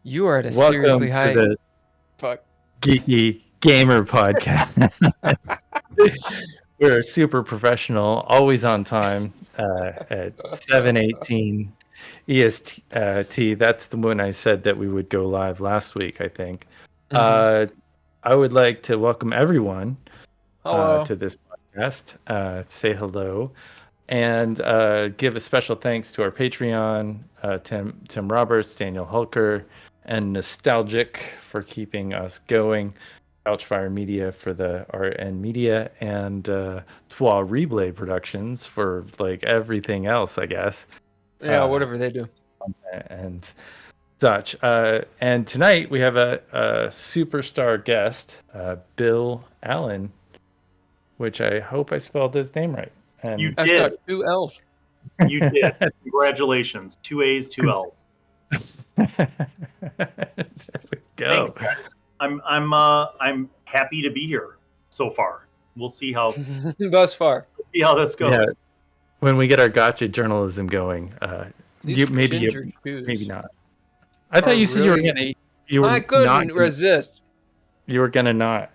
You are at a Welcome seriously to high. the Fuck. Geeky Gamer Podcast. We're super professional, always on time at 7:18 EST. That's the when I said that we would go live last week, I think. I would like to welcome everyone to this podcast. Say hello and give a special thanks to our Patreon, Tim Roberts, Daniel Hulker, and Nostalgic for keeping us going. Couchfire Media for the art and media, and Trois Replay Productions for like everything else, I guess. Yeah, whatever they do. And such. And tonight we have a superstar guest, Bill Allan, which I hope I spelled his name right. And you That's did. not 2 L's. You did. Congratulations. 2 A's, 2 L's. there we go. Thanks, guys. I'm happy to be here so far. We'll see how Thus far. this goes. Yeah. When we get our gotcha journalism going, These maybe ginger shoes maybe not. I thought you said really- you were I couldn't resist. You were gonna not.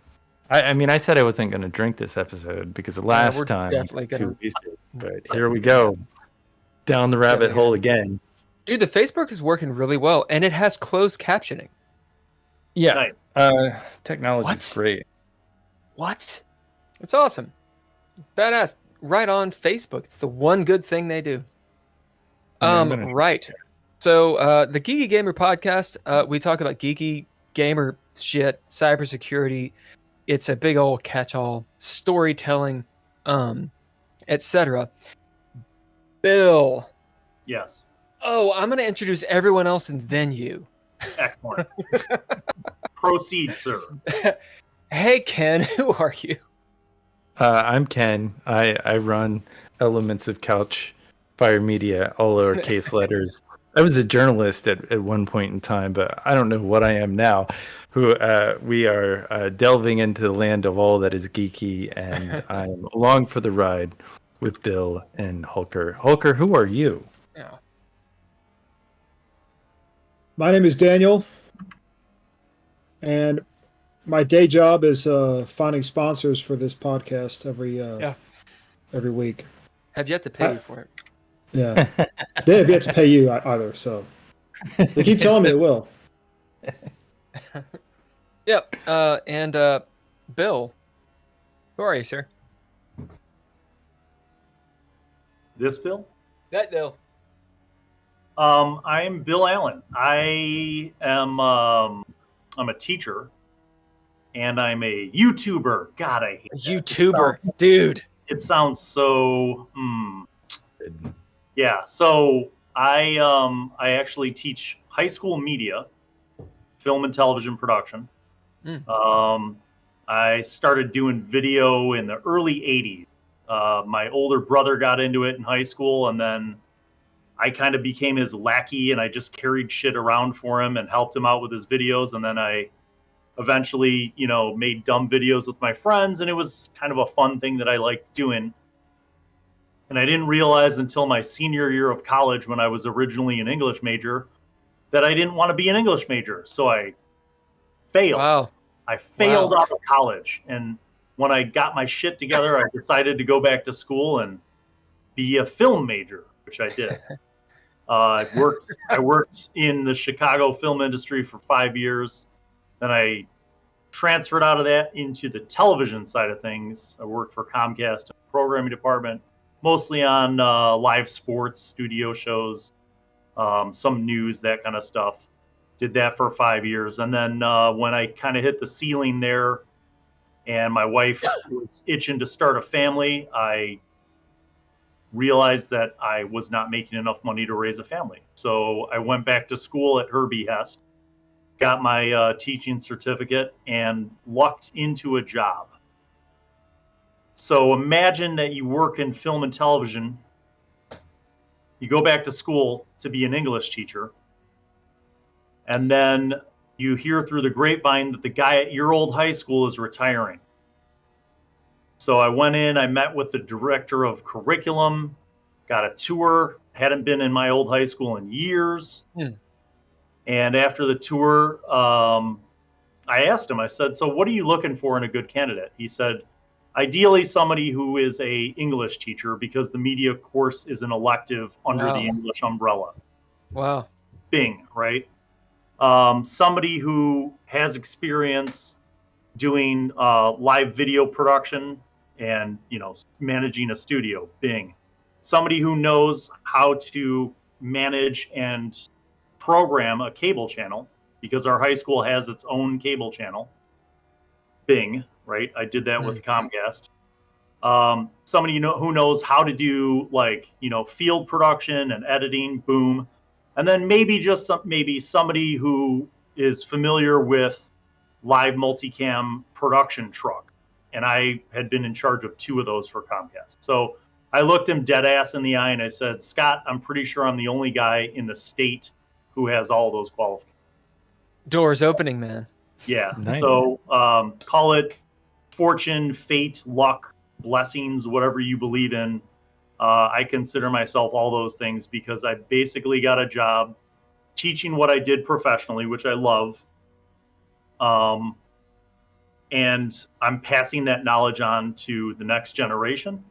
I mean, I said I wasn't gonna drink this episode because the last we're time definitely gonna- too wasted. But here we go, down the rabbit hole again. Dude, the Facebook is working really well, and it has closed captioning. Yeah, Nice. technology is What? great. What? It's awesome. Badass. Right on Facebook. It's the one good thing they do. Yeah, I'm gonna- Right. So the Geeky Gamer Podcast, we talk about geeky gamer shit, cybersecurity. It's a big old catch-all, storytelling, etc. Bill. Yes. Oh, I'm going to introduce everyone else and then you. Excellent. Proceed, sir. Hey, Ken, who are you? I'm Ken. I run Elements of Couch Fire Media, all lowercase letters. I was a journalist at one point in time, but I don't know what I am now. We are delving into the land of all that is geeky, and I'm along for the ride with Bill and Hulker. Hulker, who are you? Yeah. My name is Daniel, and my day job is finding sponsors for this podcast every week. Have yet to pay you for it. Yeah, they have yet to pay you either, so they keep telling me it will. Yep. And Bill, who are you, sir? This Bill? That Bill. I'm Bill Allan. I am I'm a teacher, and I'm a YouTuber. God, I hate that. YouTuber, dude. It sounds so. Yeah. So I actually teach high school media, film and television production. I started doing video in the early '80s. My older brother got into it in high school, and then I kind of became his lackey, and I just carried shit around for him and helped him out with his videos. And then I eventually, made dumb videos with my friends, and it was kind of a fun thing that I liked doing. And I didn't realize until my senior year of college, when I was originally an English major, that I didn't want to be an English major. So I failed. Wow. I failed out of college. And when I got my shit together, I decided to go back to school and be a film major, which I did. I worked in the Chicago film industry for 5 years. Then I transferred out of that into the television side of things. I worked for Comcast in the programming department, mostly on live sports, studio shows, some news, that kind of stuff. Did that for 5 years. And then when I kind of hit the ceiling there and my wife was itching to start a family, I realized that I was not making enough money to raise a family. So I went back to school at her behest, got my teaching certificate, and lucked into a job. So imagine that you work in film and television, you go back to school to be an English teacher, and then you hear through the grapevine that the guy at your old high school is retiring. So I went in, I met with the director of curriculum, got a tour, hadn't been in my old high school in years. And after the tour, I asked him, I said, so what are you looking for in a good candidate? He said, ideally somebody who is a English teacher, because the media course is an elective under the English umbrella. Wow. Bing, right? Somebody who has experience doing live video production and, managing a studio. Bing. Somebody who knows how to manage and program a cable channel, because our high school has its own cable channel. Bing, right? I did that with Comcast. Somebody who knows how to do field production and editing. Boom. And then maybe somebody who is familiar with live multicam production truck. And I had been in charge of 2 of those for Comcast. So I looked him dead ass in the eye and I said, Scott, I'm pretty sure I'm the only guy in the state who has all those qualifications. Doors opening, man. Yeah. Nice. So call it fortune, fate, luck, blessings, whatever you believe in. I consider myself all those things because I basically got a job teaching what I did professionally, which I love. And I'm passing that knowledge on to the next generation,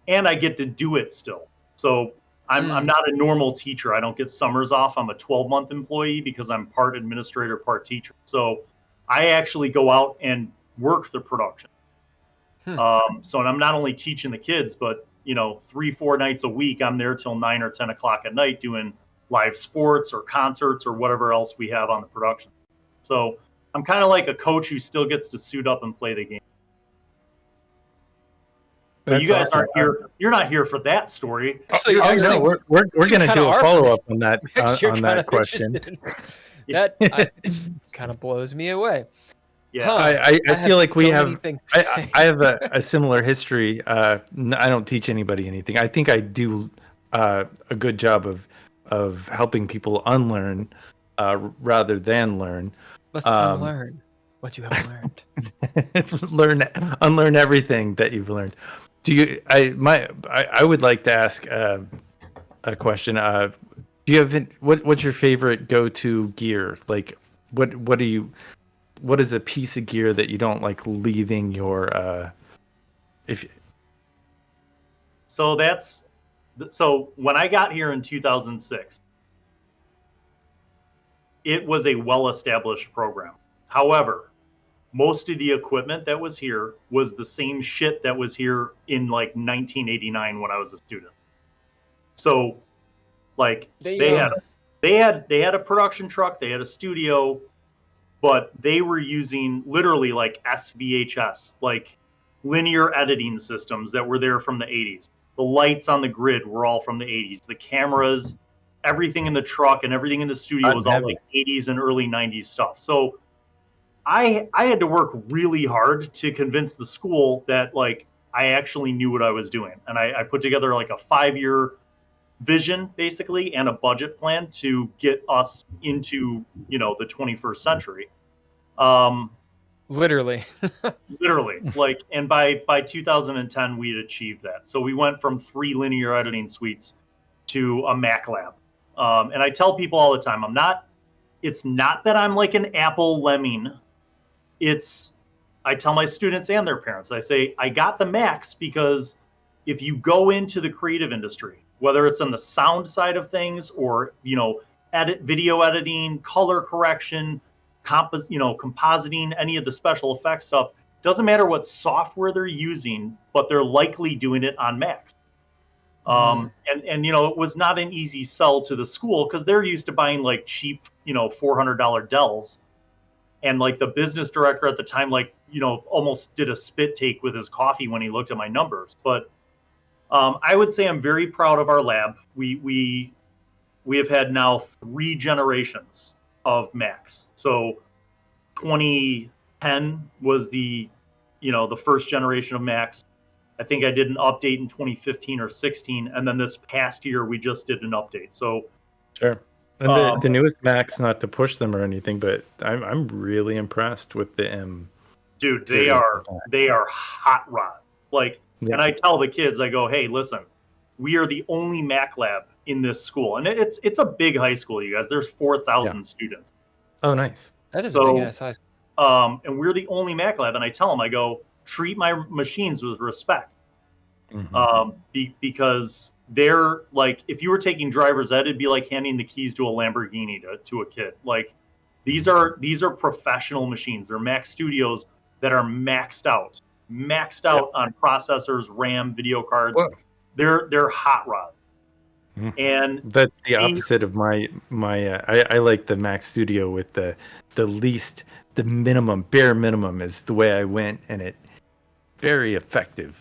and I get to do it still. So I'm not a normal teacher. I don't get summers off. I'm a 12-month employee because I'm part administrator, part teacher. So I actually go out and work the production. So I'm not only teaching the kids, but 3-4 nights a week, I'm there till 9 or 10 o'clock at night doing live sports or concerts or whatever else we have on the production. So I'm kind of like a coach who still gets to suit up and play the game. But you guys aren't here. You're not here for that story. Actually, no, we're going to do a follow up on that question. That kind of blows me away. Yeah, I feel like we have. I have a similar history. I don't teach anybody anything. I think I do a good job of helping people unlearn rather than learn. Must unlearn what you have learned. Unlearn everything that you've learned. Do you? I would like to ask a question. Do you have what's your favorite go-to gear? Like, what is a piece of gear that you don't like leaving your So when I got here in 2006, it was a well-established program. However, most of the equipment that was here was the same shit that was here in 1989 when I was a student. So they had a production truck, they had a studio, but they were using literally SVHS, linear editing systems that were there from the 80s. The lights on the grid were all from the 80s. The cameras, everything in the truck and everything in the studio was all 80s and early 90s stuff. So I had to work really hard to convince the school that I actually knew what I was doing. And I put together a 5-year vision basically and a budget plan to get us into, the 21st century. Literally. And by 2010 we had achieved that. So we went from 3 linear editing suites to a Mac lab. And I tell people all the time, it's not that I'm like an Apple lemming. I tell my students and their parents, I say, I got the Macs because if you go into the creative industry, whether it's on the sound side of things or, video editing, color correction, compositing, any of the special effects stuff, doesn't matter what software they're using, but they're likely doing it on Macs. And it was not an easy sell to the school because they're used to buying cheap, $400 Dells. And the business director at the time, almost did a spit take with his coffee when he looked at my numbers. But I would say I'm very proud of our lab. We have had now 3 generations of Macs. So 2010 was the first generation of Macs. I think I did an update in 2015 or 16, and then this past year we just did an update. So sure. And the newest Macs, not to push them or anything, but I'm really impressed with the M. Dude, they are hot rod. And I tell the kids, I go, hey, listen, we are the only Mac lab in this school, and it's a big high school, you guys. There's 4,000 students. Oh, nice. That is a big ass high school. And we're the only Mac lab, and I tell them, I go, treat my machines with respect. Because they're like, if you were taking driver's ed, it'd be like handing the keys to a Lamborghini to a kid. Like, these are professional machines. They're Mac Studios that are maxed out on processors, RAM, video cards. Whoa. They're hot rod. And that's the opposite of my I like the Mac Studio with the least, the minimum, bare minimum is the way I went, and it very effective.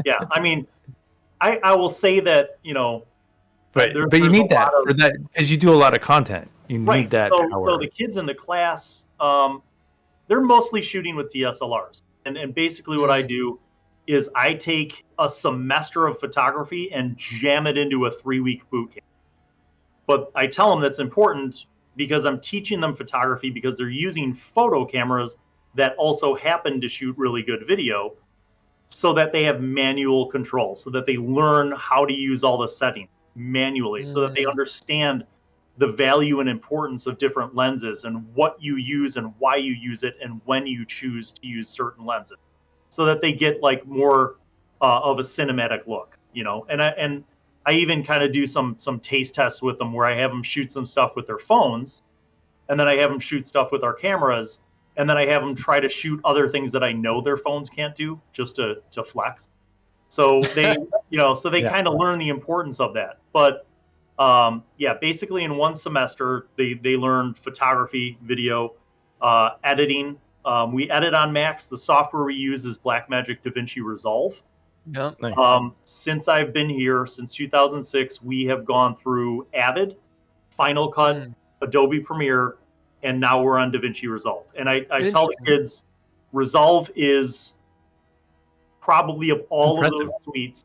Yeah, I mean, I will say that, but you need that for that, because you do a lot of content. You need that power. So the kids in the class, they're mostly shooting with DSLRs, and basically what I do is I take a semester of photography and jam it into a 3-week boot camp. But I tell them that's important because I'm teaching them photography because they're using photo cameras that also happen to shoot really good video, so that they have manual control, so that they learn how to use all the settings manually, so that they understand the value and importance of different lenses and what you use and why you use it and when you choose to use certain lenses, so that they get like more of a cinematic look, and I even kind of do some taste tests with them where I have them shoot some stuff with their phones, and then I have them shoot stuff with our cameras, and then I have them try to shoot other things that I know their phones can't do, just to flex. So they, kind of learn the importance of that. But basically in one semester, they learn photography, video, editing. We edit on Macs. The software we use is Blackmagic DaVinci Resolve. Yeah. Nice. Since I've been here, since 2006, we have gone through Avid, Final Cut, Adobe Premiere, and now we're on DaVinci Resolve. And I tell the kids, Resolve is probably, of all of those suites,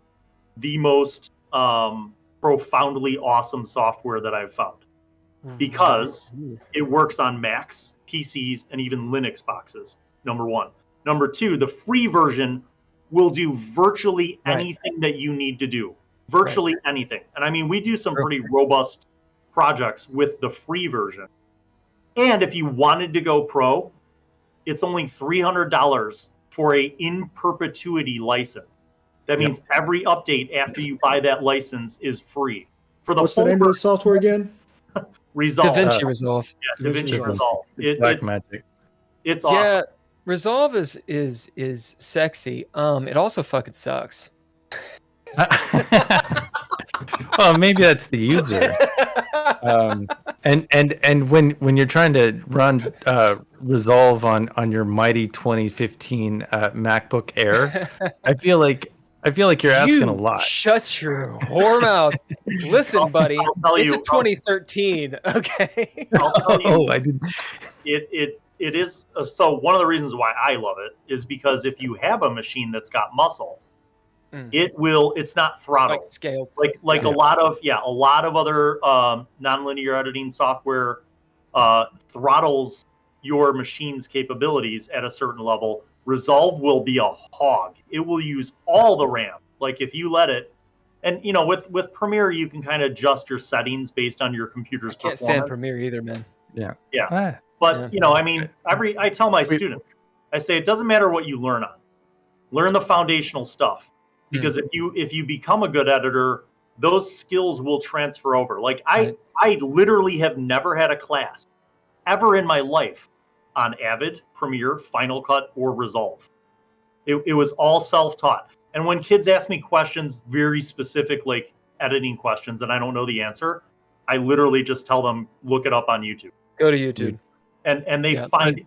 the most profoundly awesome software that I've found. Because it works on Macs, PCs, and even Linux boxes, number one. Number two, the free version will do virtually anything that you need to do. Virtually anything. And I mean, we do some pretty robust projects with the free version. And if you wanted to go pro, it's only $300 for a in perpetuity license. That means every update after you buy that license is free. For the What's the name of the software again? Resolve. DaVinci Resolve. Yeah, DaVinci Resolve. Blackmagic. It's awesome. Yeah, Resolve is sexy. It also fucking sucks. Well, maybe that's the user. And when you're trying to run Resolve on your mighty 2015 MacBook Air, I feel like you're asking a lot. Shut your whore mouth. Listen, buddy, it's a 2013. Okay. I'll tell you. Oh, I didn't. It is. So one of the reasons why I love it is because if you have a machine that's got muscle, it's not throttled. Like scaled. Like a lot of other nonlinear editing software throttles your machine's capabilities at a certain level. Resolve will be a hog. It will use all the RAM. Like if you let it, and with Premiere you can kind of adjust your settings based on your computer's performance. Can't stand Premiere either, man. Yeah. But I mean, I tell my students, I say it doesn't matter what you learn on. Learn the foundational stuff. Because if you become a good editor, those skills will transfer over. Like I literally have never had a class ever in my life on Avid, Premiere, Final Cut, or Resolve. It was all self-taught. And when kids ask me questions, very specific, like editing questions, and I don't know the answer, I literally just tell them, look it up on YouTube. Go to YouTube. And they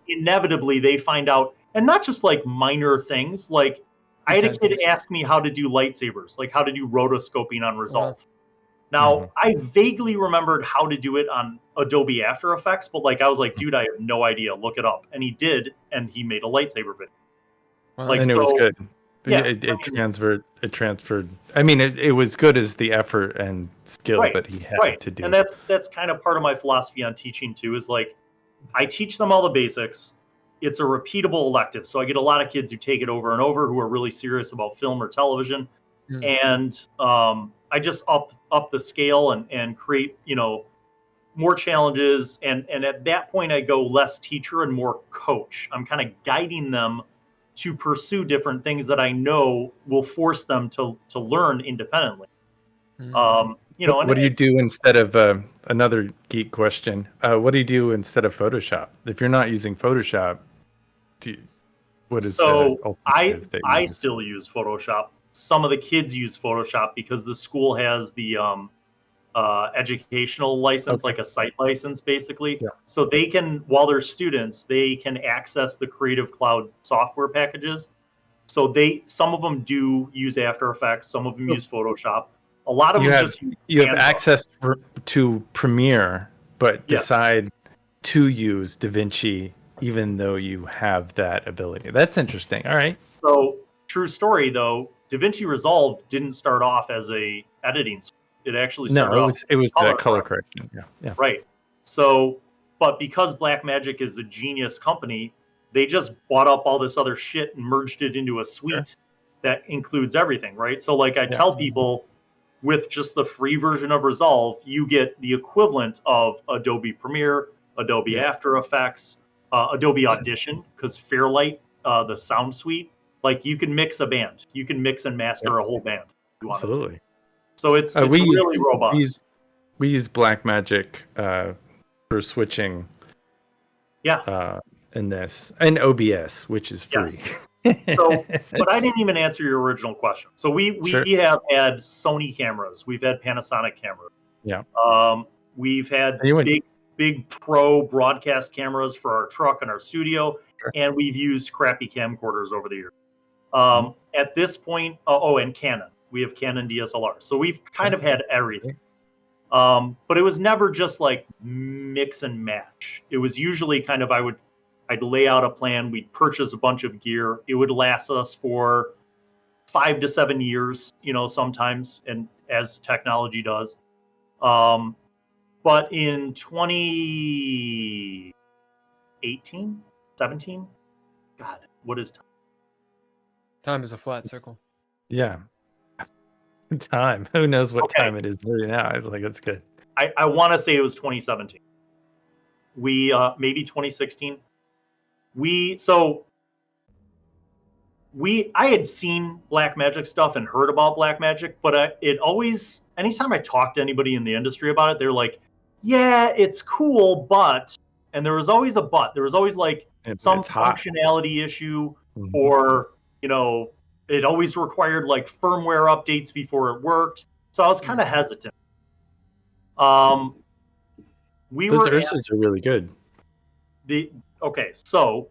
inevitably they find out, and not just like minor things, like I had a kid ask me how to do lightsabers, like how to do rotoscoping on Resolve. Now, I vaguely remembered how to do it on Adobe After Effects, but I was like, dude, I have no idea. Look it up. And he did, and he made a lightsaber video. And it was good. Yeah, it transferred. I mean, it was good as the effort and skill that he had to do. And that's kind of part of my philosophy on teaching too, is like, I teach them all the basics. It's a repeatable elective. So I get a lot of kids who take it over and over, who are really serious about film or television. and I just up the scale and create, more challenges. And at that point, I go less teacher and more coach. I'm kind of guiding them to pursue different things that I know will force them to learn independently. What do you do instead of another geek question? What do you do instead of Photoshop? If you're not using Photoshop, what is the alternative that you I use? still use Photoshop. Some of the kids use Photoshop because the school has the educational license, like a site license, basically. Yeah. So they can, while they're students, they can access the Creative Cloud software packages. So some of them do use After Effects, some of them use Photoshop. A lot of them just use you have access to Premiere, but Yeah. decide to use DaVinci even though you have that ability. That's interesting. All right. So, true story though, DaVinci Resolve didn't start off as a editing suite. It actually started off it was color correction. Yeah. Right. So, but because Blackmagic is a genius company, they just bought up all this other shit and merged it into a suite that includes everything, right? So like I tell people, with just the free version of Resolve, you get the equivalent of Adobe Premiere, Adobe After Effects, Adobe Audition, because Fairlight, the sound suite, like you can mix a band. You can mix and master a whole band. If you want Absolutely. to. So it's really robust. We use Blackmagic for switching. In this, and OBS, which is free. Yes. So, but I didn't even answer your original question. So we have had Sony cameras. We've had Panasonic cameras. Yeah. We've had big pro broadcast cameras for our truck and our studio, and we've used crappy camcorders over the years. At this point, and Canon. We have Canon DSLR. So we've kind of had everything. But it was never just like mix and match. It was usually kind of I'd lay out a plan. We'd purchase a bunch of gear. It would last us for 5 to 7 years, sometimes, and as technology does. But in 2018, 17, God, what is time? Time is a flat circle. Yeah. Time. Who knows what time it is right now? I was like, that's good. I want to say it was 2017. We maybe 2016. I had seen Blackmagic stuff and heard about Blackmagic, but anytime I talk to anybody in the industry about it, they're like, yeah, it's cool, but, and there was always a but. There was always like some functionality issue, or, it always required like firmware updates before it worked. So I was kind of hesitant. Those Ursus are really good. So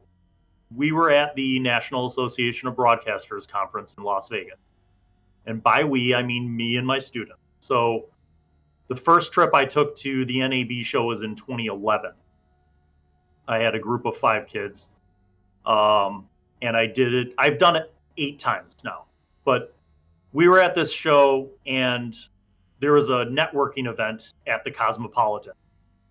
we were at the National Association of Broadcasters conference in Las Vegas. And by we, I mean me and my student. So the first trip I took to the NAB show was in 2011. I had a group of 5 kids. And I did it. I've done it 8 times now. But we were at this show, and there was a networking event at the Cosmopolitan.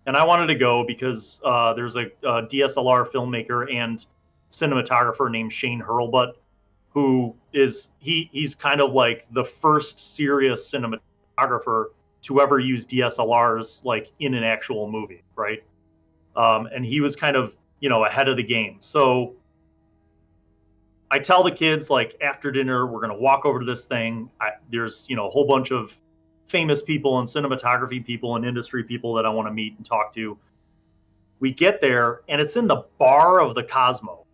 And I wanted to go because there's a DSLR filmmaker and cinematographer named Shane Hurlbut, who he's kind of like the first serious cinematographer to ever use DSLRs like in an actual movie, right? And he was kind of, ahead of the game. So I tell the kids, like, after dinner, we're going to walk over to this thing. There's, a whole bunch of famous people and cinematography people and industry people that I want to meet and talk to. We get there, and it's in the bar of the Cosmo.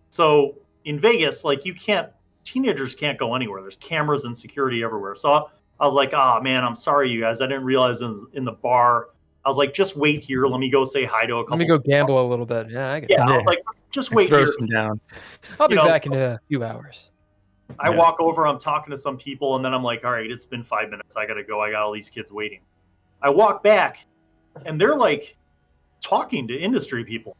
So in Vegas, like, teenagers can't go anywhere. There's cameras and security everywhere. So I was like, oh man, I'm sorry, you guys. I didn't realize it was in the bar. I was like, just wait here. Let me go say hi to a couple. Let me go gamble a little bit. Yeah, I get it. I was like, just wait throw here. some down. I'll be back in a few hours. I walk over, I'm talking to some people, and then I'm like, all right, it's been 5 minutes. I got to go. I got all these kids waiting. I walk back, and they're like talking to industry people.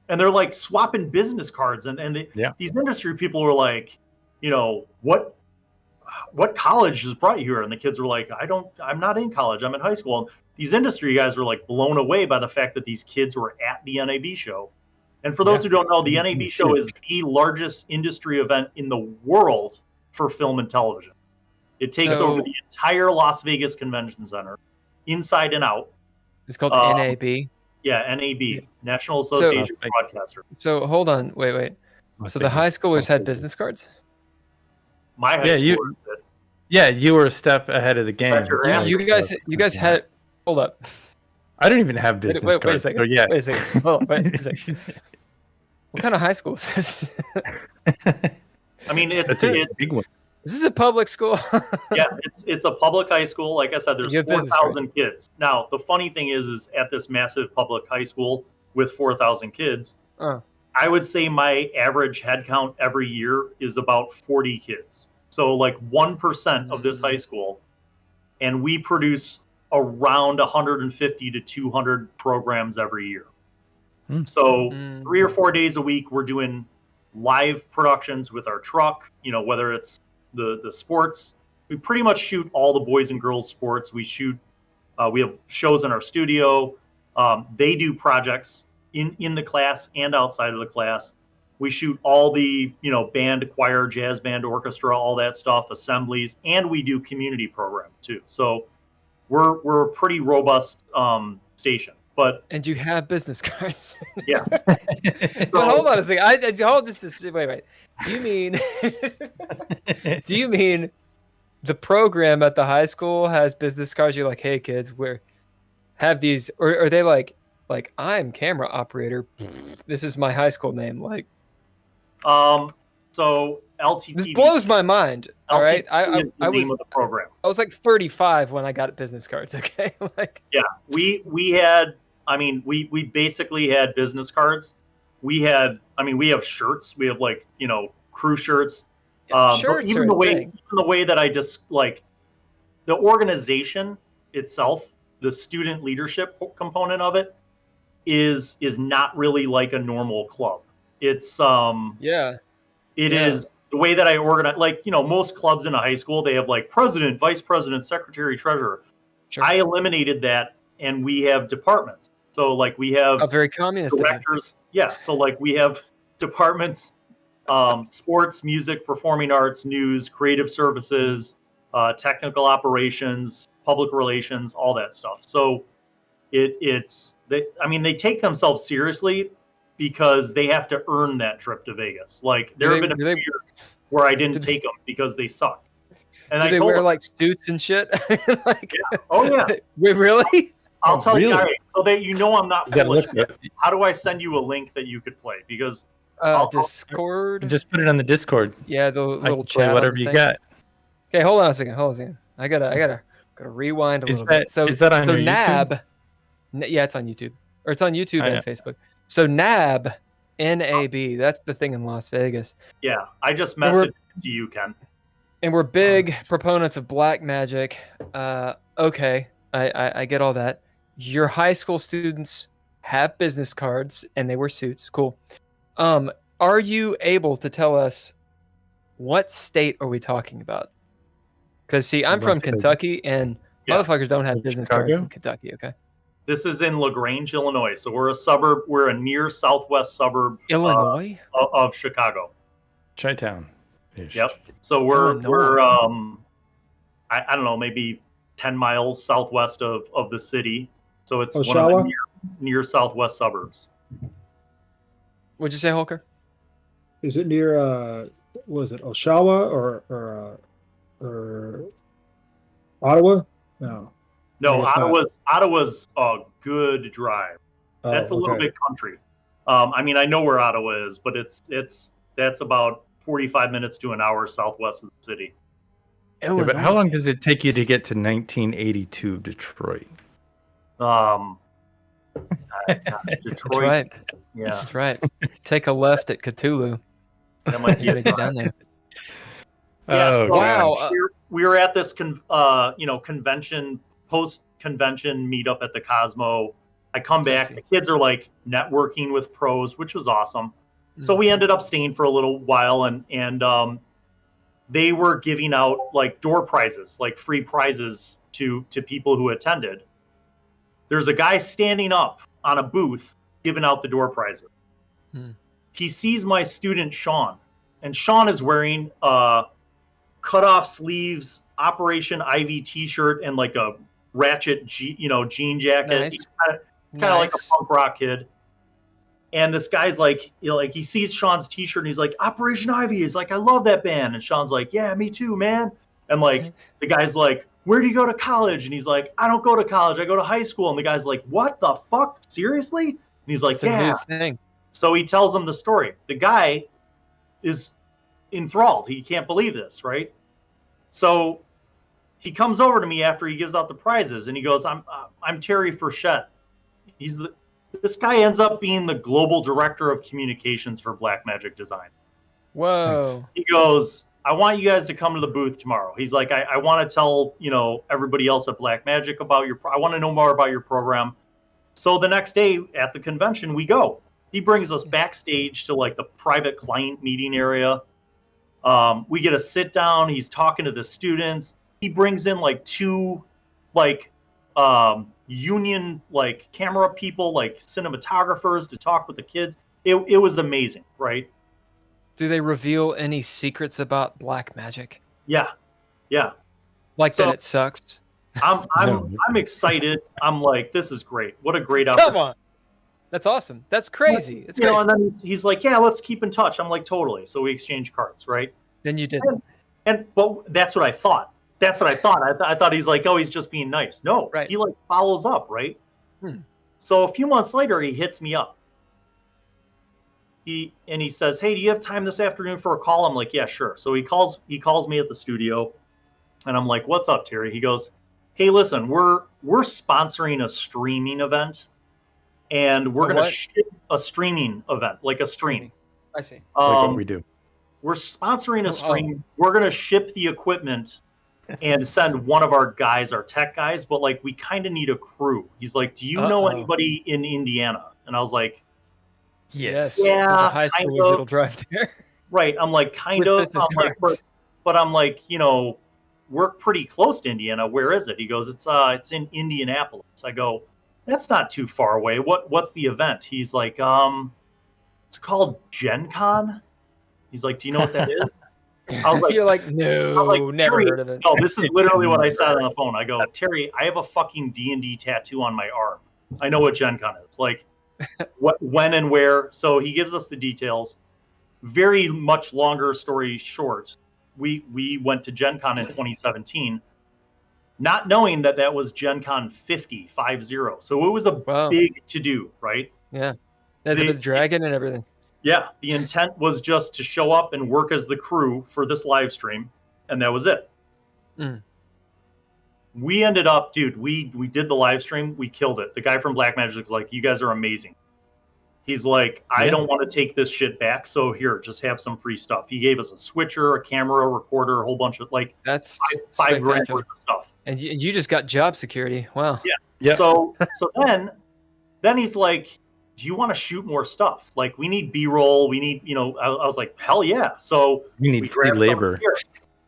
And they're like swapping business cards. And these industry people were like, what college has brought you here? And the kids were like, I'm not in college. I'm in high school. And these industry guys were like blown away by the fact that these kids were at the NAB show. And for those who don't know, the NAB show is the largest industry event in the world for film and television. It takes over the entire Las Vegas Convention Center, inside and out. It's called NAB. Yeah, NAB, National Association of Broadcasters. So hold on, wait. So the high schoolers had business cards? My high schoolers did. Yeah, you were a step ahead of the game. You guys had. Hold up. I don't even have business cards. Wait a second. So yeah. Wait a second. Hold on, wait a second. What kind of high school is this? I mean, it's a big one. Is this a public school? Yeah, it's a public high school. Like I said, there's 4,000 kids. Now, the funny thing is at this massive public high school with 4,000 kids, I would say my average head count every year is about 40 kids. So like 1% of this high school, and we produce around 150 to 200 programs every year. So 3 or 4 days a week, we're doing live productions with our truck, whether it's the sports. We pretty much shoot all the boys and girls sports. We shoot, we have shows in our studio. They do projects in the class and outside of the class. We shoot all the, band, choir, jazz band, orchestra, all that stuff, assemblies, and we do community programs too. So we're a pretty robust station. And you have business cards. Yeah. So hold on a second. Wait. Do you mean the program at the high school has business cards? You're like, hey kids, have these, or are they like I'm camera operator. This is my high school name. Like, so LTTV. This blows my mind. All right, I was of the program. I was like 35 when I got business cards. Okay, yeah, we had. I mean, we basically had business cards. We have shirts. We have crew shirts. Shirts. Even the way that I just the organization itself, the student leadership component of it is not really like a normal club. It's It is the way that I organize. Most clubs in a high school, they have president, vice president, secretary, treasurer. Sure. I eliminated that, and we have departments. So we have a very communist directors. Yeah. So we have departments, sports, music, performing arts, news, creative services, technical operations, public relations, all that stuff. So they take themselves seriously because they have to earn that trip to Vegas. There have been a few years where I didn't take them because they sucked. And they wear suits and shit? Yeah. Oh yeah. Wait, really? I'll tell you, all right, so that I'm not foolish. How do I send you a link that you could play? Because Discord. Just put it on the Discord. Yeah, the little chat. Play whatever you got. Okay, hold on a second. I gotta rewind a little bit. So is that on your NAB? YouTube? Yeah, it's on YouTube, or it's on YouTube and Facebook. So NAB, NAB. That's the thing in Las Vegas. Yeah, I just messaged it to you, Ken. And we're big proponents of black magic. Okay, I get all that. Your high school students have business cards and they wear suits. Cool. Are you able to tell us what state are we talking about? Because see, I'm from Kentucky, and motherfuckers don't have business cards in Kentucky. Okay. This is in LaGrange, Illinois. So we're a suburb. We're a near southwest suburb, Illinois, of Chicago. Chi-town. Yep. So we're I don't know, maybe 10 miles southwest of the city. So it's one of the near southwest suburbs. What'd you say, Holker? Is it near was it Oshawa or Ottawa? No. No, Ottawa's a good drive. That's a little bit country. I know where Ottawa is, but that's about 45 minutes to an hour southwest of the city. Yeah, but how long does it take you to get to 1982 Detroit? Detroit. That's right. Yeah, that's right. Take a left at Cthulhu. That might be to get down there. Yeah, so wow. We were at this convention, post-convention meetup at the Cosmo. I come back, the kids are networking with pros, which was awesome. Mm-hmm. So we ended up staying for a little while, and they were giving out door prizes, free prizes to people who attended. There's a guy standing up on a booth giving out the door prizes. He sees my student Sean, and Sean is wearing cut off sleeves Operation Ivy T-shirt and like a Ratchet jean jacket. Nice. He's kind of like a punk rock kid. And this guy's like, he sees Sean's T-shirt and he's like, Operation Ivy. He's like, I love that band. And Sean's like, yeah, me too, man. And like, the guy's like, where do you go to college? And he's like, I don't go to college. I go to high school. And the guy's like, what the fuck? Seriously? And he's like, It's a new thing. So he tells him the story. The guy is enthralled. He can't believe this, right? So he comes over to me after he gives out the prizes and he goes, I'm Terry Frechette. This guy ends up being the global director of communications for Blackmagic Design. Whoa. He goes, I want you guys to come to the booth tomorrow. He's like, I want to tell, everybody else at Blackmagic about I want to know more about your program. So the next day at the convention, we go. He brings us backstage to like the private client meeting area. We get a sit down. He's talking to the students. He brings in like two, union camera people, like cinematographers, to talk with the kids. It was amazing, right? Do they reveal any secrets about black magic? Yeah. Like that it sucks? I'm excited. I'm like, this is great. What a great opportunity. Come on. That's awesome. That's crazy. It's great. And then he's like, yeah, let's keep in touch. I'm like, totally. So we exchange cards, right? Then you did. But that's what I thought. I thought he's like, oh, he's just being nice. No, right. He like follows up, right? So a few months later, he hits me up. He says, hey, do you have time this afternoon for a call? I'm like, yeah, sure. So he calls me at the studio, and I'm like, what's up, Terry? He goes, hey, listen, we're sponsoring a streaming event, and we're going to ship a streaming event, like a stream. I see. Like what we do. We're sponsoring a stream. We're going to ship the equipment and send one of our guys, our tech guys, but like we kind of need a crew. He's like, do you know anybody in Indiana? And I was like, yes. Yeah, the high schoolers that'll drive there. Right. I'm like, kind of. I'm like, but I'm like, we're pretty close to Indiana. Where is it? He goes, it's in Indianapolis. I go, that's not too far away. What's the event? He's like, it's called Gen Con. He's like, do you know what that is? I was like, you're like, no, never heard of it. No, this is literally what I said on the phone. I go, Terry, I have a fucking D&D tattoo on my arm. I know what Gen Con is. Like, what, when, and where. So he gives us the details. Very much longer story short, we went to Gen Con in 2017, not knowing that was Gen Con 50. So it was a big to-do, right? Yeah. The dragon and everything. Yeah, the intent was just to show up and work as the crew for this live stream, and that was it. We ended up, dude, we did the live stream, we killed it. The guy from Blackmagic was like, you guys are amazing. He's like, I don't want to take this shit back, so here, just have some free stuff. He gave us a switcher, a camera, a recorder, a whole bunch of that's five grand worth of stuff. And you just got job security. Wow. Yeah. So then he's like, do you want to shoot more stuff? Like, we need B-roll. We need, I was like, hell yeah. So we need free labor.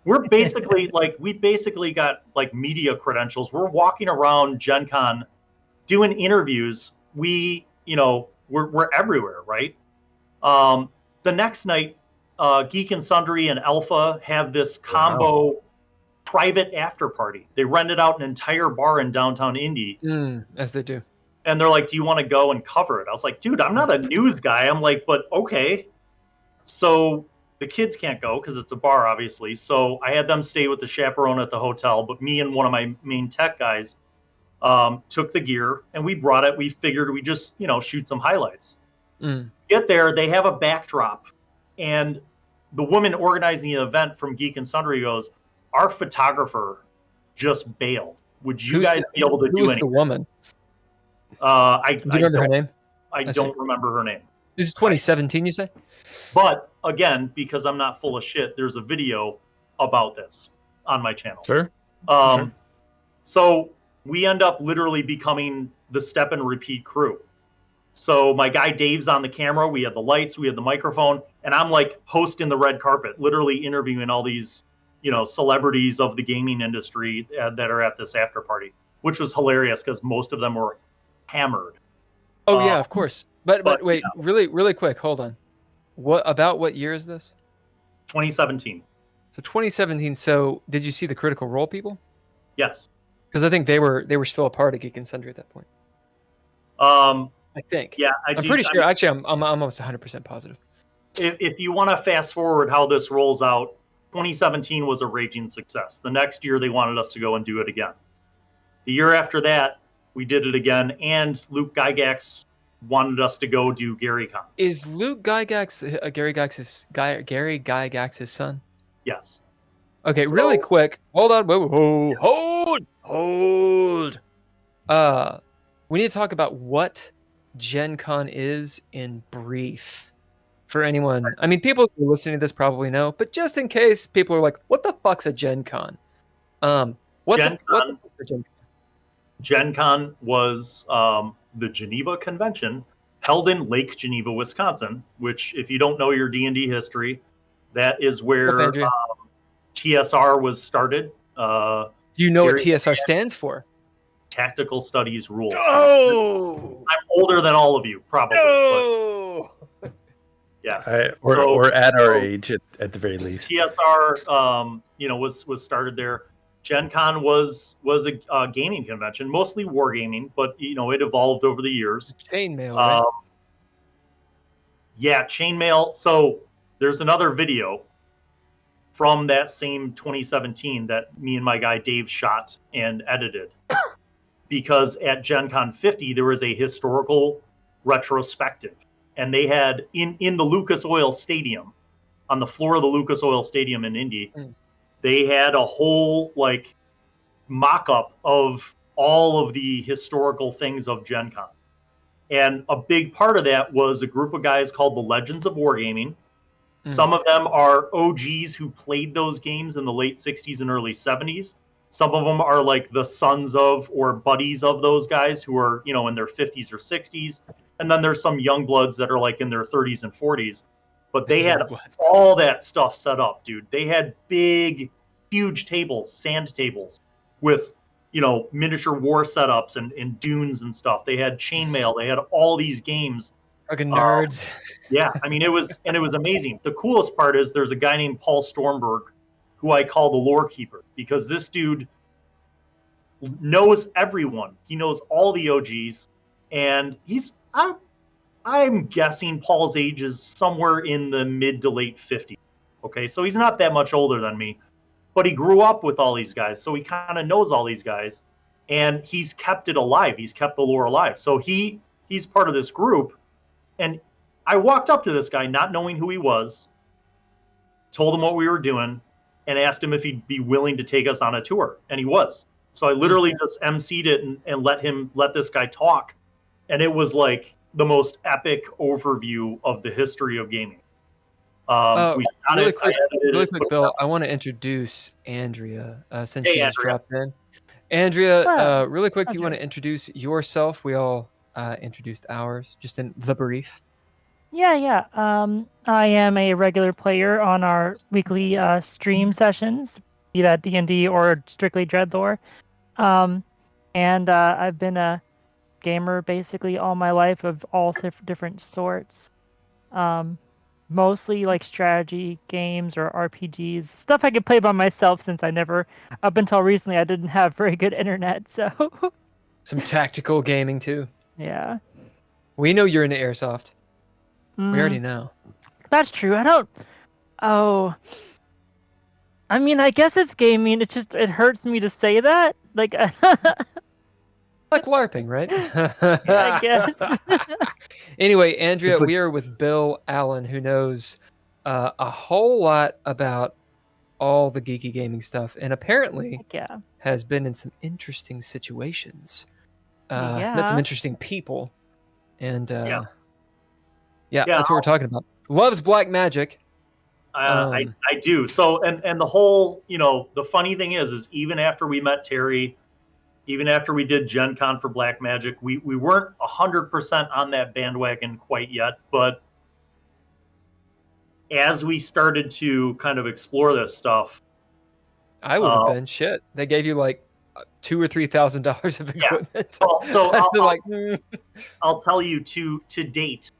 We're basically we basically got like media credentials. We're walking around Gen Con doing interviews. We're everywhere, right? The next night, Geek and Sundry and Alpha have this combo private after party. They rented out an entire bar in downtown Indy. As they do. And they're like, do you want to go and cover it? I was like, dude, I'm not a news guy. I'm like, but okay. So the kids can't go because it's a bar, obviously. So I had them stay with the chaperone at the hotel. But me and one of my main tech guys took the gear and we brought it. We figured we just, shoot some highlights. Get there, they have a backdrop. And the woman organizing the event from Geek and Sundry goes, our photographer just bailed. Would you guys be able to do anything? Who's the woman? Do you remember her name? I don't remember her name. This is 2017, you say? But again, because I'm not full of shit, there's a video about this on my channel. Sure. So we end up literally becoming the step and repeat crew. So my guy Dave's on the camera. We had the lights, we had the microphone, and I'm like hosting the red carpet, literally interviewing all these, celebrities of the gaming industry that are at this after party, which was hilarious because most of them were hammered. Oh yeah, of course. But wait, really quick, hold on. What year is this? 2017. So 2017. So did you see the Critical Role people? Yes. Because I think they were still a part of Geek and Sundry at that point. I think. Yeah, I'm pretty sure. Actually, I'm almost 100% positive. If you want to fast forward how this rolls out, 2017 was a raging success. The next year, they wanted us to go and do it again. The year after that, we did it again, and Luke Gygax wanted us to go do GaryCon. Is Luke Gygax Gary Gygax's son? Yes. Okay, really quick. Hold on. Hold. We need to talk about what Gen Con is in brief. For anyone, I mean, people who are listening to this probably know, but just in case people are like, "What the fuck's a Gen Con?" What's a Gen Con? Gen Con was the Geneva Convention held in Lake Geneva, Wisconsin. Which, if you don't know your D&D history, that is where TSR was started. Do you know what TSR stands for? Tactical Studies Rules. Oh, I'm older than all of you, probably. Oh. But yes, or at our age at the very least. TSR, was started there. Gen Con was a gaming convention, mostly wargaming, but it evolved over the years. Chainmail, right? Yeah, chainmail. So there's another video from that same 2017 that me and my guy Dave shot and edited. Because at Gen Con 50, there was a historical retrospective. And they had, in the Lucas Oil Stadium, on the floor of the Lucas Oil Stadium in Indy, they had a whole, mock-up of all of the historical things of Gen Con. And a big part of that was a group of guys called the Legends of Wargaming. Some of them are OGs who played those games in the late 60s and early 70s. Some of them are like the sons of or buddies of those guys who are, in their 50s or 60s. And then there's some young bloods that are like in their 30s and 40s. But they had all that stuff set up, dude. They had big, huge tables, sand tables with, miniature war setups and dunes and stuff. They had chainmail. They had all these games. Fucking nerds. Yeah, I mean, it was amazing. The coolest part is there's a guy named Paul Stormberg, who I call the lore keeper, because this dude knows everyone. He knows all the OGs, and I'm guessing Paul's age is somewhere in the mid to late 50s. Okay, so he's not that much older than me, but he grew up with all these guys, so he kind of knows all these guys, and he's kept it alive. He's kept the lore alive. So he's part of this group, and I walked up to this guy not knowing who he was, told him what we were doing, and asked him if he'd be willing to take us on a tour, and he was. So I literally just emceed it and let this guy talk, and it was like the most epic overview of the history of gaming. Really quick, Bill, I want to introduce Andrea since she just dropped in. Andrea, really quick, do you want to introduce yourself? We all introduced ours, just in the brief. Yeah. I am a regular player on our weekly stream sessions, be that D&D or strictly Dreadlore. And I've been a gamer basically all my life of all different sorts. Mostly like strategy games or RPGs, stuff I could play by myself since up until recently, I didn't have very good internet, so. Some tactical gaming too. Yeah. We know you're into Airsoft. We already know. That's true. I mean, I guess it's gaming. It hurts me to say that. Like LARPing, right? I guess. Anyway, Andrea, we are with Bill Allan, who knows a whole lot about all the geeky gaming stuff, and apparently has been in some interesting situations. Met some interesting people, and yeah, that's what we're talking about. Loves black magic. I do. So, and the whole, the funny thing is even after we met Terry, even after we did Gen Con for black magic, we weren't 100% on that bandwagon quite yet. But as we started to kind of explore this stuff, I would have been shit. They gave you like $2,000 or $3,000 of equipment. Well, so I'll tell you to date.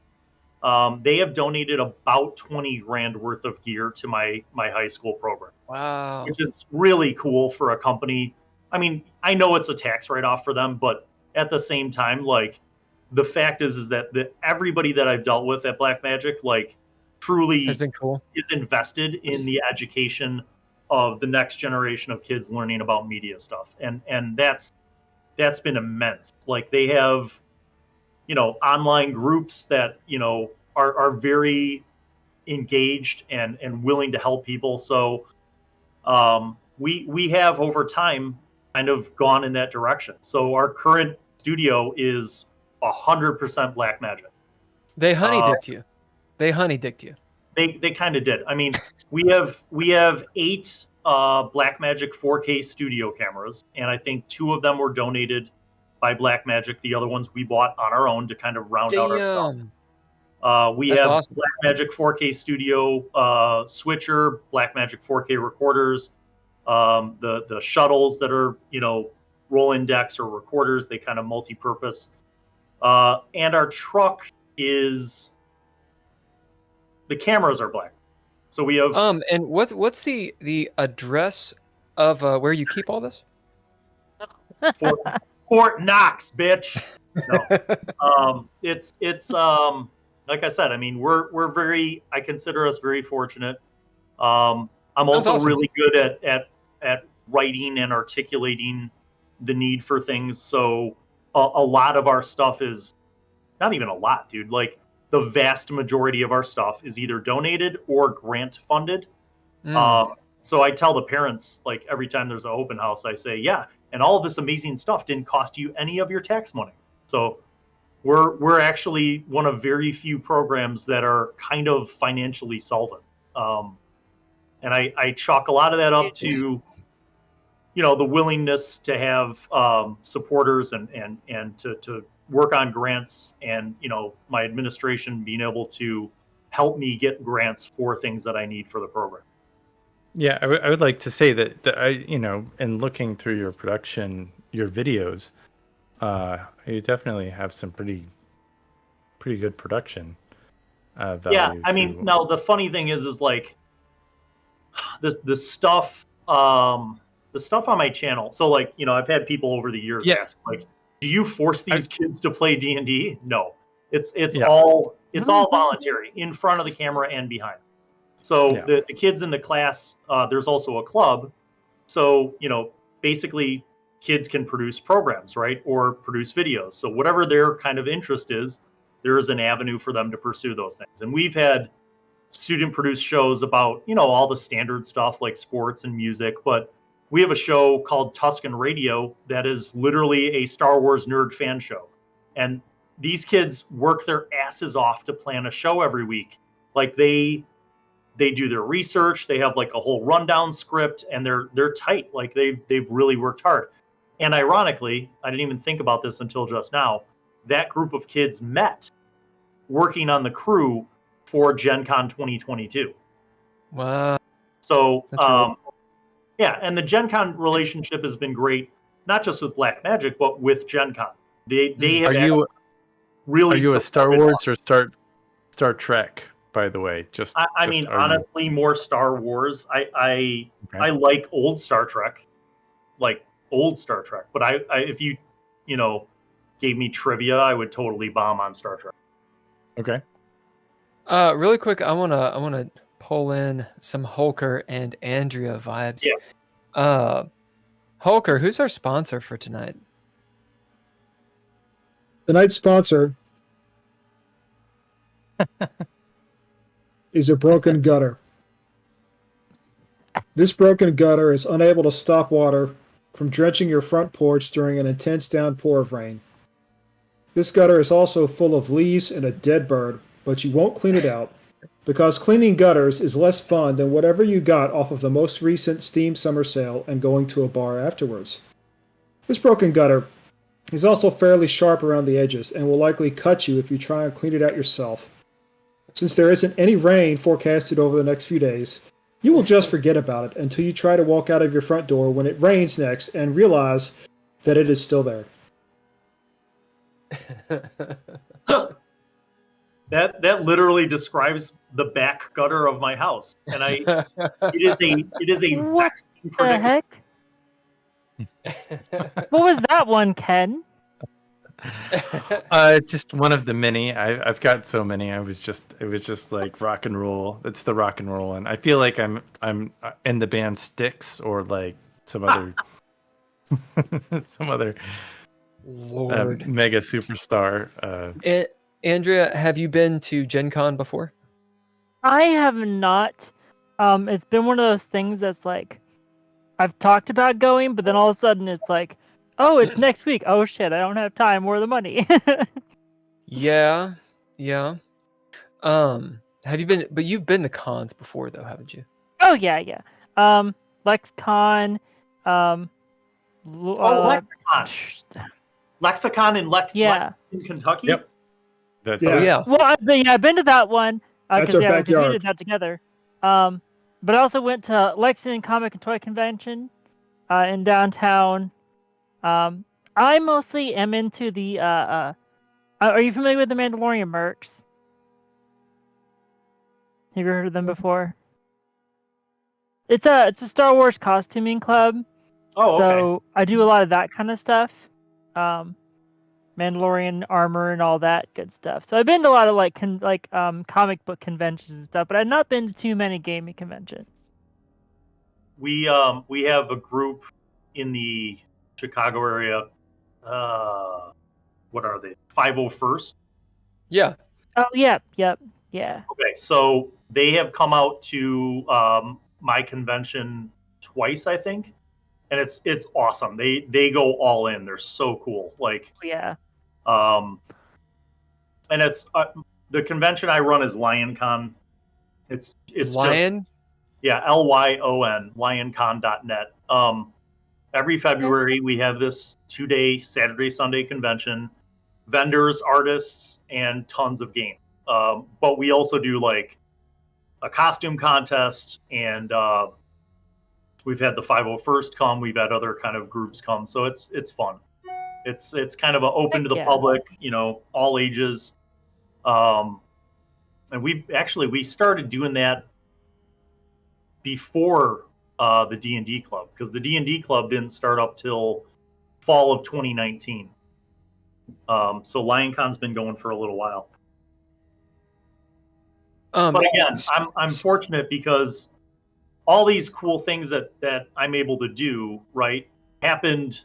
They have donated about 20 grand worth of gear to my high school program. Wow. Which is really cool for a company. I mean, I know it's a tax write-off for them, but at the same time, like, the fact is that everybody that I've dealt with at Black Magic, like, truly has been cool. Is invested in the education of the next generation of kids learning about media stuff. And that's been immense. Like, they have, online groups that, are very engaged and willing to help people. So we have over time kind of gone in that direction. So our current studio is 100% Black Magic. They honeydicked you. They honeydicked you. They kind of did. I mean, we have 8 Black Magic 4K studio cameras, and I think 2 of them were donated by Black Magic. The other ones we bought on our own to kind of round out our stuff. We That's have awesome. Black Magic 4K studio switcher, Black Magic 4K recorders, the shuttles that are roll-in decks or recorders. They kind of multi-purpose. And our truck is, the cameras are black. So we have and what's the address of where you keep all this? Fort Knox, bitch. No. It's like I said, I mean, we're very, I consider us very fortunate. I'm also awesome. really good at writing and articulating the need for things. So a lot of our stuff is, not even a lot, dude. Like, the vast majority of our stuff is either donated or grant funded. So I tell the parents, like, every time there's an open house, I say, yeah, and all of this amazing stuff didn't cost you any of your tax money. So we're actually one of very few programs that are kind of financially solvent. And I chalk a lot of that up to, the willingness to have supporters and to work on grants, and my administration being able to help me get grants for things that I need for the program. Yeah, I would like to say that I, in looking through your production, your videos, you definitely have some pretty good production value. Yeah, I mean, now the funny thing is like the stuff on my channel. So, like, I've had people over the years ask, like, do you force these kids to play D&D? No, it's all voluntary, in front of the camera and behind. So the kids in the class, there's also a club. So, basically kids can produce programs, right? Or produce videos. So whatever their kind of interest is, there is an avenue for them to pursue those things. And we've had student produced shows about, all the standard stuff like sports and music, but we have a show called Tuscan Radio that is literally a Star Wars nerd fan show. And these kids work their asses off to plan a show every week. Like, they do their research, they have like a whole rundown script, and they're tight. Like, they've really worked hard. And ironically, I didn't even think about this until just now, that group of kids met working on the crew for Gen Con 2022. Wow. So Really yeah, and the Gen Con relationship has been great, not just with Black Magic, but with Gen Con. They have really. Are you a Star Wars or Star Trek? By the way, I mean, honestly, more Star Wars. I like old Star Trek, But if you gave me trivia, I would totally bomb on Star Trek. Okay. Really quick, I wanna pull in some Holker and Andrea vibes. Yeah. Holker, who's our sponsor for tonight? Tonight's sponsor is a broken gutter. This broken gutter is unable to stop water from drenching your front porch during an intense downpour of rain. This gutter is also full of leaves and a dead bird, but you won't clean it out, because cleaning gutters is less fun than whatever you got off of the most recent Steam Summer Sale and going to a bar afterwards. This broken gutter is also fairly sharp around the edges and will likely cut you if you try and clean it out yourself. Since there isn't any rain forecasted over the next few days, you will just forget about it until you try to walk out of your front door when it rains next and realize that it is still there. That literally describes the back gutter of my house, and it is a What vexing the predicament. heck? What was that one, Ken? Just one of the many. I've got so many. It was just like rock and roll. It's the rock and roll one. I feel like I'm in the band Styx or like some other Lord. mega superstar. Andrea, have you been to Gen Con before? I have not. It's been one of those things that's like, I've talked about going, but then all of a sudden it's like, oh, it's next week. Oh shit, I don't have time or the money. Yeah. Have you been? But you've been to cons before, though, haven't you? Oh yeah. LexCon. Lexicon in Yeah. Lexington, Kentucky. Yep. That's Yeah. Oh, yeah. Well, I've been to that one That's because our we backyard. did that together. But I also went to Lexington Comic and Toy Convention in downtown. I mostly am into the. Are you familiar with the Mandalorian mercs? Have you heard of them before? It's a Star Wars costuming club. Oh, okay. So I do a lot of that kind of stuff. Mandalorian armor and all that good stuff. So I've been to a lot of comic book conventions and stuff, but I've not been to too many gaming conventions. We have a group in the Chicago area. What are they? 501st. Yeah. Oh yeah. Okay, so they have come out to my convention twice, I think, and it's awesome. They go all in. They're so cool. Like, Yeah. and it's the convention I run is LionCon. It's Lion. just, yeah, LYON, LionCon.net. Every February we have this 2-day Saturday Sunday convention, vendors, artists, and tons of games. But we also do like a costume contest, and we've had the 501st come. We've had other kind of groups come, so it's fun. It's kind of open to the public, all ages. And we started doing that before the D&D club, because the D&D club didn't start up till fall of 2019. So LionCon's been going for a little while. But again, I'm fortunate because all these cool things that I'm able to do, right, happened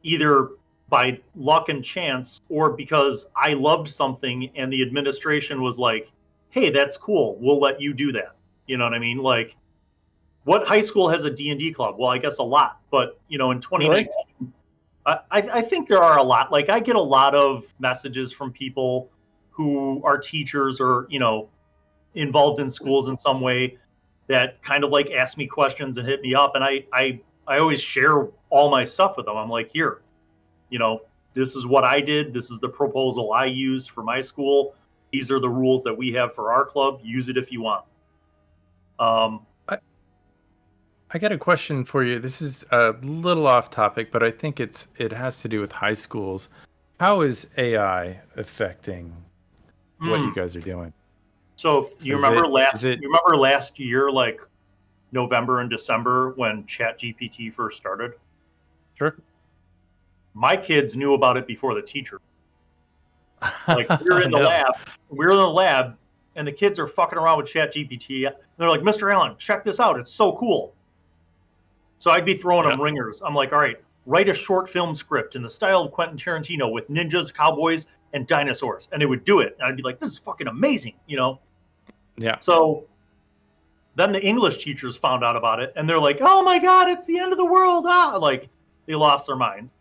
either by luck and chance or because I loved something and the administration was like, hey, that's cool, we'll let you do that. You know what I mean? Like, what high school has a D&D club? Well, I guess a lot. But, in 2019, I think there are a lot. Like, I get a lot of messages from people who are teachers or, involved in schools in some way that kind of like ask me questions and hit me up. And I always share all my stuff with them. I'm like, here, this is what I did. This is the proposal I used for my school. These are the rules that we have for our club. Use it if you want. I got a question for you. This is a little off topic, but I think it has to do with high schools. How is AI affecting what you guys are doing? So you remember last year, like November and December, when ChatGPT first started? Sure. My kids knew about it before the teacher. Like, we were in the lab, and the kids are fucking around with ChatGPT. They're like, Mr. Allan, check this out. It's so cool. So I'd be throwing them ringers. I'm like, all right, write a short film script in the style of Quentin Tarantino with ninjas, cowboys, and dinosaurs. And they would do it. And I'd be like, this is fucking amazing, Yeah. So then the English teachers found out about it, and they're like, oh my God, it's the end of the world. Like, they lost their minds.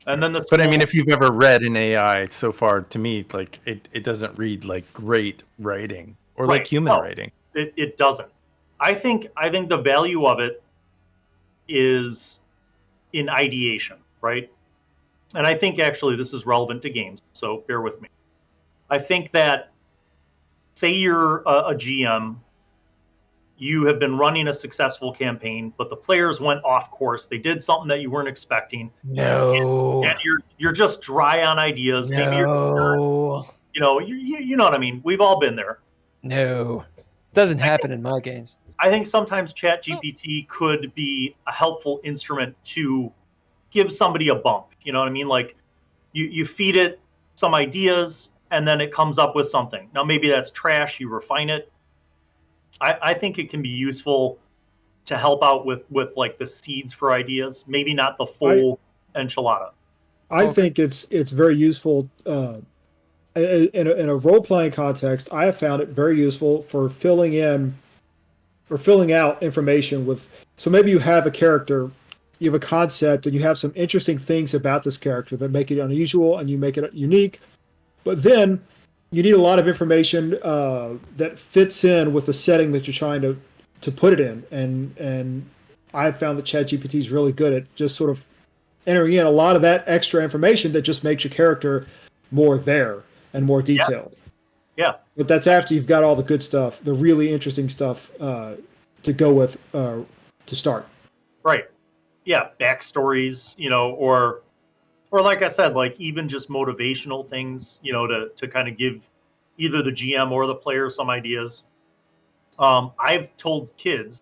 And then But I mean, if you've ever read an AI so far, to me, like it doesn't read like great writing or like human writing. It doesn't. I think the value of it is in ideation, right? And I think actually this is relevant to games, so bear with me. I think that, say you're a GM, you have been running a successful campaign, but the players went off course. They did something that you weren't expecting. No. And you're just dry on ideas. No. You know, you know what I mean. We've all been there. No, doesn't happen in my games. I think sometimes ChatGPT could be a helpful instrument to give somebody a bump. You know what I mean? Like you feed it some ideas and then it comes up with something. Now maybe that's trash, you refine it. I think it can be useful to help out with like the seeds for ideas, maybe not the full enchilada. I think it's very useful in a role playing context. I have found it very useful for filling in or filling out information with. So maybe you have a character, you have a concept, and you have some interesting things about this character that make it unusual and you make it unique. But then you need a lot of information that fits in with the setting that you're trying to put it in. And I've found that ChatGPT is really good at just sort of entering in a lot of that extra information that just makes your character more there and more detailed. Yeah. But that's after you've got all the good stuff, the really interesting stuff to go with to start. Right. Yeah. Backstories, you know, or like I said, like even just motivational things, you know, to kind of give either the GM or the player some ideas. I've told kids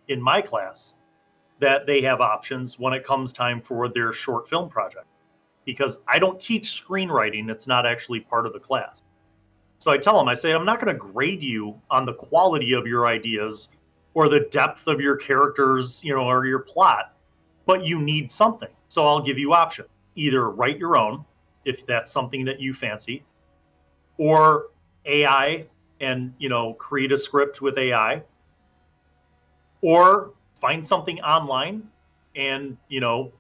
in my class that they have options when it comes time for their short film project, because I don't teach screenwriting. It's not actually part of the class. So I tell them, I say, I'm not going to grade you on the quality of your ideas or the depth of your characters, you know, or your plot, but you need something. So I'll give you options. Either write your own, if that's something that you fancy, or AI and, you know, create a script with AI, or find something online and, you know,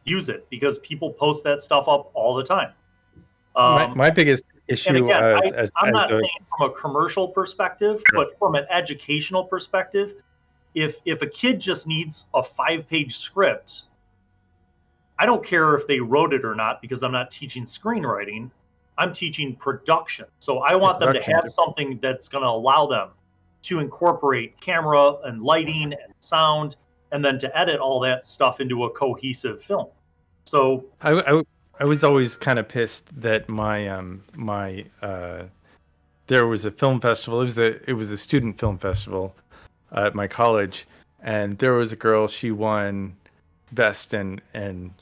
use it, because people post that stuff up all the time. My biggest issue, and again, I'm not saying from a commercial perspective, but from an educational perspective, if a kid just needs a 5-page script, I don't care if they wrote it or not, because I'm not teaching screenwriting. I'm teaching production. So I want them to have something that's going to allow them to incorporate camera and lighting and sound, and then to edit all that stuff into a cohesive film. So I was always kind of pissed that there was a film festival. It was a student film festival at my college, and there was a girl. She won best in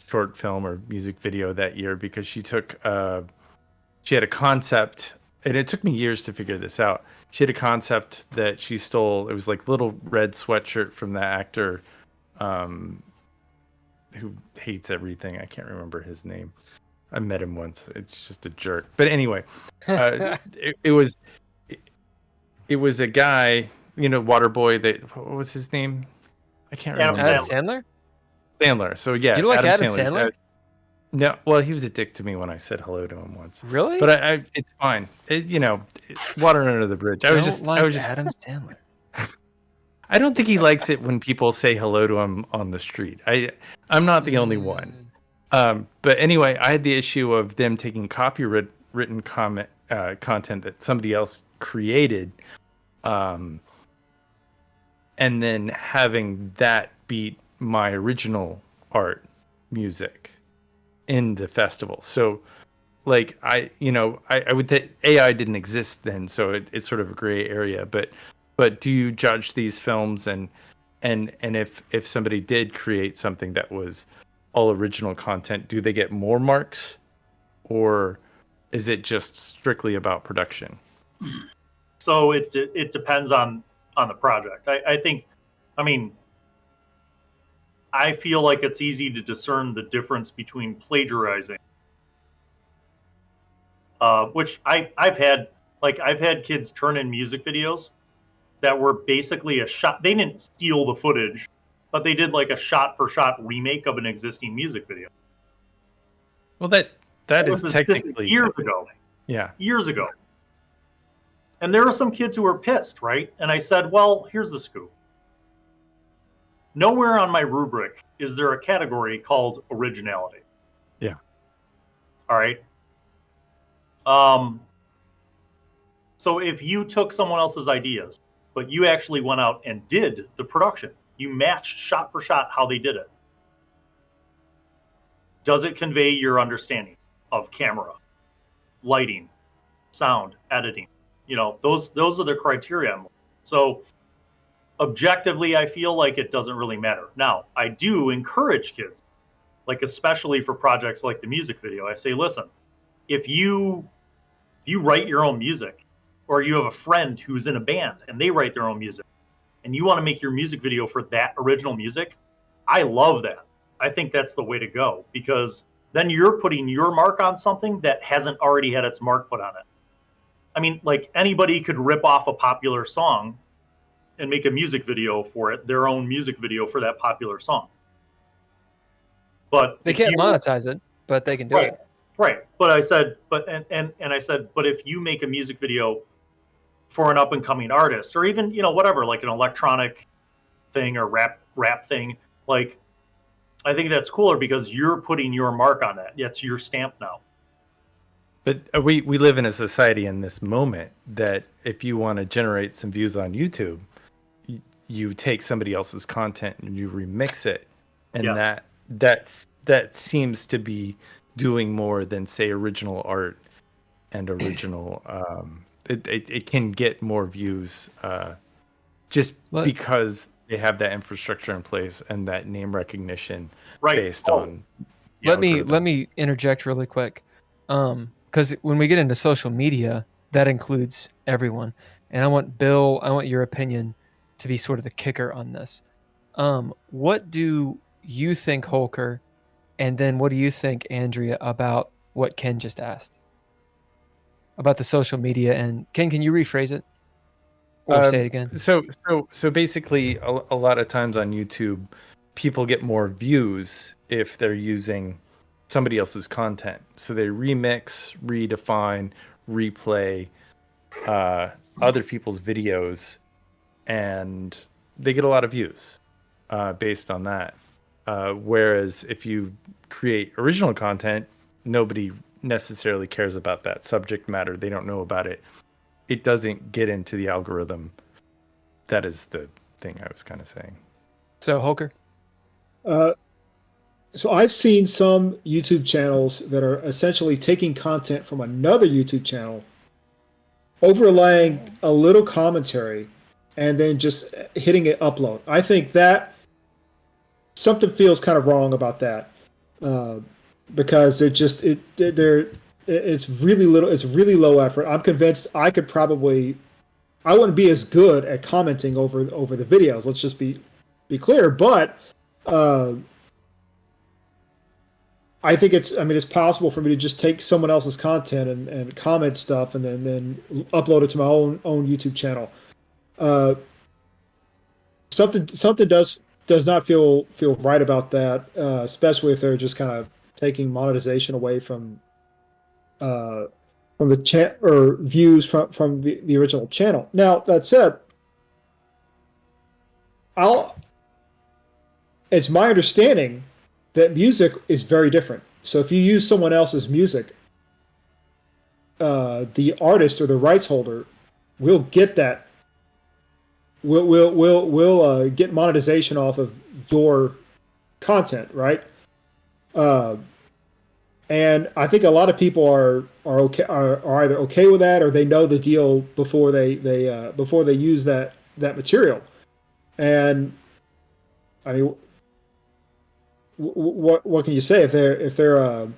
short film or music video that year because she had a concept, and it took me years to figure this out. She had a concept that she stole. It was like little red sweatshirt from the actor who hates everything. I can't remember his name. I met him once. It's just a jerk. But anyway, it was a guy, you know, Waterboy. What was his name? I can't remember. Adam Sandler? Sandler. So yeah, you like Adam Sandler? No, well, he was a dick to me when I said hello to him once. Really? But it's fine. Water under the bridge. I was just Adam Sandler. I don't think he likes it when people say hello to him on the street. I'm not the only one. But anyway, I had the issue of them taking copywritten content that somebody else created, and then having that beat my original art music in the festival. So like I would think AI didn't exist then, so it's sort of a gray area, but do you judge these films and if somebody did create something that was all original content, do they get more marks, or is it just strictly about production? So it depends on the project. I feel like it's easy to discern the difference between plagiarizing, which I've had kids turn in music videos that were basically a shot. They didn't steal the footage, but they did like a shot-for-shot remake of an existing music video. Well, that is technically years ago. Yeah, years ago. And there were some kids who were pissed, right? And I said, well, here's the scoop. Nowhere on my rubric is there a category called originality. Yeah. All right. So if you took someone else's ideas, but you actually went out and did the production, you matched shot for shot how they did it, does it convey your understanding of camera, lighting, sound, editing. Those are the criteria. So objectively, I feel like it doesn't really matter. Now, I do encourage kids, like especially for projects like the music video. I say, listen, if you write your own music, or you have a friend who's in a band and they write their own music, and you want to make your music video for that original music, I love that. I think that's the way to go, because then you're putting your mark on something that hasn't already had its mark put on it. I mean, like anybody could rip off a popular song and make a music video for it, their own music video for that popular song. But they can't monetize it, but they can do it. Right. But I said, but if you make a music video for an up and coming artist, or even, whatever, like an electronic thing or rap thing, like, I think that's cooler because you're putting your mark on that. It's your stamp now. But we live in a society in this moment that if you want to generate some views on YouTube, you take somebody else's content and you remix it, and yes. that seems to be doing more than, say, original art and original. It can get more views just because they have that infrastructure in place and that name recognition based on. Let me interject really quick, because when we get into social media, that includes everyone, and I want your opinion to be sort of the kicker on this. What do you think, Holker, and then what do you think, Andrea, about what Ken just asked about the social media? And Ken, can you rephrase it or say it again? So basically, a lot of times on YouTube, people get more views if they're using somebody else's content. So they remix, redefine, replay other people's videos, and they get a lot of views based on that. Whereas if you create original content, nobody necessarily cares about that subject matter. They don't know about it. It doesn't get into the algorithm. That is the thing I was kind of saying. So, Holker? So I've seen some YouTube channels that are essentially taking content from another YouTube channel, overlaying a little commentary, and then just hitting it upload. I think that something feels kind of wrong about that, because it's really little. It's really low effort. I'm convinced I wouldn't be as good at commenting over the videos. Let's just be clear. But I think it's possible for me to just take someone else's content and comment stuff and then upload it to my own YouTube channel. Something does not feel right about that, especially if they're just kind of taking monetization away from the chat or views from the original channel. Now, that said, it's my understanding that music is very different. So if you use someone else's music, the artist or the rights holder will get that. We'll get monetization off of your content, right? And I think a lot of people are either okay with that, or they know the deal before they use that material. And I mean, what can you say if they're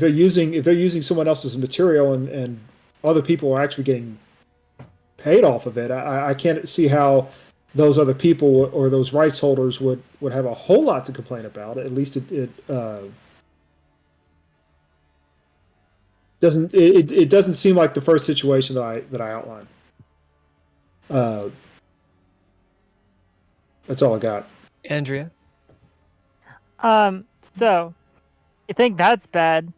using someone else's material and other people are actually getting paid off of it? I can't see how those other people or those rights holders would have a whole lot to complain about. At least it doesn't seem like the first situation that I outlined. That's all I got. Andrea? So I think that's bad.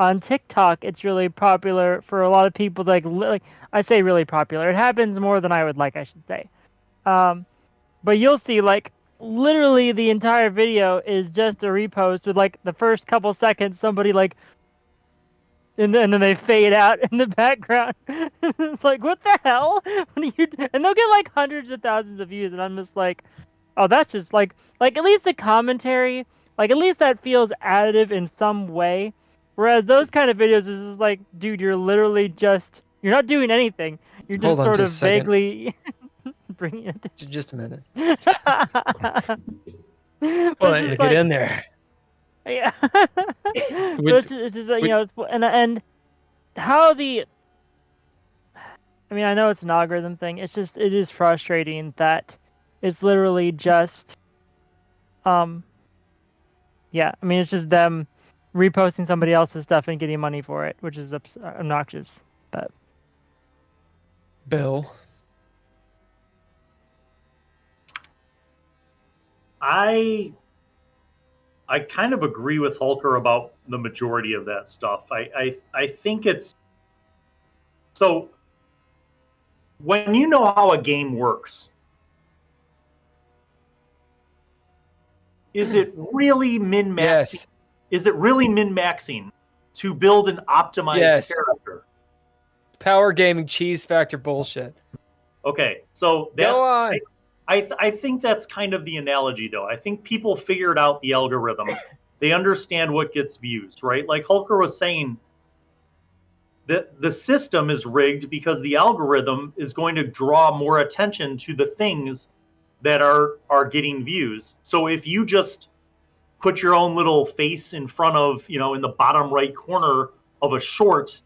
On TikTok, it's really popular for a lot of people. Like I say, really popular. It happens more than I would like, I should say. But you'll see, like, literally the entire video is just a repost with, like, the first couple seconds, somebody, like, and then they fade out in the background. It's like, what the hell? And they'll get, like, hundreds of thousands of views, and I'm just like, oh, that's just, like at least the commentary, like, at least that feels additive in some way. Whereas those kind of videos is just like, dude, you're literally just You're not doing anything. You're just Hold on sort of just a second. vaguely bringing it. Just a minute. But Well, it's just Get like, in there. yeah. But it's just you know, and how the. I mean, I know it's an algorithm thing. It is frustrating that it's literally just, yeah. I mean, it's just them reposting somebody else's stuff and getting money for it, which is obnoxious. But Bill. I kind of agree with Hulker about the majority of that stuff. I think it's so when you know how a game works, is it really min-maxing? Yes. Is it really min-maxing to build an optimized character? Power gaming cheese factor bullshit. Okay, so Go that's on. I think that's kind of the analogy, though. I think people figured out the algorithm. They understand what gets views, right? Like Hulker was saying, that the system is rigged because the algorithm is going to draw more attention to the things that are getting views. So if you just put your own little face in front of, in the bottom right corner of a short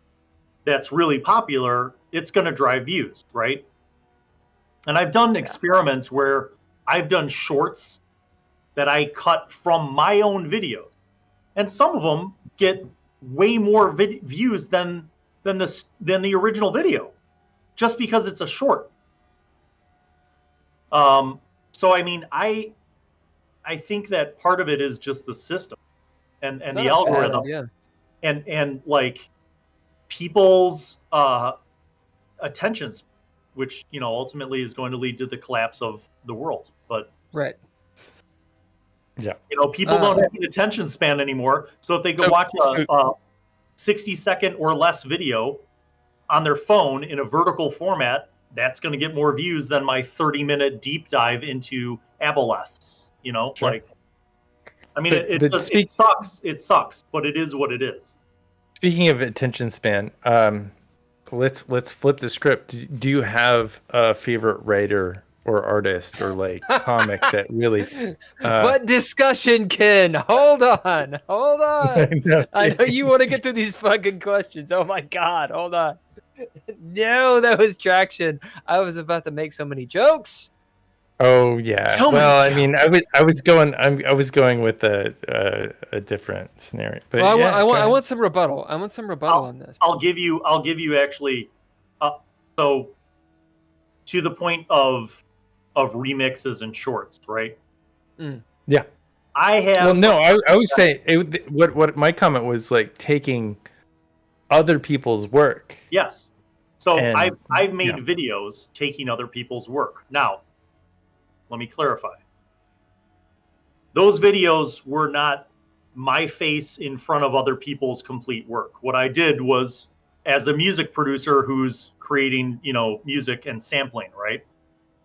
that's really popular, it's going to drive views, right? And I've done experiments where I've done shorts that I cut from my own videos, and some of them get way more views than the original video, just because it's a short. So I mean, I think that part of it is just the system and the algorithm, and like people's attentions, which ultimately is going to lead to the collapse of the world. But right. Yeah. People don't have an attention span anymore. So if they go watch a 60-second or less video on their phone in a vertical format, that's going to get more views than my 30-minute deep dive into aboleths. Sure. Like, I mean, it sucks. It sucks, but it is what it is. Speaking of attention span, let's flip the script. Do you have a favorite writer or artist or like comic that really? What discussion, Ken? Hold on. I know you want to get to these fucking questions. Oh my god, hold on. No, that was traction. I was about to make so many jokes. Oh yeah. I mean, I was going with a different scenario. But well, I want some rebuttal. I want some rebuttal on this. I'll give you actually. So, to the point of remixes and shorts, right? Yeah. I have. Well, no, I would say what my comment was like taking other people's work. Yes. So I've made videos taking other people's work. Now, let me clarify. Those videos were not my face in front of other people's complete work. What I did was, as a music producer who's creating, music and sampling, right?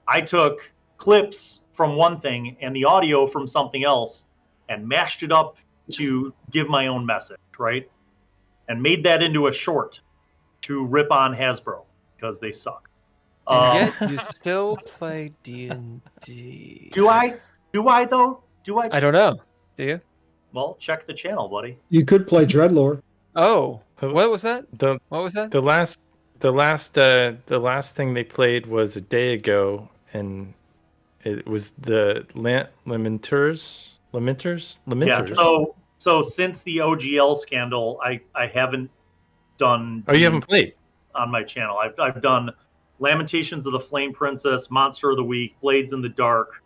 I took clips from one thing and the audio from something else and mashed it up to give my own message, right? And made that into a short to rip on Hasbro because they suck. And yet you still play D&D. Do I though? Do I? I don't know. Do you? Well, check the channel, buddy. You could play Dreadlore. Oh, what was that? What was that? The last thing they played was a day ago, and it was the Lamenters. Yeah. So since the OGL scandal, I haven't done. Oh, you haven't played on my channel. I've done Lamentations of the Flame Princess, Monster of the Week, Blades in the Dark,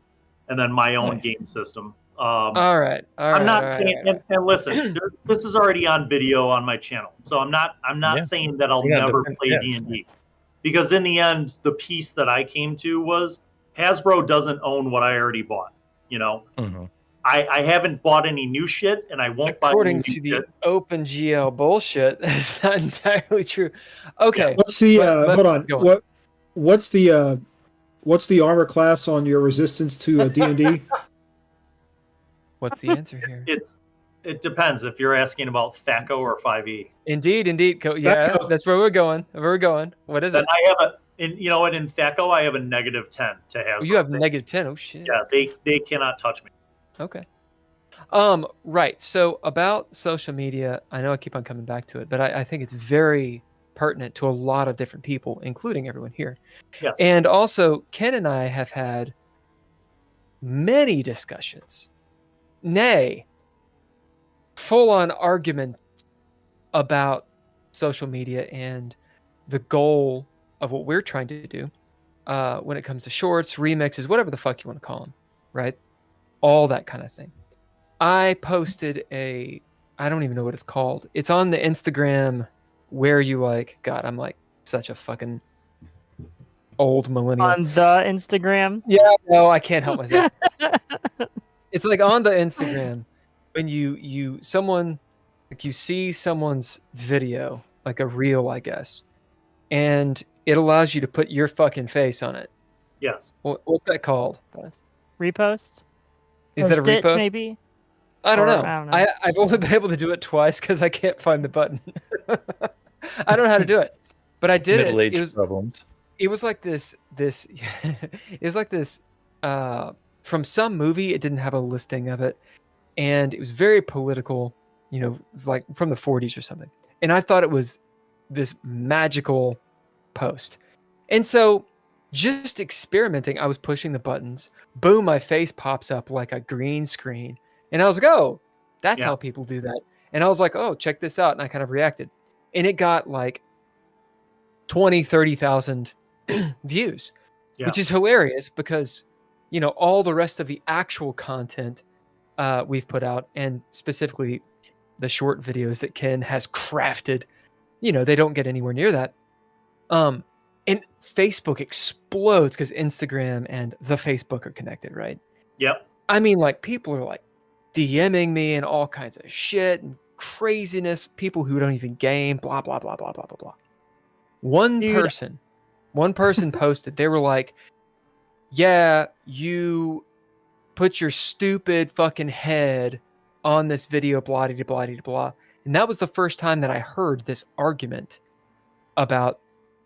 and then my own game system. All right. I'm not saying, and listen, this is already on video on my channel, so I'm not saying that I'll never play D&D, because in the end, the piece that I came to was Hasbro doesn't own what I already bought. Mm-hmm. I haven't bought any new shit, and I won't buy According any to new the shit. OpenGL bullshit, that's not entirely true. Okay. What's the hold on? What's the armor class on your resistance to D&D? What's the answer here? It depends if you're asking about THACO or 5e. Indeed. Yeah, THACO. that's where we're going. What is Then it? I have you know what, in THACO I have a -10 to Hasbro. Oh, you have -10. Oh shit. Yeah, they cannot touch me. Okay. Right. So about social media, I know I keep on coming back to it, but I think it's very pertinent to a lot of different people, including everyone here. Yes. And also, Ken and I have had many discussions, nay, full-on argument about social media and the goal of what we're trying to do when it comes to shorts, remixes, whatever the fuck you want to call them, right? All that kind of thing. I posted I don't even know what it's called. It's on the Instagram where you like, God, I'm like such a fucking old millennial. On the Instagram? Yeah, no, I can't help myself. It's like on the Instagram when you see someone's video, like a reel, I guess, and it allows you to put your fucking face on it. Yes. What's that called? Repost? Is Or that a stitch, repost? maybe? I don't know. I don't know. I've only been able to do it twice because I can't find the button. I don't know how to do it, but I did Middle-aged it. problems. It was like this. It was like this. From some movie, it didn't have a listing of it, and it was very political. You know, like from the 40s or something. And I thought it was this magical post, and so just experimenting, I was pushing the buttons. Boom! My face pops up like a green screen. And I was like, oh, that's how people do that. And I was like, oh, check this out. And I kind of reacted. And it got like 20, 30,000 views, which is hilarious because, you know, all the rest of the actual content we've put out, and specifically the short videos that Ken has crafted, you know, they don't get anywhere near that. And Facebook explodes because Instagram and the Facebook are connected, right? Yep. I mean, like, people are like DMing me and all kinds of shit and craziness. People who don't even game, blah, blah, blah, blah, blah, blah, blah. One person posted, they were like, yeah, you put your stupid fucking head on this video, blah, blah, blah, blah. And that was the first time that I heard this argument about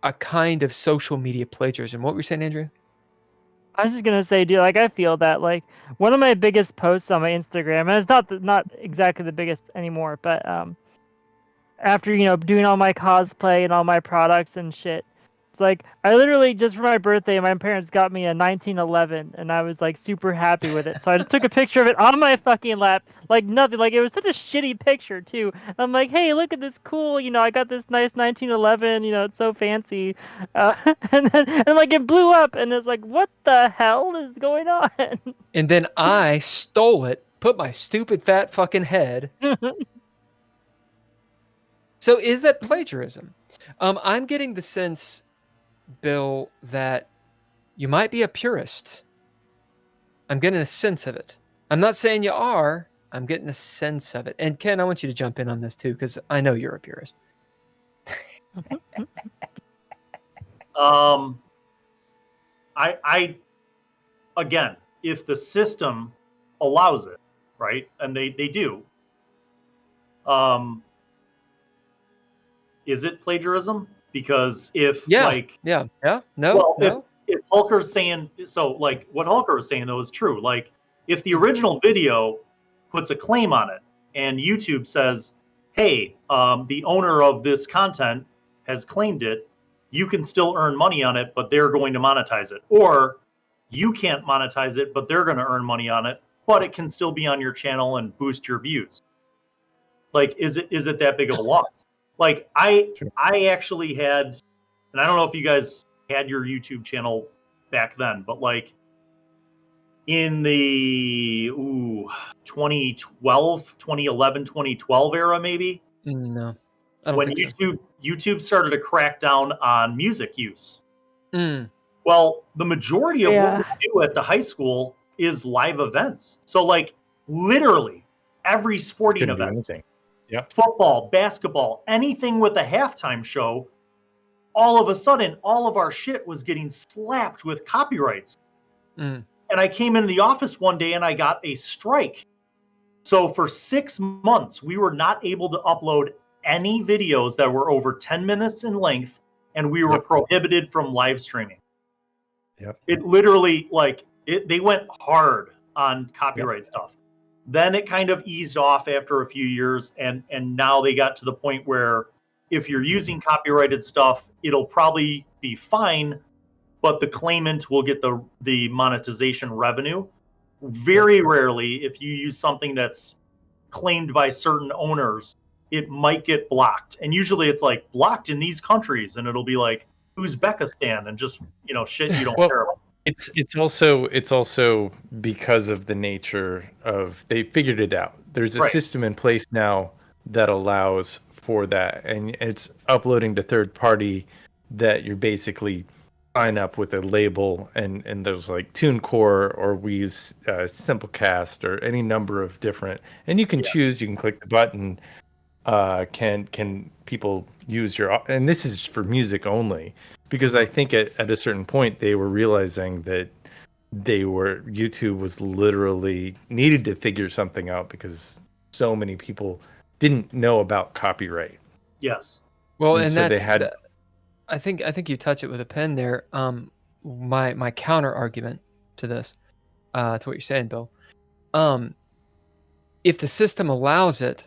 a kind of social media plagiarism. What were you saying, Andrew? I was just gonna say, dude, like I feel that like one of my biggest posts on my Instagram, and it's not exactly the biggest anymore, but after, you know, doing all my cosplay and all my products and shit, it's like I literally just for my birthday, my parents got me a 1911, and I was like super happy with it. So I just took a picture of it on my fucking lap, like nothing. Like it was such a shitty picture too. I'm like, hey, look at this cool, you know, I got this nice 1911, you know, it's so fancy, and like it blew up, and it's like, what the hell is going on? And then I stole it, put my stupid fat fucking head. So is that plagiarism? I'm getting the sense, Bill, that you might be a purist. I'm getting a sense of it. I'm not saying you are. I'm getting a sense of it. And Ken, I want you to jump in on this too, because I know you're a purist. I again, if the system allows it, right, and they do, is it plagiarism? Because if no, if Hulker's saying, so like what Hulker was saying though is true. Like if the original video puts a claim on it and YouTube says, hey, the owner of this content has claimed it, you can still earn money on it, but they're going to monetize it. Or you can't monetize it, but they're going to earn money on it, but it can still be on your channel and boost your views. Like, is it that big of a loss? Like I actually had, and I don't know if you guys had your YouTube channel back then, but like in the 2011, 2012 era, maybe. No. When YouTube started to crack down on music use. Well, the majority of what we do at the high school is live events. So like literally every sporting event, football, basketball, anything with a halftime show, all of a sudden, all of our shit was getting slapped with copyrights. And I came into the office one day and I got a strike So for 6 months, we were not able to upload any videos that were over 10 minutes in length, and we were prohibited from live streaming. Yep. It literally, they went hard on copyright stuff. Then it kind of eased off after a few years, and now they got to the point where if you're using copyrighted stuff, it'll probably be fine, but the claimant will get the monetization revenue. Very rarely, if you use something that's claimed by certain owners, it might get blocked. And usually it's like blocked in these countries, and it'll be like Uzbekistan and just, shit you don't care about. It's also because of the nature of, they figured it out. There's a system in place now that allows for that, and it's uploading to third party that you're basically sign up with a label, and there's like TuneCore, or we use Simplecast, or any number of different, and you can choose, you can click the button, can people use your, and this is for music only, because I think at a certain point they were realizing that YouTube was literally needed to figure something out because so many people didn't know about copyright. Yes. Well, and so that's, they had, I think you touch it with a pen there. My counter argument to this, to what you're saying, Bill, if the system allows it,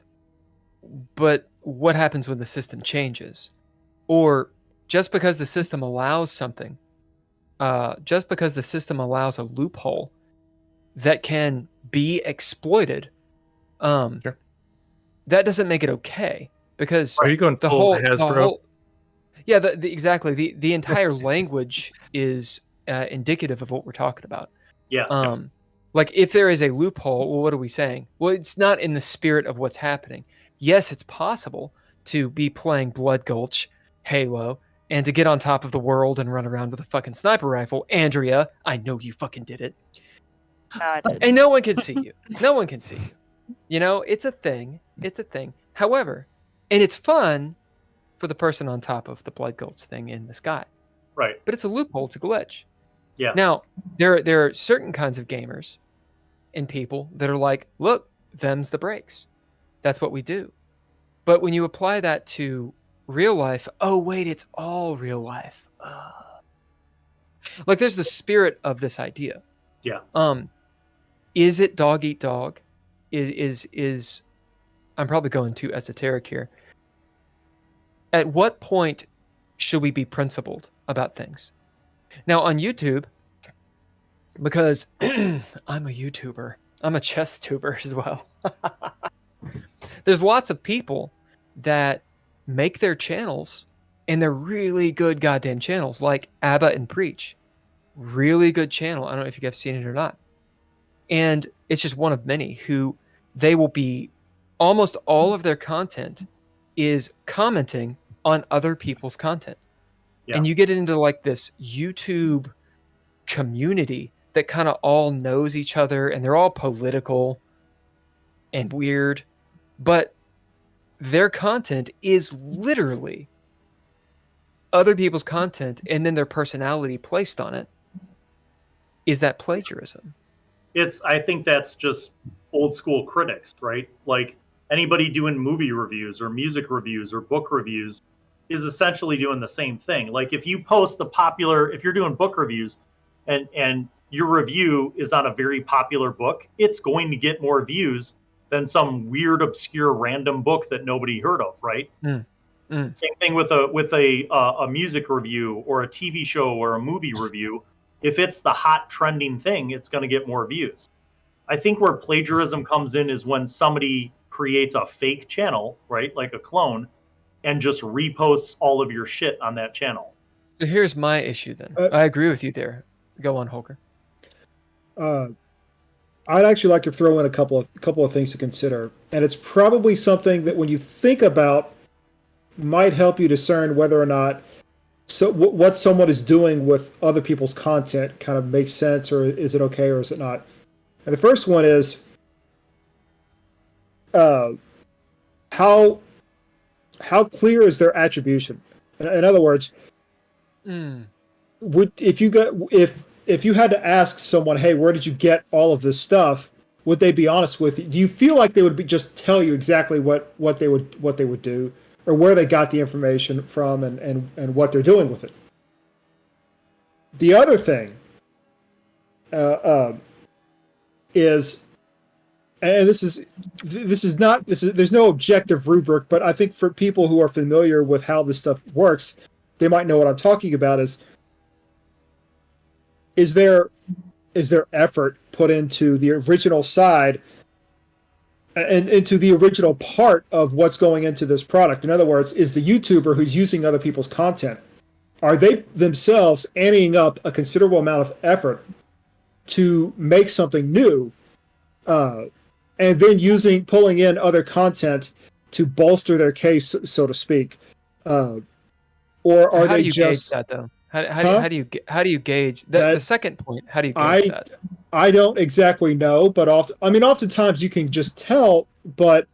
but what happens when the system changes? Or just because the system allows something, just because the system allows a loophole that can be exploited, Sure. that doesn't make it okay. Because are you going the full whole Hasbro? Yeah, exactly. The entire language is indicative of what we're talking about. Yeah. Like if there is a loophole, well, what are we saying? Well, it's not in the spirit of what's happening. Yes, it's possible to be playing Blood Gulch, Halo, and to get on top of the world and run around with a fucking sniper rifle. Andrea, I know you fucking did it. I did. And no one can see you. No one can see you. It's a thing. It's a thing. However, and it's fun for the person on top of the Blood Gulch thing in the sky. Right. But it's a loophole, it's a glitch. Yeah. Now, there are certain kinds of gamers and people that are like, look, them's the breaks. That's what we do. But when you apply that to real life, oh, wait, it's all real life. Like there's the spirit of this idea. Yeah. Is it dog eat dog? Is I'm probably going too esoteric here. At what point should we be principled about things? Now on YouTube, because I'm a YouTuber, I'm a chess tuber as well. There's lots of people that make their channels, and they're really good goddamn channels, like Abba and Preach. Really good channel. I don't know if you guys have seen it or not. And it's just one of many who they will be, almost all of their content is commenting on other people's content. Yeah. And you get into like this YouTube community that kind of all knows each other, and they're all political and weird, but their content is literally other people's content and then their personality placed on it. Is that plagiarism? I think that's just old school critics, right? Like anybody doing movie reviews or music reviews or book reviews is essentially doing the same thing. Like if you post if you're doing book reviews and your review is on a very popular book, it's going to get more views than some weird, obscure, random book that nobody heard of, right? Same thing with a music review or a TV show or a movie review. If it's the hot trending thing, it's going to get more views. I think where plagiarism comes in is when somebody creates a fake channel, right, like a clone, and just reposts all of your shit on that channel. So here's my issue then. I agree with you there. Go on, Holger. I'd actually like to throw in a couple of things to consider, and it's probably something that when you think about might help you discern whether or not what someone is doing with other people's content kind of makes sense, or is it okay, or is it not? And the first one is how clear is their attribution? In other words, if you had to ask someone, hey, where did you get all of this stuff? would they be honest with you? Do you feel like they would just tell you exactly what they would do, or where they got the information from, and what they're doing with it? The other thing is, and there's no objective rubric, but I think for people who are familiar with how this stuff works, they might know what I'm talking about. Is there effort put into the original side and into the original part of what's going into this product? In other words, is the YouTuber who's using other people's content, are they themselves anteing up a considerable amount of effort to make something new, and then pulling in other content to bolster their case, so to speak, or are they just? How do you gauge that, though? How do you gauge the second point? How do you gauge that? I don't exactly know, but oftentimes you can just tell, but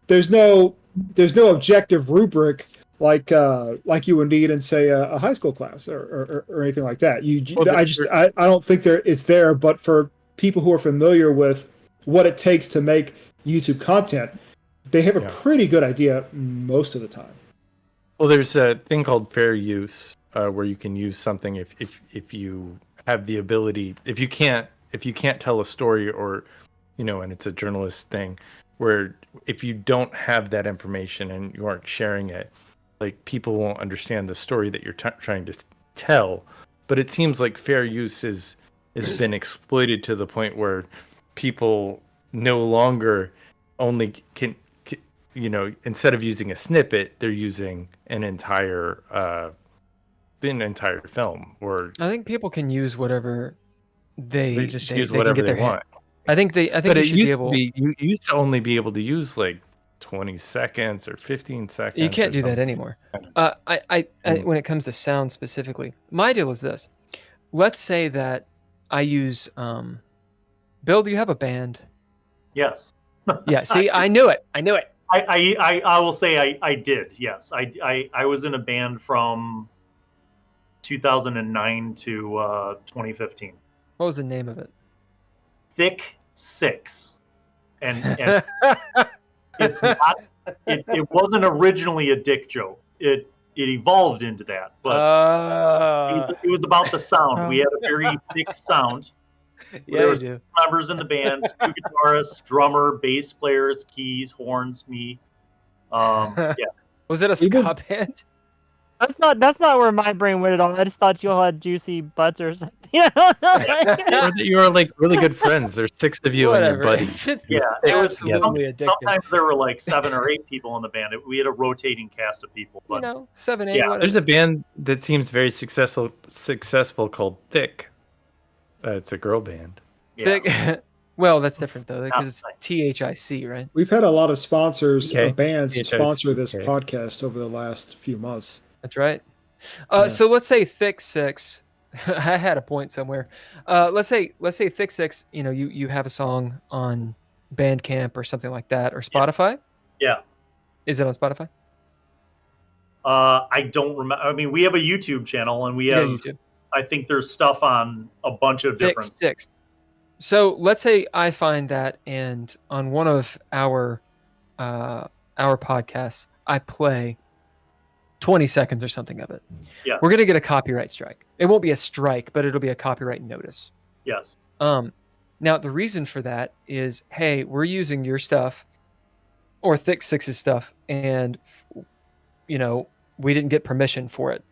there's no objective rubric like you would need in, say, a high school class or anything like that. I don't think it's there, but for people who are familiar with what it takes to make YouTube content, they have a pretty good idea most of the time. Well, there's a thing called fair use, where you can use something if you have the ability. If you can't tell a story, or and it's a journalist thing, where if you don't have that information and you aren't sharing it, like, people won't understand the story that you're trying to tell. But it seems like fair use has been exploited to the point where people no longer only can instead of using a snippet, they're using an entire film. Or I think people can use whatever they just use whatever they want. I think but you should be able. You used to only be able to use like 20 seconds or 15 seconds. You can't do that anymore. When it comes to sound specifically, my deal is this. Let's say that I use Bill, do you have a band? Yes. Yeah, see, I knew it. I will say I did. Yes. I was in a band from 2009 to 2015. What was the name of it? Thick Six. And it's not. It wasn't originally a dick joke. It evolved into that, but it was about the sound. We had a very thick sound. Yeah, there were do. members in the band: 2 guitarists, drummer, bass players, keys, horns, me. Yeah. Was it a ska band? That's not where my brain went at all. I just thought you all had juicy butts or something. You were like really good friends. There's 6 of you and your buddies. It was absolutely addictive. Sometimes there were like 7 or 8 people in the band. We had a rotating cast of people. But 7, 8. Yeah. Whatever. There's a band that seems very successful called Thick. It's a girl band. Thick. Well, that's different though, because it's THIC, right? We've had a lot of sponsors, Okay. bands THIC, sponsor this okay. podcast over the last few months. That's right. So let's say Thick Six. I had a point somewhere. Let's say Thick Six. You have a song on Bandcamp or something like that, or Spotify. Yeah. Is it on Spotify? I don't remember. I mean, we have a YouTube channel, and we have. YouTube. I think there's stuff on a bunch of Thick different. Six. So let's say I find that, and on one of our podcasts, I play 20 seconds or something of it. Yeah. We're gonna get a copyright strike. It won't be a strike, but it'll be a copyright notice. Yes. Now the reason for that is, hey, we're using your stuff or Thick Six's stuff, and we didn't get permission for it.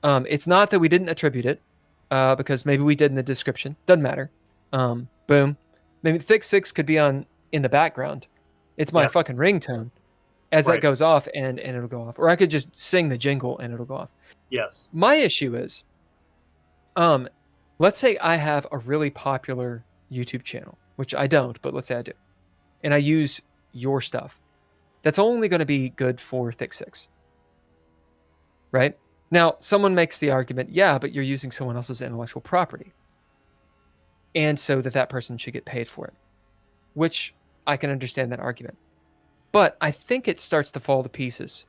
It's not that we didn't attribute it, because maybe we did in the description. Doesn't matter. Boom. Maybe Thick Six could be in the background. It's my fucking ringtone. As that goes off, and it'll go off. Or I could just sing the jingle and it'll go off. Yes. My issue is, let's say I have a really popular YouTube channel, which I don't, but let's say I do. And I use your stuff. That's only going to be good for Thick Six. Right? Now, someone makes the argument, yeah, but you're using someone else's intellectual property. And so that person should get paid for it. Which I can understand that argument. But I think it starts to fall to pieces.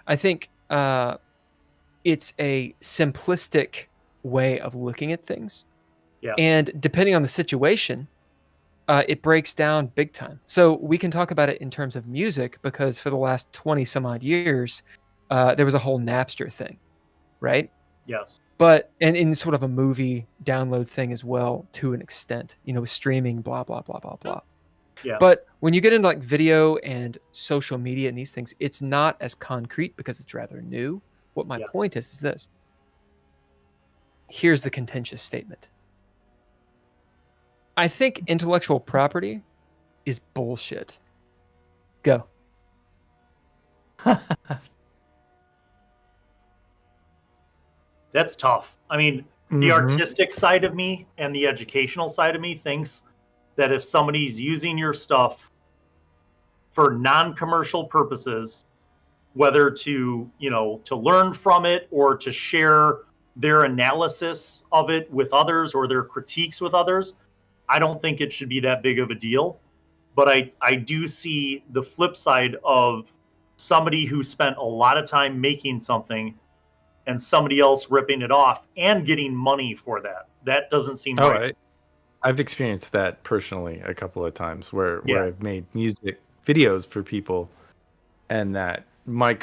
I think it's a simplistic way of looking at things. Yeah. And depending on the situation, it breaks down big time. So we can talk about it in terms of music because for the last 20 some odd years, there was a whole Napster thing, right? Yes. But and in sort of a movie download thing as well to an extent, streaming, blah blah blah blah blah. Yeah. But when you get into like video and social media and these things, it's not as concrete because it's rather new. What my point is this. Here's the contentious statement. I think intellectual property is bullshit. Go. That's tough. I mean, the artistic side of me and the educational side of me thinks that if somebody's using your stuff for non-commercial purposes, whether to learn from it or to share their analysis of it with others or their critiques with others, I don't think it should be that big of a deal. But I do see the flip side of somebody who spent a lot of time making something and somebody else ripping it off and getting money for that. That doesn't seem right. I've experienced that personally a couple of times where I've made music videos for people and that my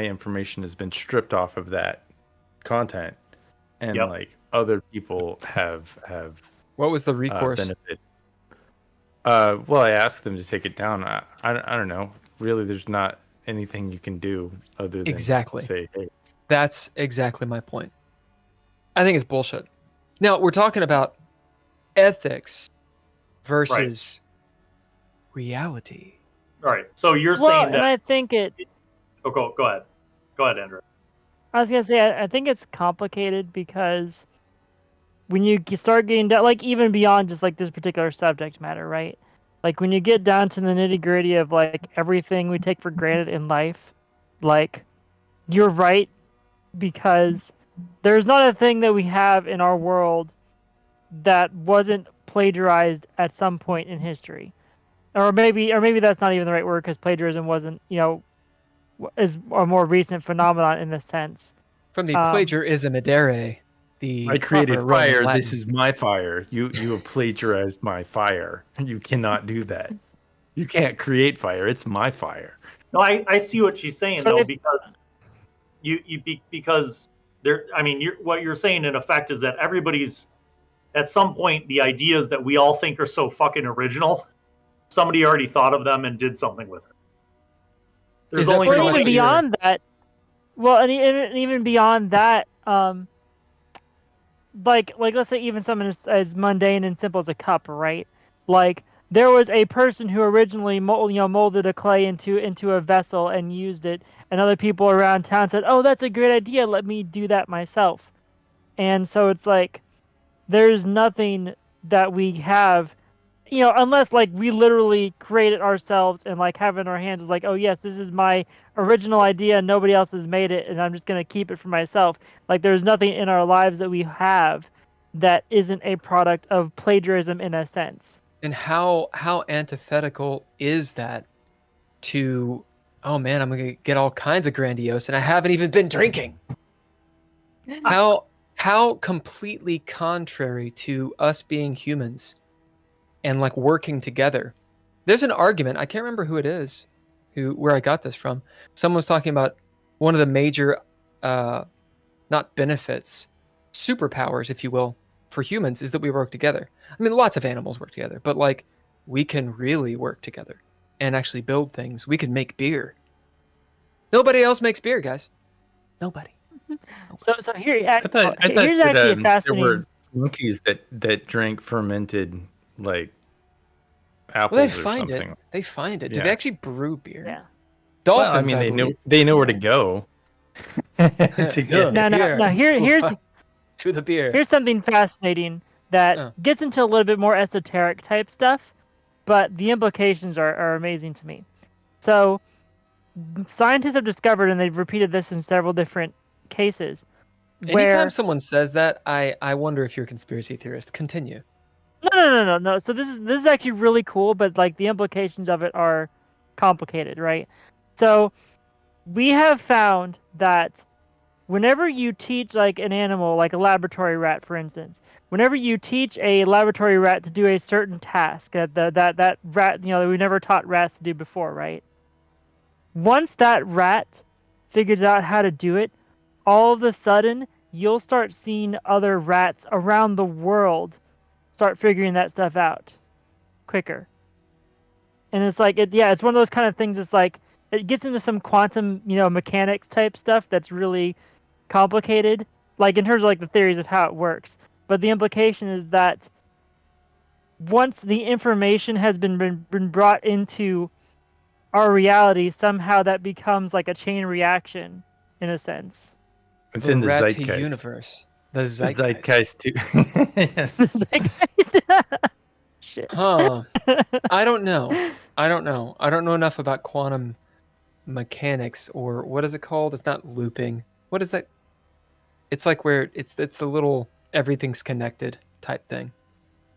information has been stripped off of that content and like other people have what was the recourse? Benefit. Well, I asked them to take it down. I don't know. Really, there's not anything you can do other than say, hey. That's exactly my point. I think it's bullshit. Now, we're talking about ethics versus reality. All right. So you're saying that... and I think it... Oh, go ahead. Go ahead, Andrew. I was going to say, I think it's complicated because when you start getting down, like even beyond just like this particular subject matter, right? Like when you get down to the nitty gritty of like everything we take for granted in life, like you're right, because there's not a thing that we have in our world that wasn't plagiarized at some point in history. Or maybe that's not even the right word because plagiarism wasn't, is a more recent phenomenon in this sense. From the plagiarism edere, I created fire. This is my fire. You have plagiarized my fire. You cannot do that. You can't create fire. It's my fire. No, I see what she's saying though, because because there. I mean, what you're saying in effect is that everybody's at some point the ideas that we all think are so fucking original, somebody already thought of them and did something with it. There's only even beyond that. Well, and even beyond that, like let's say even something as mundane and simple as a cup, right? Like there was a person who originally molded a clay into a vessel and used it, and other people around town said, "Oh, that's a great idea. Let me do that myself." And so it's like there's nothing that we have, unless like we literally create it ourselves and like have it in our hands. It's like, oh yes, this is my original idea and nobody else has made it and I'm just going to keep it for myself. Like there's nothing in our lives that we have that isn't a product of plagiarism in a sense. And how antithetical is that to, oh man, I'm going to get all kinds of grandiose and I haven't even been drinking. How completely contrary to us being humans and like working together. There's an argument, I can't remember who it is, where I got this from. Someone was talking about one of the major, not benefits, superpowers, if you will, for humans is that we work together. I mean, lots of animals work together, but like we can really work together and actually build things. We can make beer. Nobody else makes beer, guys. Nobody. So here, I thought here's actually a fascinating... there were monkeys that drank fermented like apples well, or something. They find it. Yeah. Do they actually brew beer? Yeah. Dolphins. Well, I mean, they know where to go. To get Now here's to the beer. Here's something fascinating that gets into a little bit more esoteric type stuff, but the implications are amazing to me. So scientists have discovered, and they've repeated this in several different cases. Anytime someone says that, I wonder if you're a conspiracy theorist. Continue. No. So this is actually really cool, but like the implications of it are complicated, right? So we have found that whenever you teach like an animal, like a laboratory rat, for instance, whenever you teach a laboratory rat to do a certain task that rat, we never taught rats to do before, right? Once that rat figures out how to do it, all of a sudden you'll start seeing other rats around the world start figuring that stuff out quicker. And it's like, it's one of those kind of things. It's like it gets into some quantum, mechanics type stuff that's really complicated, like in terms of like the theories of how it works. But the implication is that once the information has been brought into our reality, somehow that becomes like a chain reaction in a sense. It's in the rat zeitgeist. universe. The Zeitgeist too. Shit. Huh. I don't know. I don't know enough about quantum mechanics, or what is it called? It's not looping. What is that? It's like where it's the little everything's connected type thing.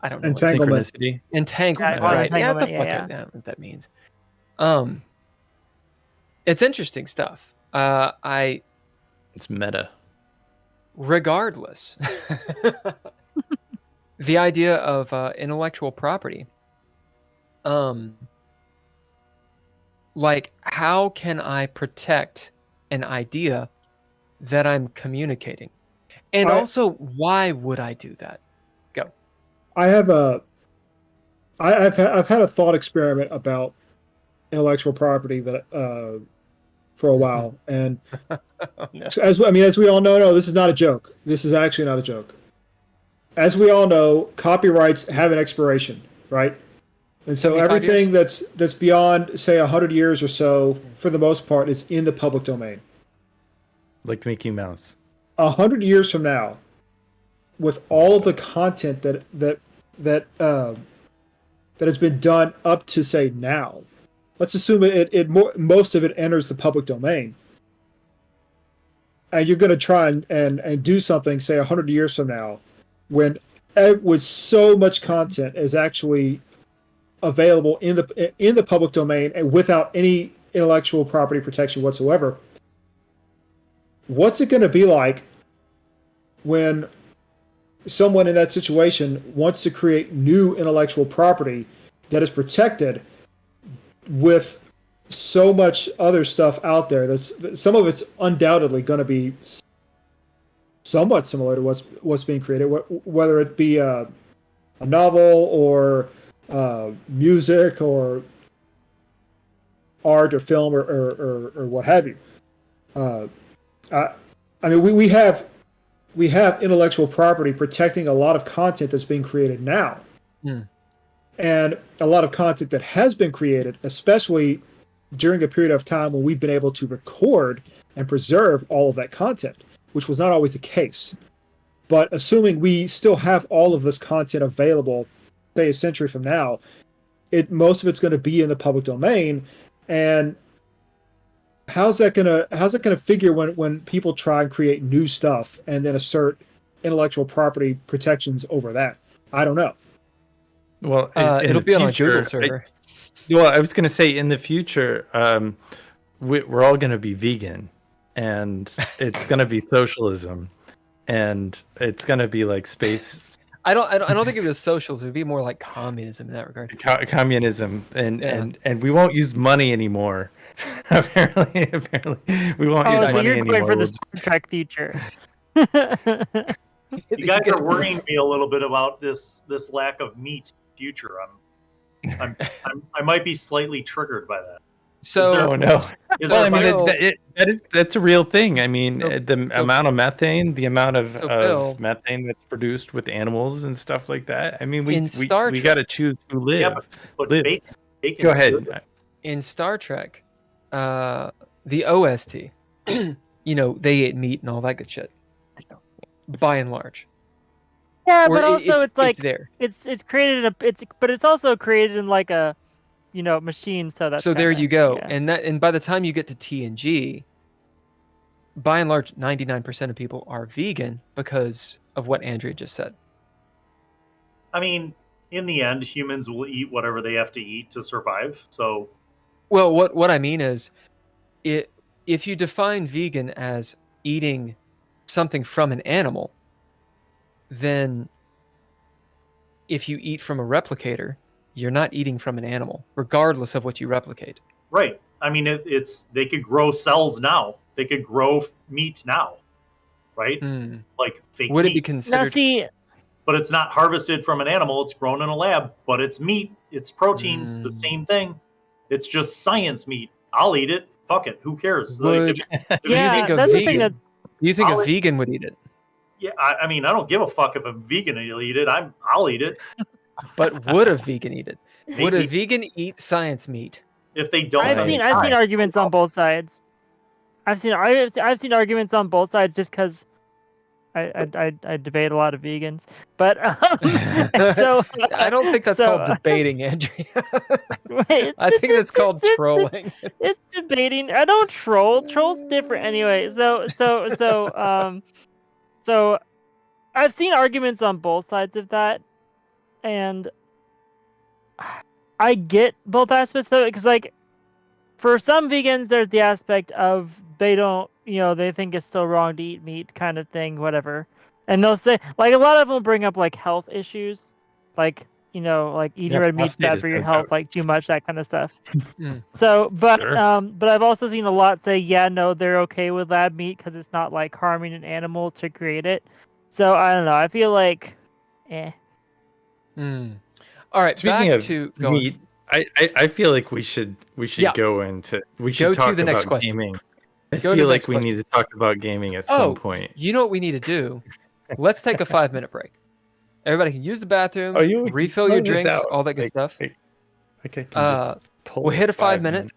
I don't know. Entanglement. Synchronicity. Entanglement, Yeah, right? Yeah, entanglement, the fuck. yeah. I don't know what that means. It's interesting stuff. It's meta. Regardless, the idea of intellectual property, like, how can I protect an idea that I'm communicating, and also why would I do that? Go. I've had a thought experiment about intellectual property that for a while, and Oh, no. as we all know, no, this is not a joke. This is actually not a joke. As we all know, copyrights have an expiration, right? And so 75 everything that's beyond, say, 100 years or so, for the most part, is in the public domain. Like Mickey Mouse. 100 years from now, with all of the content that has been done up to, say, now, let's assume most of it enters the public domain, and you're going to try and do something, say, 100 years from now, when with so much content is actually available in the public domain and without any intellectual property protection whatsoever. What's it going to be like when someone in that situation wants to create new intellectual property that is protected with so much other stuff out there? That's some of it's undoubtedly going to be somewhat similar to what's being created, whether it be a novel or music or art or film or what have you. I mean, we have intellectual property protecting a lot of content that's being created now, and a lot of content that has been created, especially during a period of time when we've been able to record and preserve all of that content, which was not always the case. But assuming we still have all of this content available, say a century from now, most of it's going to be in the public domain, and how's that gonna figure when people try and create new stuff and then assert intellectual property protections over that? I don't know. Well, it'll be on a Google server. I was going to say, in the future, we're all going to be vegan, and it's going to be socialism, and it's going to be like space. I don't think it was socialism. It'd be more like communism in that regard. Communism, and we won't use money anymore. apparently, we won't use money you're anymore. going for the Star Trek future. You guys are worrying me a little bit about this lack of meat future. I might be slightly triggered by that. So that's a real thing. I mean, the amount of methane, the amount of methane that's produced with animals and stuff like that. I mean, we got to choose who live. Yeah, but bacon Go ahead. Good. In Star Trek, the OST, they ate meat and all that good shit. By and large. Yeah, Or but also it's like there. It's created but it's also created in like a machine, so that's there you go. yeah. And by the time you get to TNG, by and large 99% of people are vegan because of what Andrea just said. I mean, in the end, humans will eat whatever they have to eat to survive. So, well, what I mean is, if you define vegan as eating something from an animal, then if you eat from a replicator, you're not eating from an animal, regardless of what you replicate. Right. I mean, it's they could grow cells now. They could grow meat now, right? Like fake Would meat. it be Now, considered? see, But it's not harvested from an animal. It's grown in a lab, but it's meat. It's proteins, the same thing. It's just science meat. I'll eat it. Fuck it. Who cares? Would If do you Yeah, think a that's the thing vegan? Do you think I'll a eat- vegan would eat it? Yeah, I mean, I don't give a fuck if a vegan will eat it. I'll eat it. But would a vegan eat it? Would a Maybe. vegan eat science meat? If they don't, I've seen arguments on both sides. I've seen arguments on both sides just because I debate a lot of vegans, but so I don't think that's so, called debating, Andrea. wait, I think that's called trolling. It's debating. I don't troll. Troll's different anyway. So I've seen arguments on both sides of that, and I get both aspects of it because, like, for some vegans, there's the aspect of they don't, they think it's still wrong to eat meat, kind of thing, whatever, and they'll say, like, a lot of them bring up like health issues, like, like eating red meat's bad for your health, like too much, that kind of stuff. So, but I've also seen a lot say, yeah, no, they're okay with lab meat because it's not like harming an animal to create it. So I don't know. I feel like, eh. All right. Speaking back of to meat, I feel like we should go into talk the next about question. gaming. I Go to feel the like next we question. need to talk about gaming at some point. You know what we need to do? Let's take a 5-minute break. Everybody can use the bathroom, refill your drinks, all that good stuff. Okay. We'll hit a 5-minute.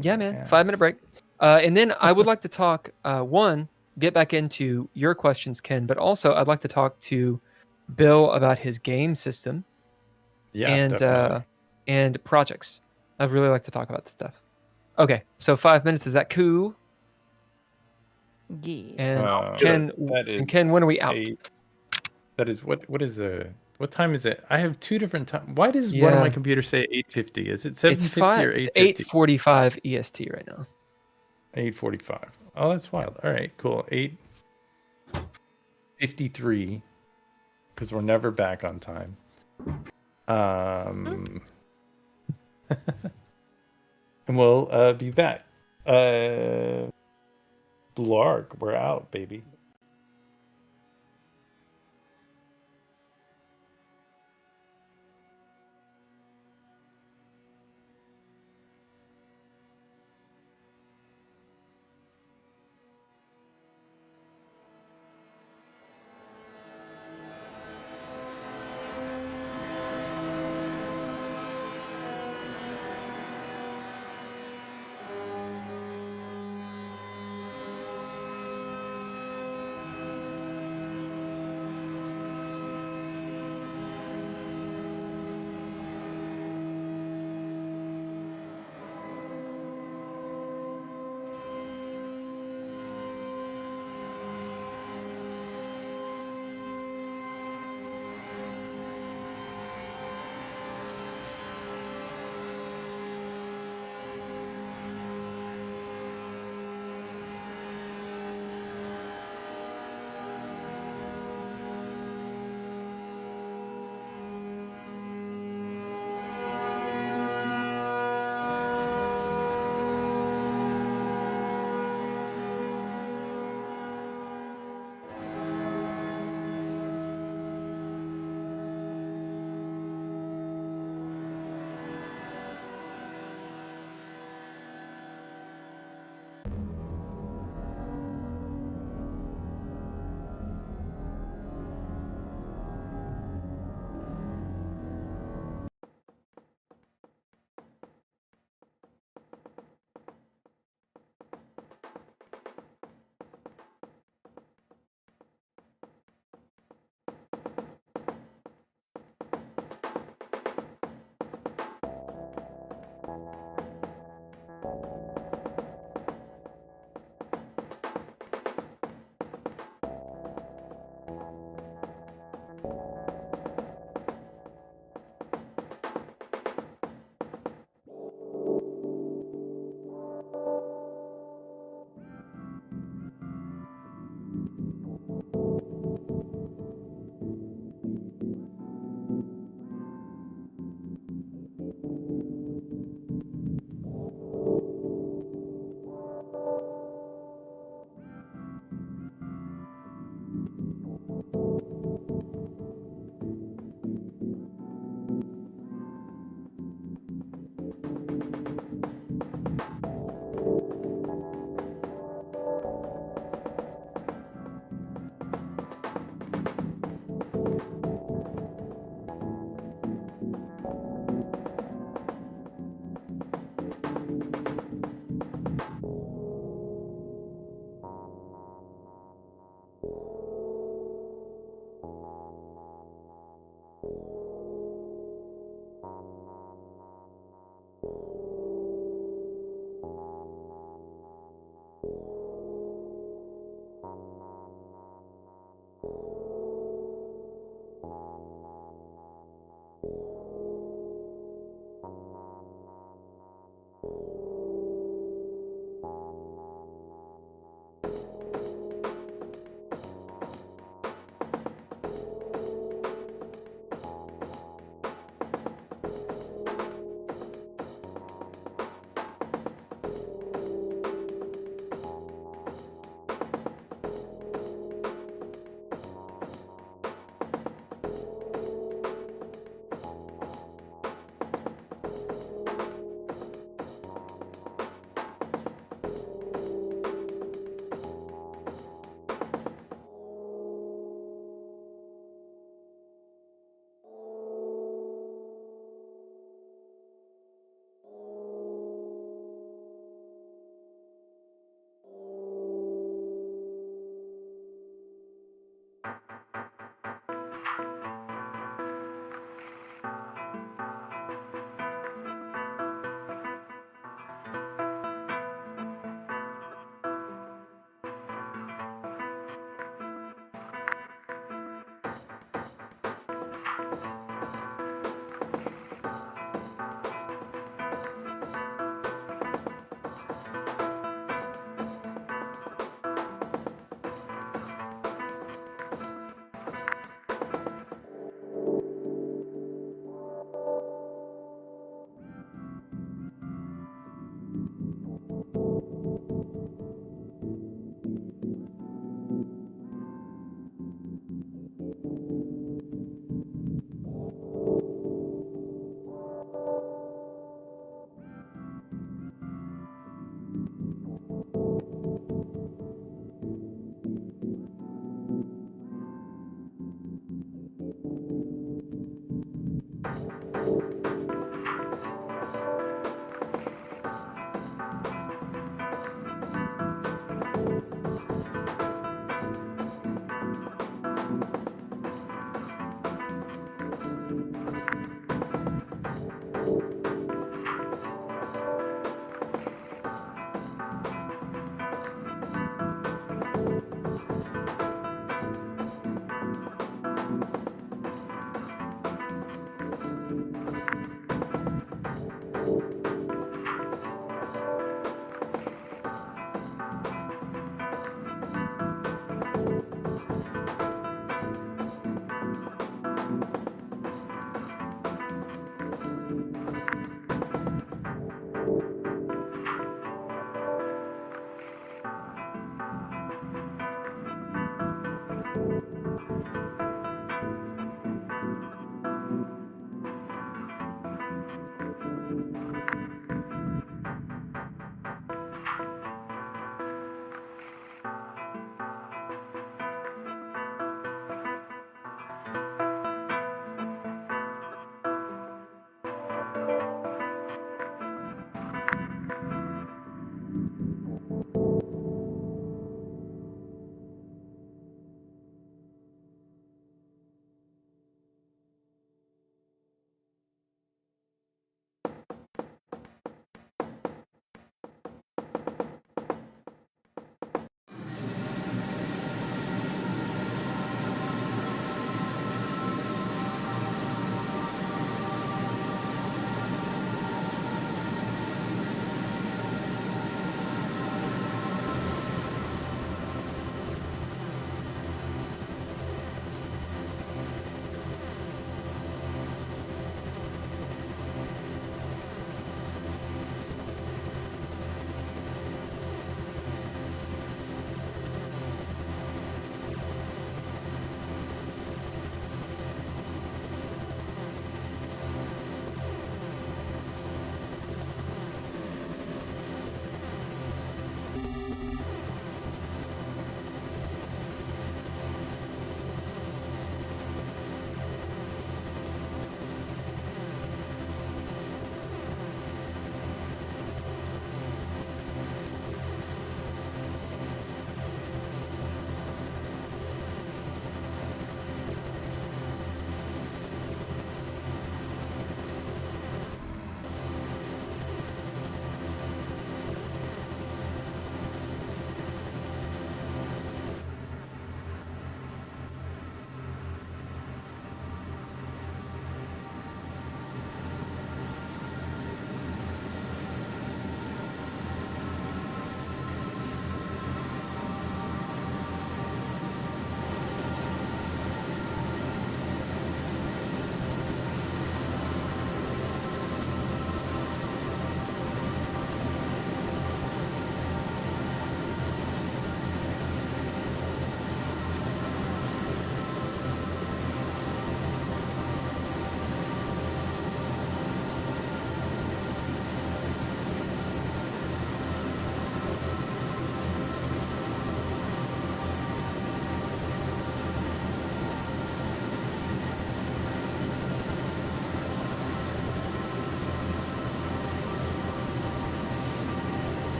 Yeah, man. 5-minute break. And then I would like to talk, get back into your questions, Ken, but also I'd like to talk to Bill about his game system. Yeah, and projects. I'd really like to talk about this stuff. Okay, so 5 minutes, is that cool? Yeah. And Ken, when are we out? That is what time is it? I have two different times. Why does one of my computers say 8:50? Is it 7:50 or 8:50? It's 8:45 EST right now. 8:45. Oh, that's wild. All right, cool. 8:53, because we're never back on time. And we'll be back. Blarg, we're out, baby.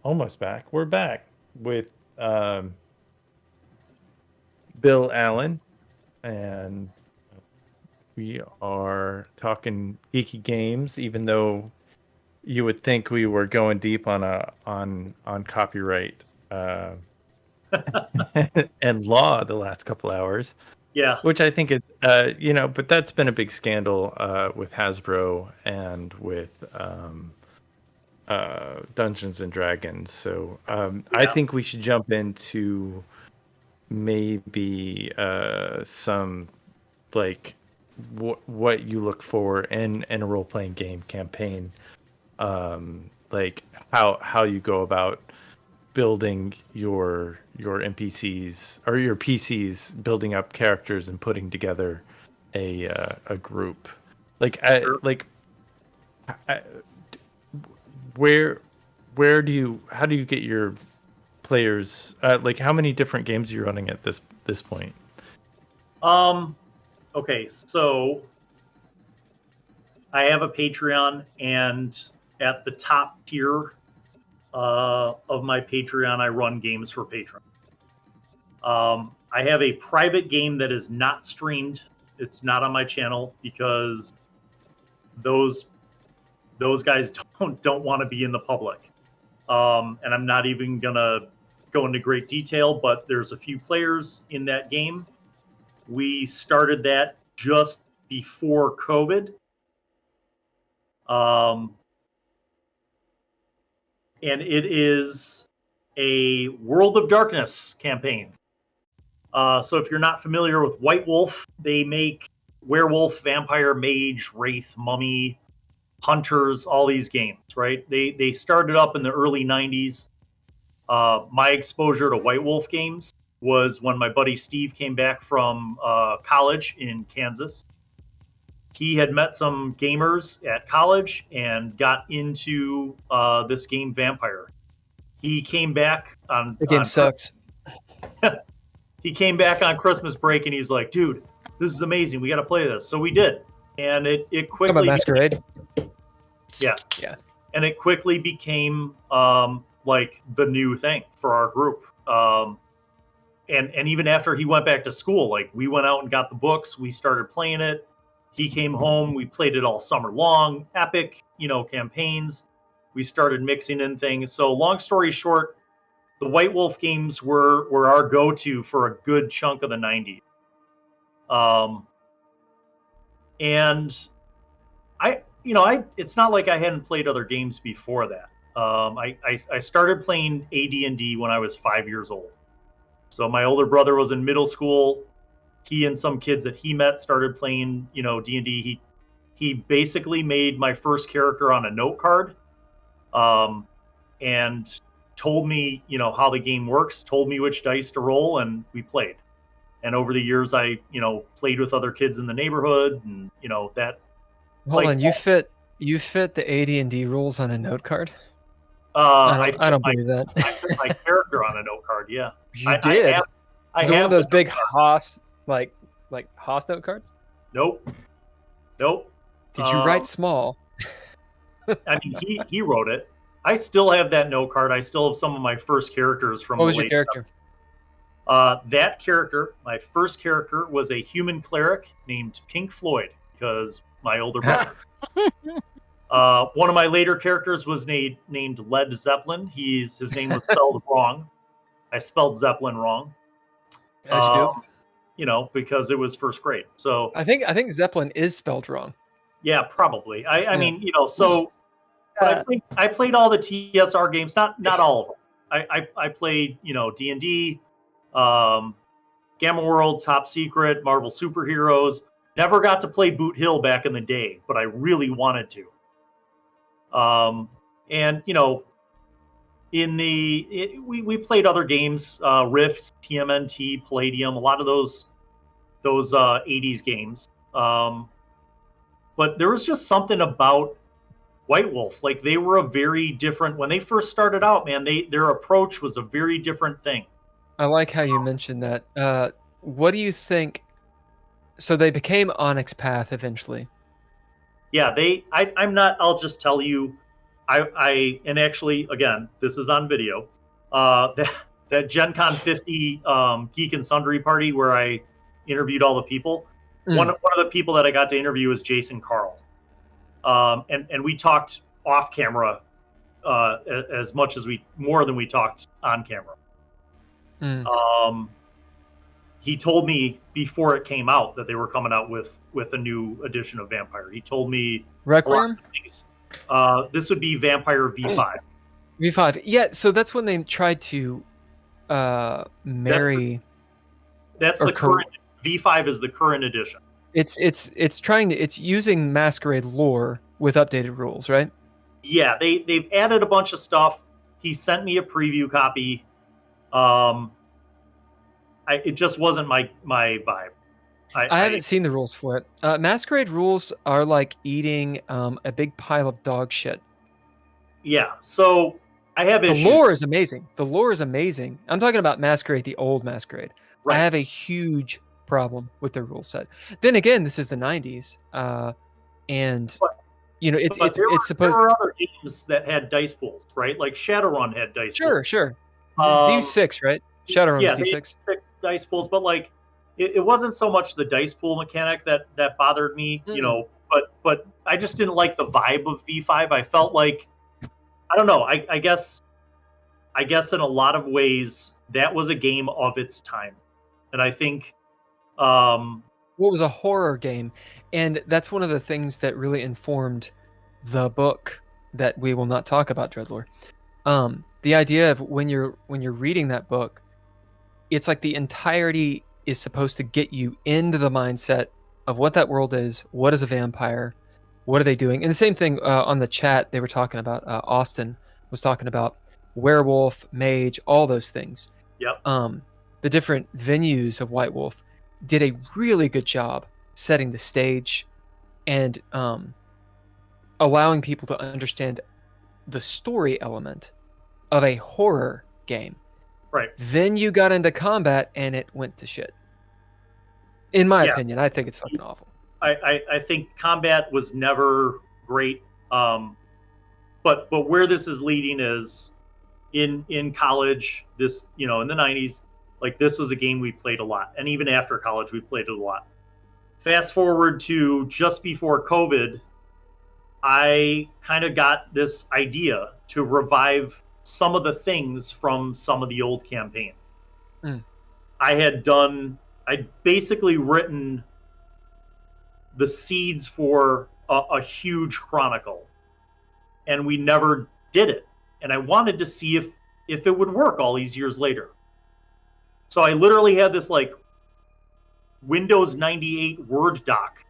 almost back. We're back with Bill Allan, and we are talking geeky games, even though you would think we were going deep on copyright and law the last couple hours. Yeah. Which I think is, but that's been a big scandal with Hasbro and with Dungeons and Dragons. So I think we should jump into maybe some like what you look for in a role playing game campaign, like how you go about building your NPCs or your PCs, building up characters and putting together a group. How do you get your players? Like, how many different games are you running at this point? Okay, so I have a Patreon, and at the top tier of my Patreon, I run games for patrons. I have a private game that is not streamed. It's not on my channel because those guys don't want to be in the public. And I'm not even gonna go into great detail, but there's a few players in that game. We started that just before COVID. And it is a World of Darkness campaign. So if you're not familiar with White Wolf, they make werewolf, vampire, mage, wraith, mummy, hunters, all these games, right? They started up in the early 90s. My exposure to White Wolf games was when my buddy Steve came back from college in Kansas. He had met some gamers at college and got into this game, Vampire. He came back on... The game sucks. He came back on Christmas break and he's like, dude, this is amazing. We got to play this. So we did. And it quickly... Talk about Masquerade? Yeah. And it quickly became like the new thing for our group. And even after he went back to school, like we went out and got the books. We started playing it. He came home. We played it all summer long. Epic, campaigns. We started mixing in things. So long story short, the White Wolf games were our go-to for a good chunk of the 90s. And it's not like I hadn't played other games before that. I started playing AD&D when I was 5 years old. So my older brother was in middle school. He and some kids that he met started playing, D&D. He basically made my first character on a note card, and told me, how the game works, told me which dice to roll, and we played. And over the years, I, played with other kids in the neighborhood, and that. Hold on, you fit the AD&D rules on a note card? I don't believe that. I put my character on a note card. Yeah, you did. I have one of those big Haas, like Haas note cards. Nope. Did you write small? I mean, he wrote it. I still have that note card. I still have some of my first characters from. What was your character? That character, my first character, was a human cleric named Pink Floyd, because my older brother. One of my later characters was named Led Zeppelin. His name was spelled wrong. I spelled Zeppelin wrong. As you do. Because it was first grade. So I think Zeppelin is spelled wrong. Yeah, probably. I mean, so. But I played all the TSR games, not all of them. I played, D&D, Gamma World, Top Secret, Marvel Superheroes. Never got to play Boot Hill back in the day, but I really wanted to. And we played other games, Rifts, TMNT, Palladium, a lot of those 80s games. But there was just something about White Wolf, like they were a very different, when they first started out, man, their approach was a very different thing. I like how you mentioned that. What do you think? So they became Onyx Path eventually. Yeah, I'll just tell you, and actually, again, this is on video. That Gen Con 50 Geek and Sundry party where I interviewed all the people. One of the people that I got to interview was Jason Carl, and we talked off camera as much as more than we talked on camera. He told me before it came out that they were coming out with a new edition of Vampire. He told me Requiem. This would be Vampire V5. V5. Yeah, so that's when they tried to marry. That's the current V5 is the current edition. It's using Masquerade lore with updated rules, right? Yeah, they've added a bunch of stuff. He sent me a preview copy. It just wasn't my vibe. I haven't seen the rules for it. Masquerade rules are like eating a big pile of dog shit. Yeah, so I have issues. The lore is amazing. The lore is amazing. I'm talking about Masquerade, the old Masquerade. Right. I have a huge problem with the rule set. Then again, this is the 90s, and it's supposed. There were other games that had dice pools, right? Like Shadowrun had dice pools. Sure. D6, right? Shadowrun was D6. D6 dice pools, but like it wasn't so much the dice pool mechanic that bothered me, but I just didn't like the vibe of V5. I felt like, I don't know, I guess in a lot of ways that was a game of its time. And I think well, it was a horror game, and that's one of the things that really informed the book that we will not talk about, Dreadlore. The idea of when you're reading that book, it's like the entirety is supposed to get you into the mindset of what that world is. What is a vampire? What are they doing? And the same thing on the chat, they were talking about, Austin was talking about werewolf, mage, all those things. Yep. The different venues of White Wolf did a really good job setting the stage and allowing people to understand the story element of a horror game. Right. Then you got into combat and it went to shit. In my opinion, I think it's fucking awful. I think combat was never great. But where this is leading is in college, this, in the 90s, like this was a game we played a lot. And even after college, we played it a lot. Fast forward to just before COVID, I kind of got this idea to revive some of the things from some of the old campaigns. I'd basically written the seeds for a huge chronicle, and we never did it. And I wanted to see if it would work all these years later. So I literally had this like Windows 98 Word doc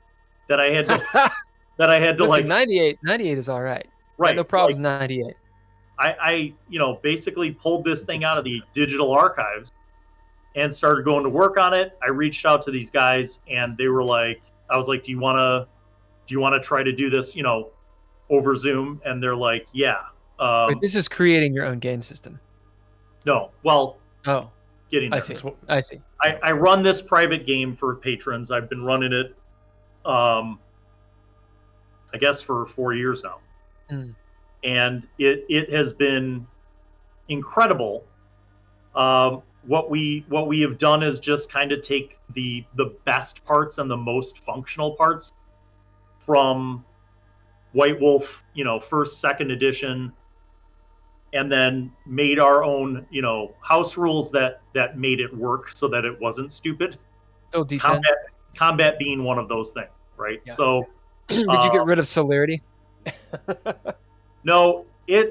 that I had to Listen, 98 is all right. Right. No problem. 98. I basically pulled this thing out of the digital archives and started going to work on it. I reached out to these guys, and they were like, I was like, do you want to try to do this, over Zoom? And they're like, yeah. Wait, this is creating your own game system. No. Well, getting there. I see. I run this private game for patrons. I've been running it, I guess, for 4 years now. And it has been incredible. What we have done is just kind of take the best parts and the most functional parts from White Wolf, first, second edition, and then made our own, house rules that made it work so that it wasn't stupid. Oh, D10. Combat being one of those things, right? Yeah. So, did you get rid of celerity? No,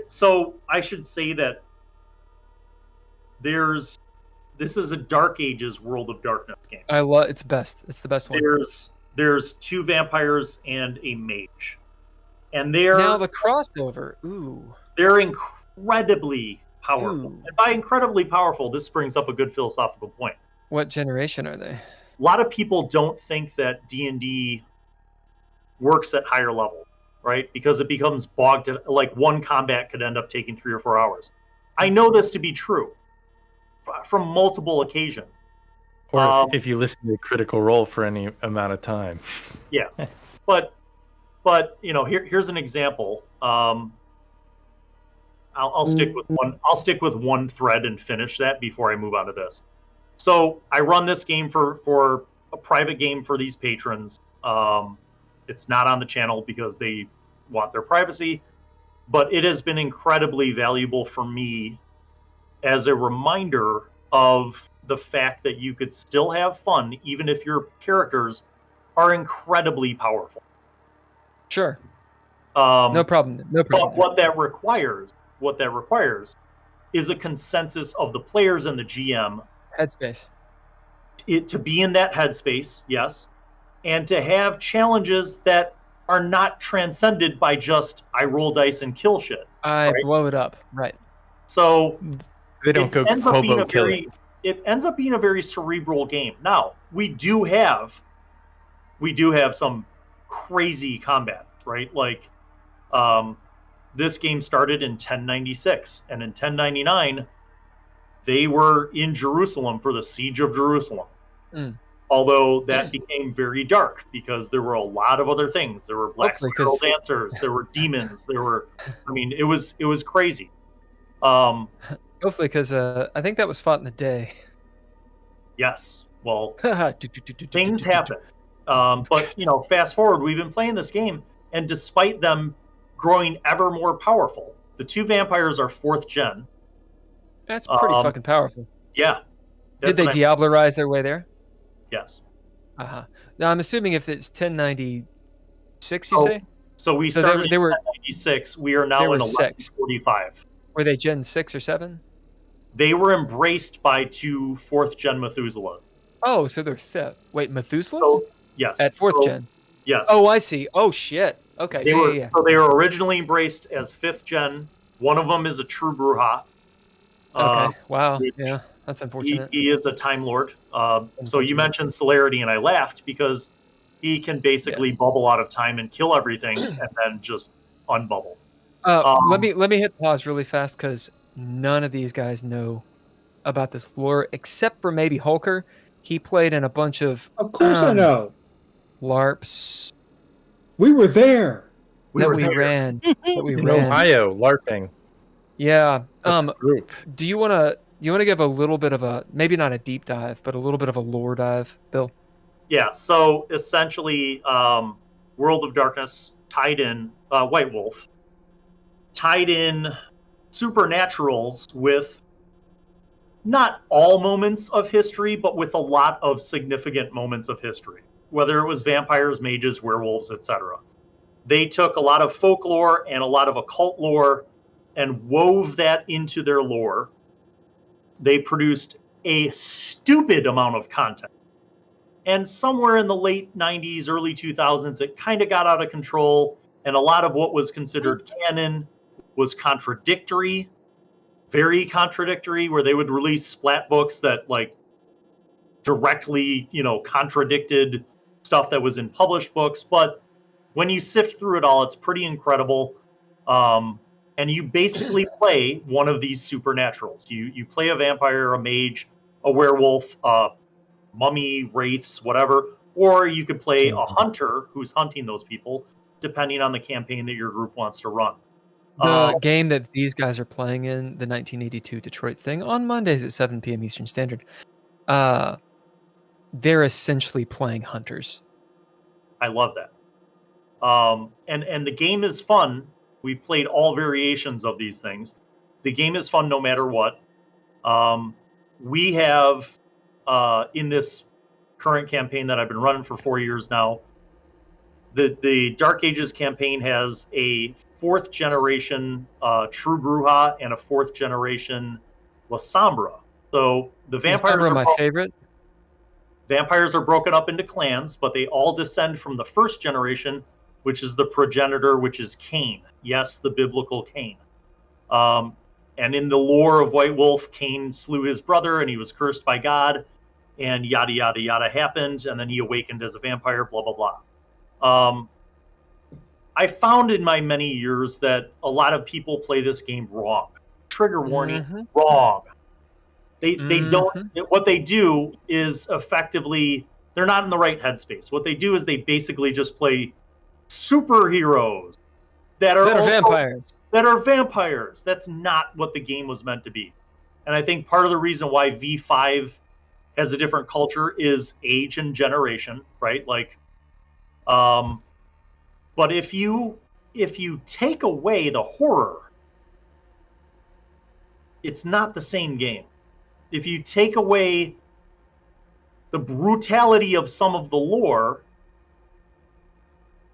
so I should say that this is a Dark Ages World of Darkness game. It's best. It's the best one. There's 2 vampires and a mage. And they're now the crossover. Ooh. They're incredibly powerful. Ooh. And by incredibly powerful, this brings up a good philosophical point. What generation are they? A lot of people don't think that D&D works at higher levels. Right? Because it becomes bogged, like one combat could end up taking 3 or 4 hours. I know this to be true from multiple occasions. Or if you listen to Critical Role for any amount of time. Yeah. But here's an example. I'll stick with one. I'll stick with one thread and finish that before I move on to this. So I run this game for a private game for these patrons. It's not on the channel because they want their privacy, but it has been incredibly valuable for me as a reminder of the fact that you could still have fun even if your characters are incredibly powerful. Sure. No problem. No problem. But what that requires is a consensus of the players and the GM. Headspace. To be in that headspace, yes, and to have challenges that are not transcended by just I roll dice and kill shit. I blow it up. Right. So they don't go hobo killing. It ends up being a very cerebral game. Now, we do have some crazy combats, right? Like this game started in 1096, and in 1099 they were in Jerusalem for the siege of Jerusalem. Although that became very dark because there were a lot of other things. There were black squirrel dancers, there were demons, it was crazy. Hopefully, because I think that was fought in the day. Yes. Well, things happen. But fast forward, we've been playing this game, and despite them growing ever more powerful, the two vampires are 4th gen. That's pretty fucking powerful. Yeah. Did they Diablerize their way there? Yes. Now I'm assuming if it's 1096, you say? So we started in 1096. We are now in 1145. Were they Gen 6 or 7? They were embraced by 2 4th gen Methuselah. Oh, so they're 5th. Wait, Methuselah? So, yes. At 4th gen? Yes. Oh, I see. Oh, shit. Okay, yeah. So they were originally embraced as 5th gen. One of them is a true Bruja. Okay, wow. Yeah, that's unfortunate. He is a Time Lord. So you mentioned celerity, and I laughed because he can basically bubble out of time and kill everything and then just unbubble. Let me hit pause really fast because none of these guys know about this lore except for maybe Hulker. He played in a bunch of I know. LARPs. We were there. We ran. In Ohio, LARPing. Yeah. Group. Do you want to give a little bit of a, maybe not a deep dive, but a little bit of a lore dive, Bill? Yeah. So essentially, World of Darkness tied in White Wolf, tied in supernaturals with not all moments of history, but with a lot of significant moments of history, whether it was vampires, mages, werewolves, etc. They took a lot of folklore and a lot of occult lore and wove that into their lore. They produced a stupid amount of content. And somewhere in the late 90s, early 2000s, it kind of got out of control, and a lot of what was considered canon was contradictory, very contradictory, where they would release splat books that directly, contradicted stuff that was in published books. But when you sift through it all, it's pretty incredible. And you basically play one of these supernaturals. You play a vampire, a mage, a werewolf, mummy, wraiths, whatever. Or you could play a hunter who's hunting those people, depending on the campaign that your group wants to run. The game that these guys are playing in, the 1982 Detroit thing, on Mondays at 7 p.m. Eastern Standard, they're essentially playing hunters. I love that. And the game is fun. We've played all variations of these things. The game is fun no matter what. We have, in this current campaign that I've been running for 4 years now, the Dark Ages campaign has a 4th generation True Bruja and a 4th generation La Sombra. So the vampires are my favorite. Vampires are broken up into clans, but they all descend from the 1st generation, which is the progenitor, which is Cain. Yes, the biblical Cain. And in the lore of White Wolf, Cain slew his brother and he was cursed by God, and yada, yada, yada happened, and then he awakened as a vampire, blah, blah, blah. I found in my many years that a lot of people play this game wrong. Trigger warning, wrong. They don't, what they do is effectively, they're not in the right headspace. What they do is they basically just play superheroes that are vampires. that are vampires. That's not what the game was meant to be. And I think part of the reason why V5 has a different culture is age and generation, right? Like, but if you take away the horror, it's not the same game. If you take away the brutality of some of the lore,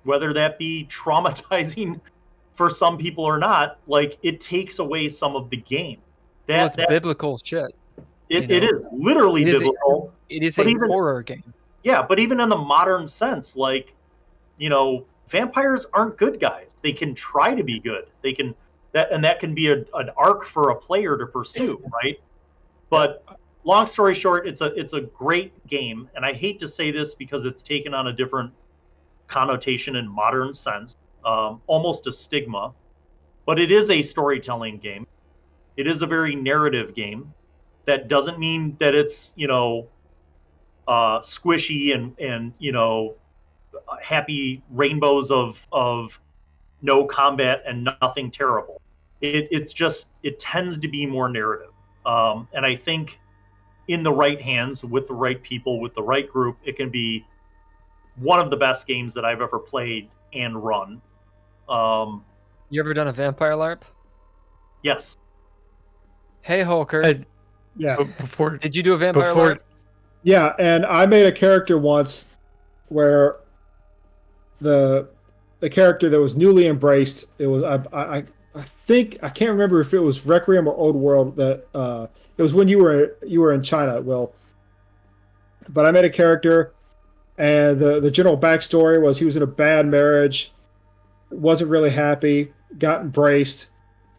whether that be traumatizing for some people or not, like, it takes away some of the game. That's biblical shit. It is literally biblical. It is a horror game. Yeah, but even in the modern sense, like, vampires aren't good guys. They can try to be good. They can that can be an arc for a player to pursue, right? But long story short, it's a great game, and I hate to say this because it's taken on a different connotation in modern sense, almost a stigma, but it is a storytelling game. It is a very narrative game. That doesn't mean that it's squishy and happy rainbows of no combat and nothing terrible. It tends to be more narrative, and I think in the right hands, with the right people, with the right group, it can be one of the best games that I've ever played and run. You ever done a vampire LARP? Yes. Hey, Hulker. Yeah. So did you do a vampire LARP? Yeah, and I made a character once where the character that was newly embraced, it was I think, I can't remember if it was Requiem or Old World, that it was when you were in China, Will. But I made a character, and the general backstory was he was in a bad marriage, wasn't really happy, got embraced.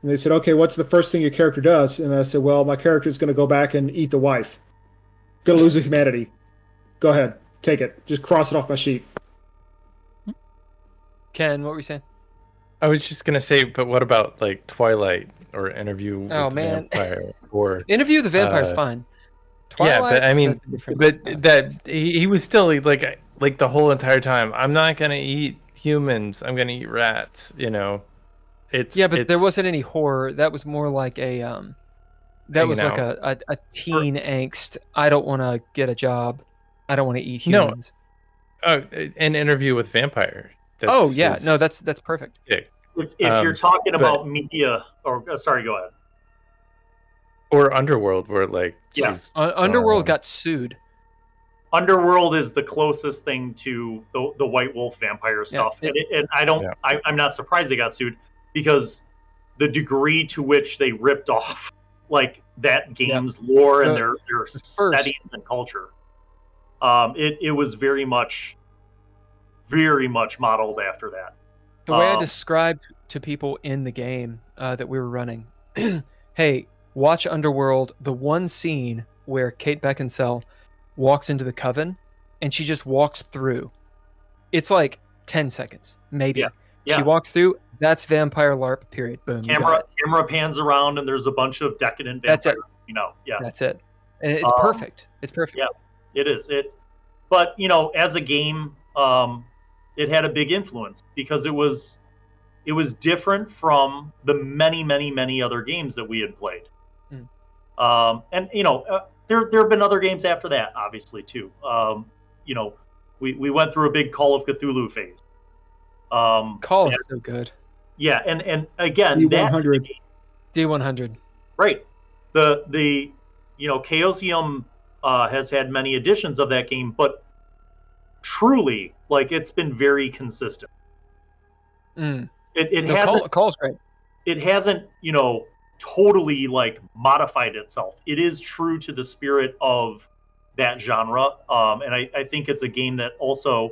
And they said, okay, what's the first thing your character does? And I said, well, my character is going to go back and eat the wife. Going to lose the humanity. Go ahead. Take it. Just cross it off my sheet. Ken, what were you saying? I was just going to say, but what about like Twilight or Interview with the Vampire? Or Interview with the Vampire is fine. Twilight, yeah, but I mean, that he was still like the whole entire time, I'm not going to eat humans. I'm going to eat rats, But there wasn't any horror. That was more like a teen angst. I don't want to get a job. I don't want to eat humans. No. An Interview with Vampire. That's perfect. If you're talking about media, or sorry, go ahead. Or Underworld, where Underworld got sued. Underworld is the closest thing to the White Wolf vampire stuff, I'm not surprised they got sued, because the degree to which they ripped off like that game's lore and their settings and culture, it was very much modeled after that. The way I described to people in the game that we were running, hey, watch Underworld, the one scene where Kate Beckinsale walks into the coven and she just walks through. It's like 10 seconds, maybe. Yeah. She walks through, that's vampire LARP, period. Boom. Camera pans around and there's a bunch of decadent vampires. That's it. That's it. And it's perfect. It's perfect. Yeah, it is. But, as a game, it had a big influence because it was different from the many, many, many other games that we had played. And there have been other games after that, obviously, too. We went through a big Call of Cthulhu phase. Call is so good. Yeah, and again, D100. D100. Right. The Chaosium has had many editions of that game, but truly, it's been very consistent. It hasn't. Call's great. It hasn't, totally modified itself. It is true to the spirit of that genre, and I think it's a game that also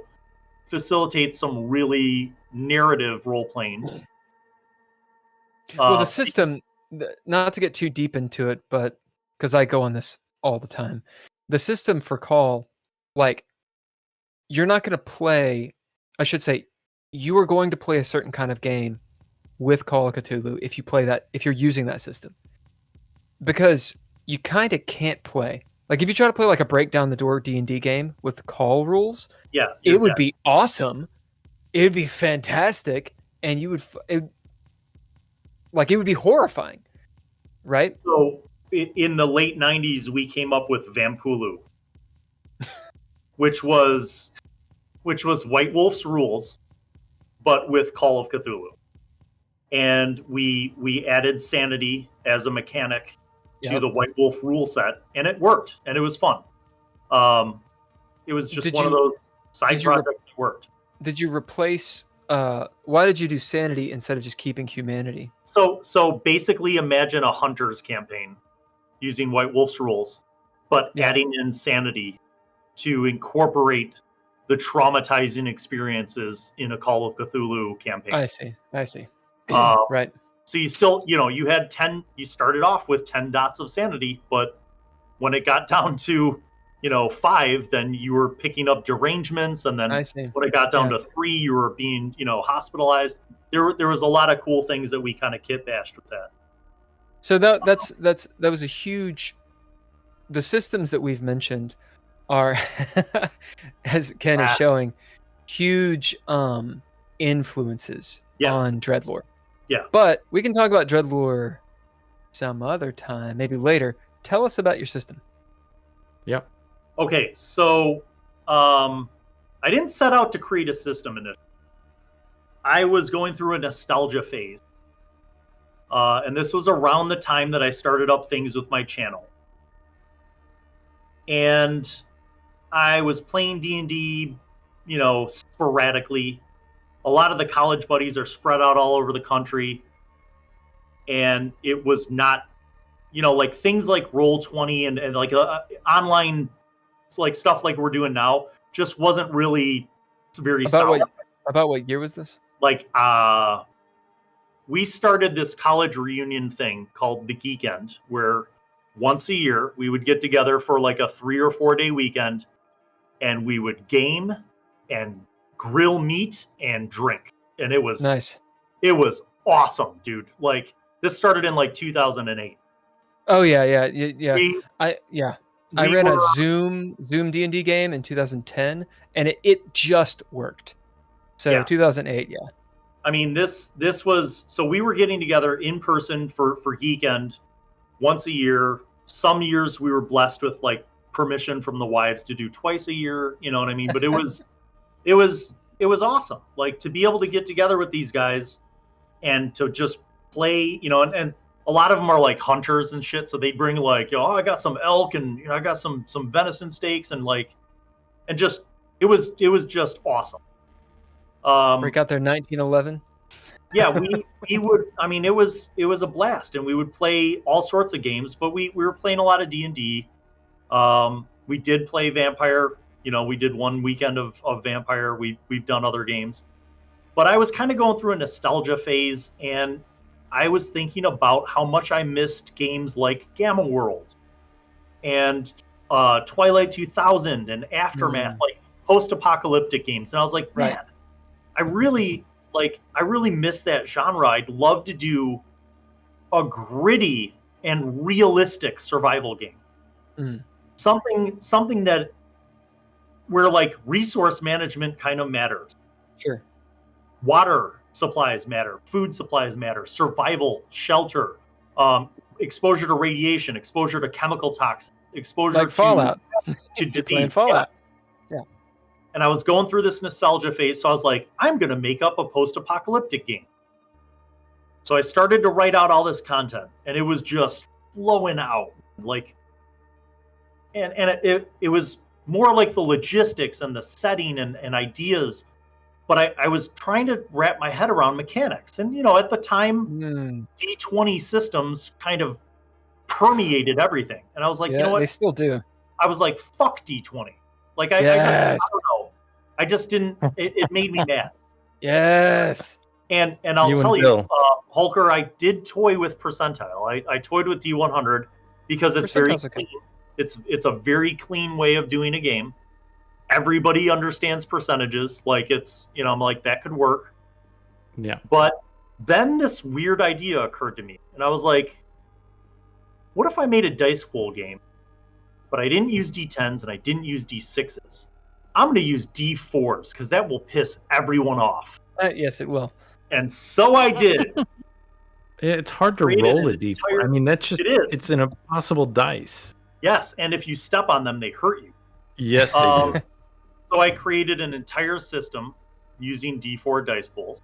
facilitates some really narrative role playing. Well, the system, not to get too deep into it, but because I go on this all the time, the system for Call, you're not going to play. I should say, you are going to play a certain kind of game with Call of Cthulhu if you're using that system, because you kind of can't play. If you try to play a break down the door D&D game with Call rules, it would be awesome. It would be fantastic, and Like it would be horrifying, right? So in the late 90s, we came up with Vampulu, which was White Wolf's rules, but with Call of Cthulhu. And we added sanity as a mechanic to the White Wolf rule set, and it worked, and it was fun. It was just one of those side projects that worked. Did you replace? Why did you do sanity instead of just keeping humanity? So basically, imagine a hunter's campaign using White Wolf's rules, but adding in sanity to incorporate the traumatizing experiences in a Call of Cthulhu campaign. I see. Right. So you still, you had 10. You started off with 10 dots of sanity, but when it got down to 5, then you were picking up derangements, and then when it got down to 3, you were being, hospitalized. There was a lot of cool things that we kind of kit bashed with that. So that was a huge. The systems that we've mentioned are, as Ken is showing, huge influences on Dreadlore. Yeah. But we can talk about Dreadlore some other time, maybe later. Tell us about your system. Yep. Okay, so I didn't set out to create a system initially. I was going through a nostalgia phase. And this was around the time that I started up things with my channel. And I was playing D&D, sporadically. A lot of the college buddies are spread out all over the country. And it was not, like things like Roll20 and like online, like stuff like we're doing now, just wasn't really very solid. About what year was this? Like, we started this college reunion thing called the Geekend, where once a year we would get together for like a 3 or 4 day weekend, and we would game and grill meat and drink. And it was nice. It was awesome, dude. Like, this started in like 2008. Oh yeah. I ran a Zoom D&D game in 2010, and it just worked. So 2008, yeah. I mean, this was, so we were getting together in person for Geekend once a year. Some years we were blessed with like permission from the wives to do twice a year, you know what I mean? But it was awesome. Like, to be able to get together with these guys and to just play, and a lot of them are like hunters and shit. So they bring like, I got some elk, and I got some venison steaks, and like, and just, it was just awesome. Break out their 1911. Yeah, we would. I mean, it was a blast, and we would play all sorts of games. But we were playing a lot of D&D. We did play Vampire. We did one weekend of Vampire. We've done other games, but I was kind of going through a nostalgia phase, and I was thinking about how much I missed games like Gamma World and Twilight 2000 and Aftermath, like post-apocalyptic games. And I was like, man, I really miss that genre. I'd love to do a gritty and realistic survival game. Something that where like resource management kind of matters. Sure. Water supplies matter, food supplies matter, survival, shelter, exposure to radiation, exposure to chemical toxins, exposure like Fallout. to disease. Fallout. Yeah. And I was going through this nostalgia phase, so I was like, I'm going to make up a post-apocalyptic game. So I started to write out all this content, and it was just flowing out. Like, and it was more like the logistics and the setting and ideas, but I was trying to wrap my head around mechanics. And, at the time, D20 systems kind of permeated everything. And I was like, you know what? They still do. I was like, fuck D20. Like, I don't know. I just didn't, it made me mad. Yes. And I'll tell you, Hulker, I did toy with percentile. I toyed with D100 because it's very clean. It's a very clean way of doing a game. Everybody understands percentages. Like, it's, I'm like, that could work. Yeah. But then this weird idea occurred to me. And I was like, what if I made a dice roll game, but I didn't use D10s and I didn't use D6s? I'm going to use D4s because that will piss everyone off. Yes, it will. And so I did. It's hard to created roll an a d4. entire- I mean, that's just It is. it's an impossible dice. Yes, and if you step on them, they hurt you. Yes, they do. So I created an entire system using D4 dice pools.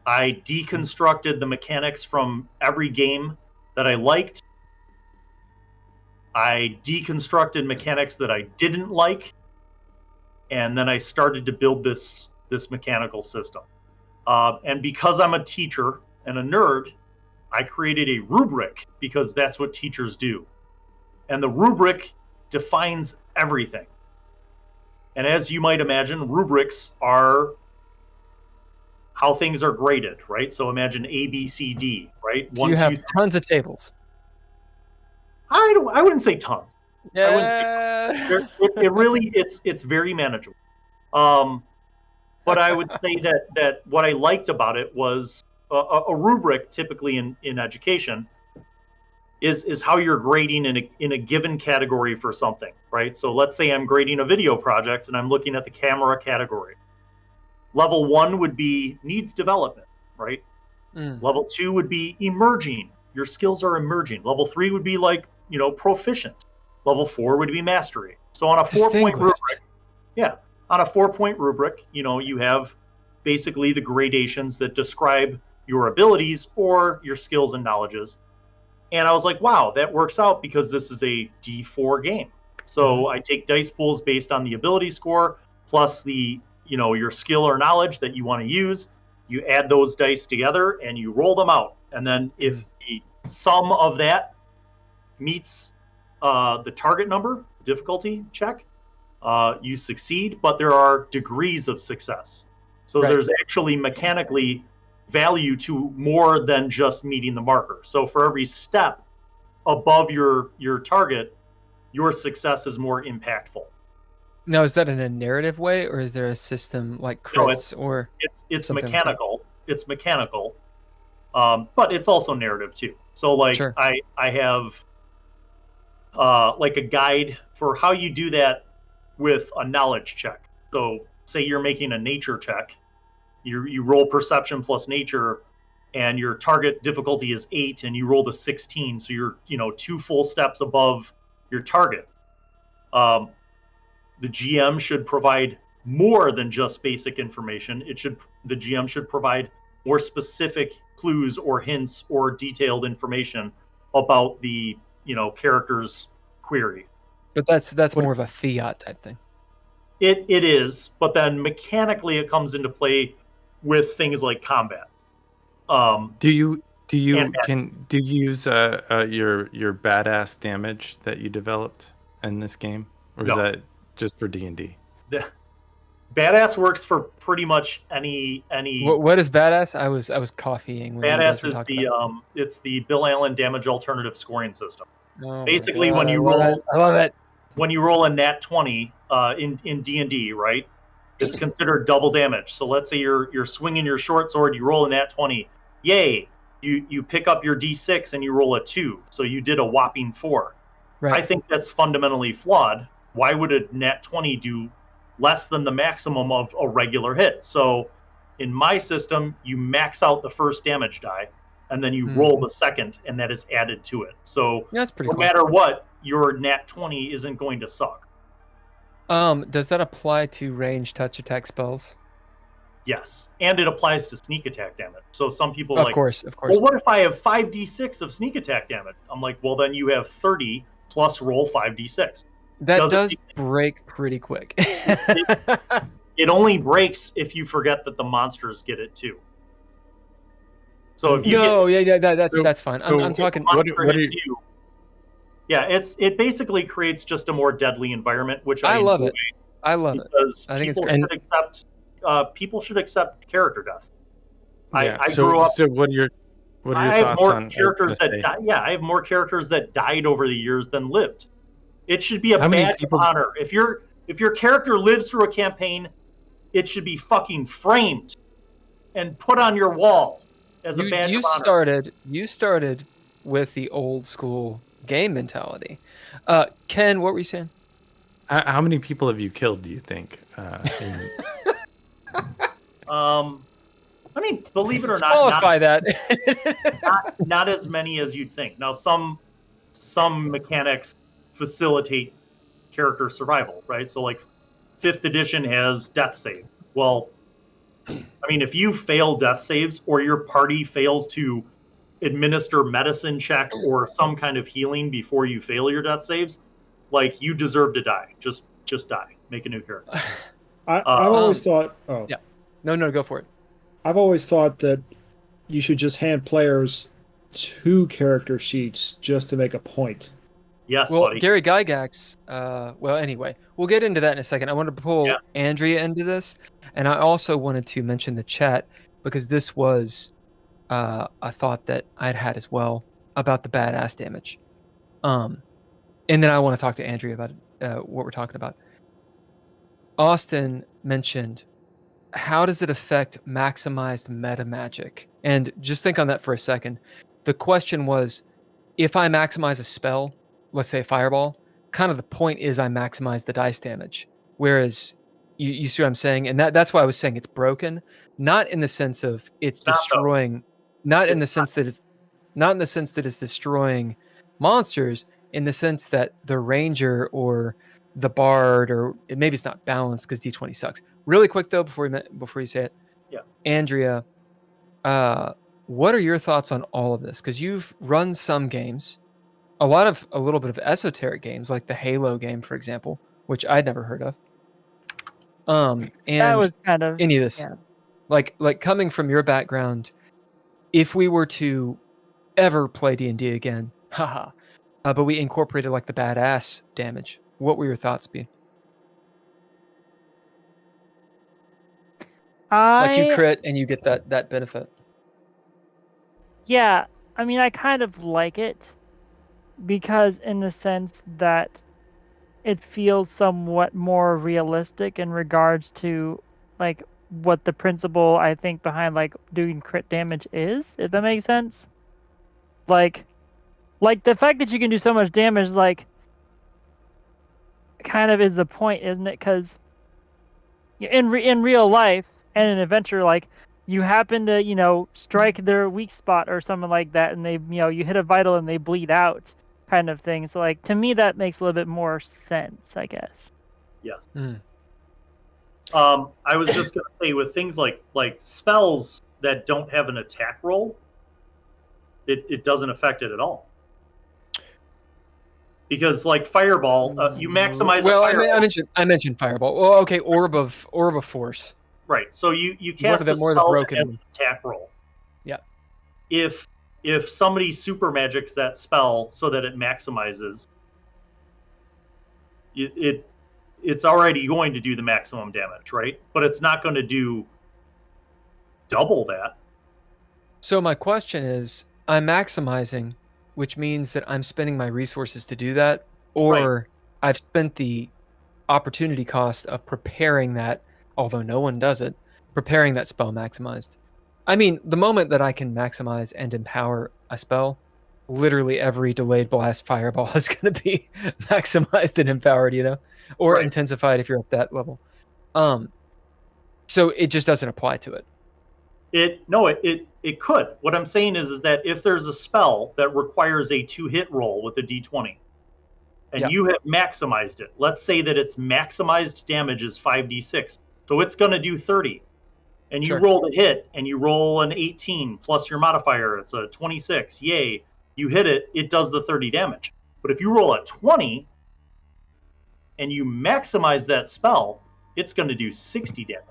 I deconstructed the mechanics from every game that I liked. I deconstructed mechanics that I didn't like, and then I started to build this mechanical system. And because I'm a teacher and a nerd, I created a rubric because that's what teachers do. And the rubric defines everything. And as you might imagine, rubrics are how things are graded, right? So imagine A, B, C, D, right? So you have tons of tables. I wouldn't say tons. Yeah. It really it's very manageable. But I would say that what I liked about it was a rubric typically in education is how you're grading in a given category for something, right? So let's say I'm grading a video project and I'm looking at the camera category. Level 1 would be needs development, right? Level 2 would be emerging. Your skills are emerging. Level 3 would be like, proficient. Level 4 would be mastery. So on a 4-point rubric, on a 4-point rubric, you have basically the gradations that describe your abilities or your skills and knowledges. And I was like, wow, that works out because this is a D4 game. So I take dice pools based on the ability score plus the, your skill or knowledge that you want to use. You add those dice together and you roll them out. And then if the sum of that meets the target number, difficulty check, you succeed, but there are degrees of success. So there's actually mechanically value to more than just meeting the marker. So for every step above your target, your success is more impactful. Now, is that in a narrative way, or is there a system like crits or it's mechanical? It's mechanical, but it's also narrative too. So like I have like a guide for how you do that with a knowledge check. So say you're making a nature check. You roll perception plus nature, and your target difficulty is 8, and you roll the 16, so you're 2 full steps above your target. The GM should provide more than just basic information. The GM should provide more specific clues or hints or detailed information about the character's query. But that's more of a fiat type thing. It is, but then mechanically it comes into play with things like combat. Do you use your badass damage that you developed in this game, or is that just for D&D? Badass works for pretty much any. What is badass? I was coffeeing. Badass is it's the Bill Allen damage alternative scoring system. Oh basically, when you roll, I love it. When you roll a nat 20 in D&D, right? It's considered double damage. So let's say you're swinging your short sword, you roll a nat 20. Yay! You pick up your D6 and you roll a 2. So you did a whopping 4. Right. I think that's fundamentally flawed. Why would a nat 20 do less than the maximum of a regular hit? So in my system, you max out the first damage die, and then you roll the second, and that is added to it. So that's pretty no matter what, your nat 20 isn't going to suck. Does that apply to range touch attack spells? Yes, and it applies to sneak attack damage. So some people of course. Well, what if I have 5d6 of sneak attack damage? I'm like, well, then you have 30 plus roll 5d6. That does break pretty quick. It only breaks if you forget that the monsters get it too. So if you that's fine. I'm talking. What are you? Yeah, it basically creates just a more deadly environment, which I love enjoy. it. I love it. Because I think people should accept character death. Yeah. I grew up. So what are your thoughts on characters that died? Yeah, I have more characters that died over the years than lived. It should be a badge of honor. If your character lives through a campaign, it should be fucking framed and put on your wall as a badge of honor. You started with the old school game mentality. Ken, what were you saying? How many people have you killed, do you think? I mean, believe it or not, Qualify that. not as many as you'd think. Now, some mechanics facilitate character survival, right? So, like, 5th edition has death save. Well, I mean, if you fail death saves or your party fails to administer medicine check or some kind of healing before you fail your death saves, like, you deserve to die. Just die. Make a new character. I've always thought. Oh, yeah. No, go for it. I've always thought that you should just hand players 2 character sheets just to make a point. Yes, well, buddy. Gary Gygax, well, anyway, we'll get into that in a second. I wanted to pull Andrea into this, and I also wanted to mention the chat because this was a thought that I'd had as well about the badass damage. And then I want to talk to Andrea about what we're talking about. Austin mentioned, how does it affect maximized meta magic? And just think on that for a second. The question was, if I maximize a spell, let's say Fireball, kind of the point is I maximize the dice damage. Whereas, you see what I'm saying? And that's why I was saying it's broken, not in the sense of it's destroying, not in the sense that it's destroying monsters, in the sense that the ranger or the bard, or maybe it's not balanced because D20 sucks. Really quick though, before you say it, Andrea, what are your thoughts on all of this? Because you've run some games, a little bit of esoteric games, like the Halo game, for example, which I'd never heard of. And that was kind of any of this, like coming from your background, if we were to ever play D&D again, but we incorporated like the badass damage, what will your thoughts be? Like you crit and you get that benefit. Yeah, I mean, I kind of like it because in the sense that it feels somewhat more realistic in regards to like what the principle I think behind like doing crit damage is, if that makes sense. Like the fact that you can do so much damage, like, kind of is the point, isn't it? Because in real life and in adventure, like, you happen to strike their weak spot or something like that, and they you hit a vital and they bleed out, kind of thing. So like, to me that makes a little bit more sense, I guess. Yes. I was just gonna say, with things like spells that don't have an attack roll, it doesn't affect it at all. Because like Fireball, you maximize. Well, I mentioned Fireball. Well, okay, Orb of Force. Right. So you cast a spell that has an attack roll. Yeah. If somebody super magics that spell so that it maximizes, it's already going to do the maximum damage, right? But it's not going to do double that. So my question is, I'm maximizing, which means that I'm spending my resources to do that, or I've spent the opportunity cost of preparing that, although no one does it, preparing that spell maximized. I mean, the moment that I can maximize and empower a spell, literally every delayed blast Fireball is going to be maximized and empowered, or intensified if you're at that level. So it just doesn't apply to it. It could. What I'm saying is that if there's a spell that requires a 2-hit roll with a d20, and you have maximized it, let's say that its maximized damage is 5d6, so it's going to do 30, and you roll the hit, and you roll an 18 plus your modifier, it's a 26, yay, you hit it, it does the 30 damage. But if you roll a 20, and you maximize that spell, it's going to do 60 damage.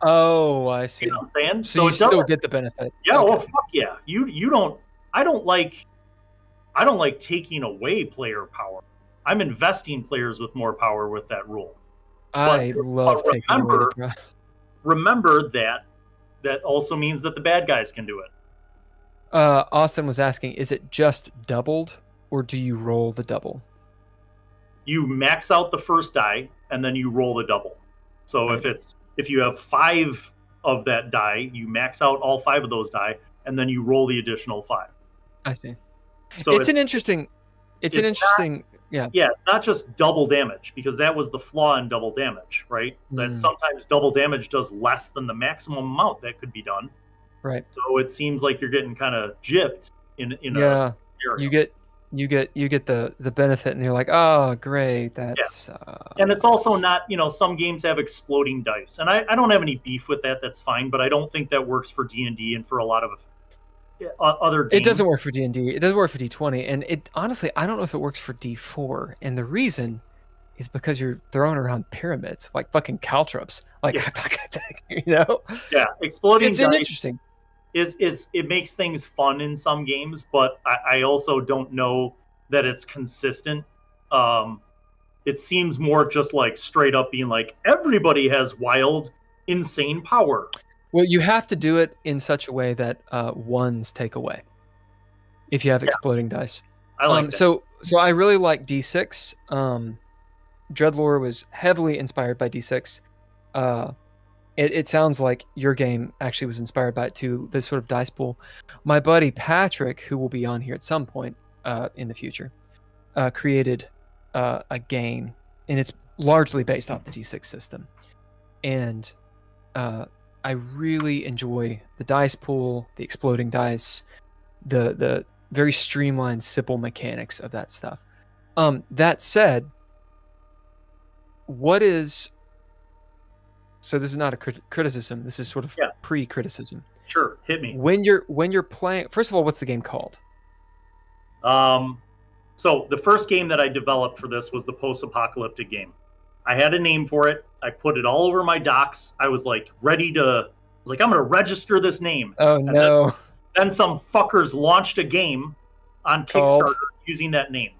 Oh, I see. You know what I'm saying? So you still get the benefit. Yeah, okay. Well, fuck yeah. You don't. I don't like taking away player power. I'm investing players with more power with that rule. I love taking away the power. Remember that also means that the bad guys can do it. Austin was asking, is it just doubled, or do you roll the double? You max out the first die, and then you roll the double. So if you have 5 of that die, you max out all 5 of those die, and then you roll the additional 5. I see. So it's an interesting. Yeah, it's not just double damage, because that was the flaw in double damage, right? That sometimes double damage does less than the maximum amount that could be done. Right. So it seems like you're getting kind of gypped in a Yeah. area. You get the benefit, and you're like, oh, great, that's. And it's also not, some games have exploding dice, and I don't have any beef with that. That's fine, but I don't think that works for D&D and for a lot of other games. It doesn't work for D&D. It doesn't work for D20, and it honestly, I don't know if it works for D4. And the reason is because you're throwing around pyramids like fucking caltrops, like Yeah, exploding It's dice interesting. is it makes things fun in some games, but I also don't know that it's consistent. It seems more just like straight up being like everybody has wild, insane power. Well, you have to do it in such a way that ones take away. If you have exploding dice, I like that. So I really like D6. Dreadlore was heavily inspired by D6. It sounds like your game actually was inspired by it too. This sort of dice pool. My buddy Patrick, who will be on here at some point in the future, created a game, and it's largely based off the D6 system. And I really enjoy the dice pool, the exploding dice, the very streamlined, simple mechanics of that stuff. That said, so this is not a criticism. This is sort of pre-criticism. Sure, hit me. When you're playing, first of all, what's the game called? So the first game that I developed for this was the post-apocalyptic game. I had a name for it. I put it all over my docs. I was like I'm going to register this name. Oh, and no. Then some fuckers launched a game on Kickstarter using that name.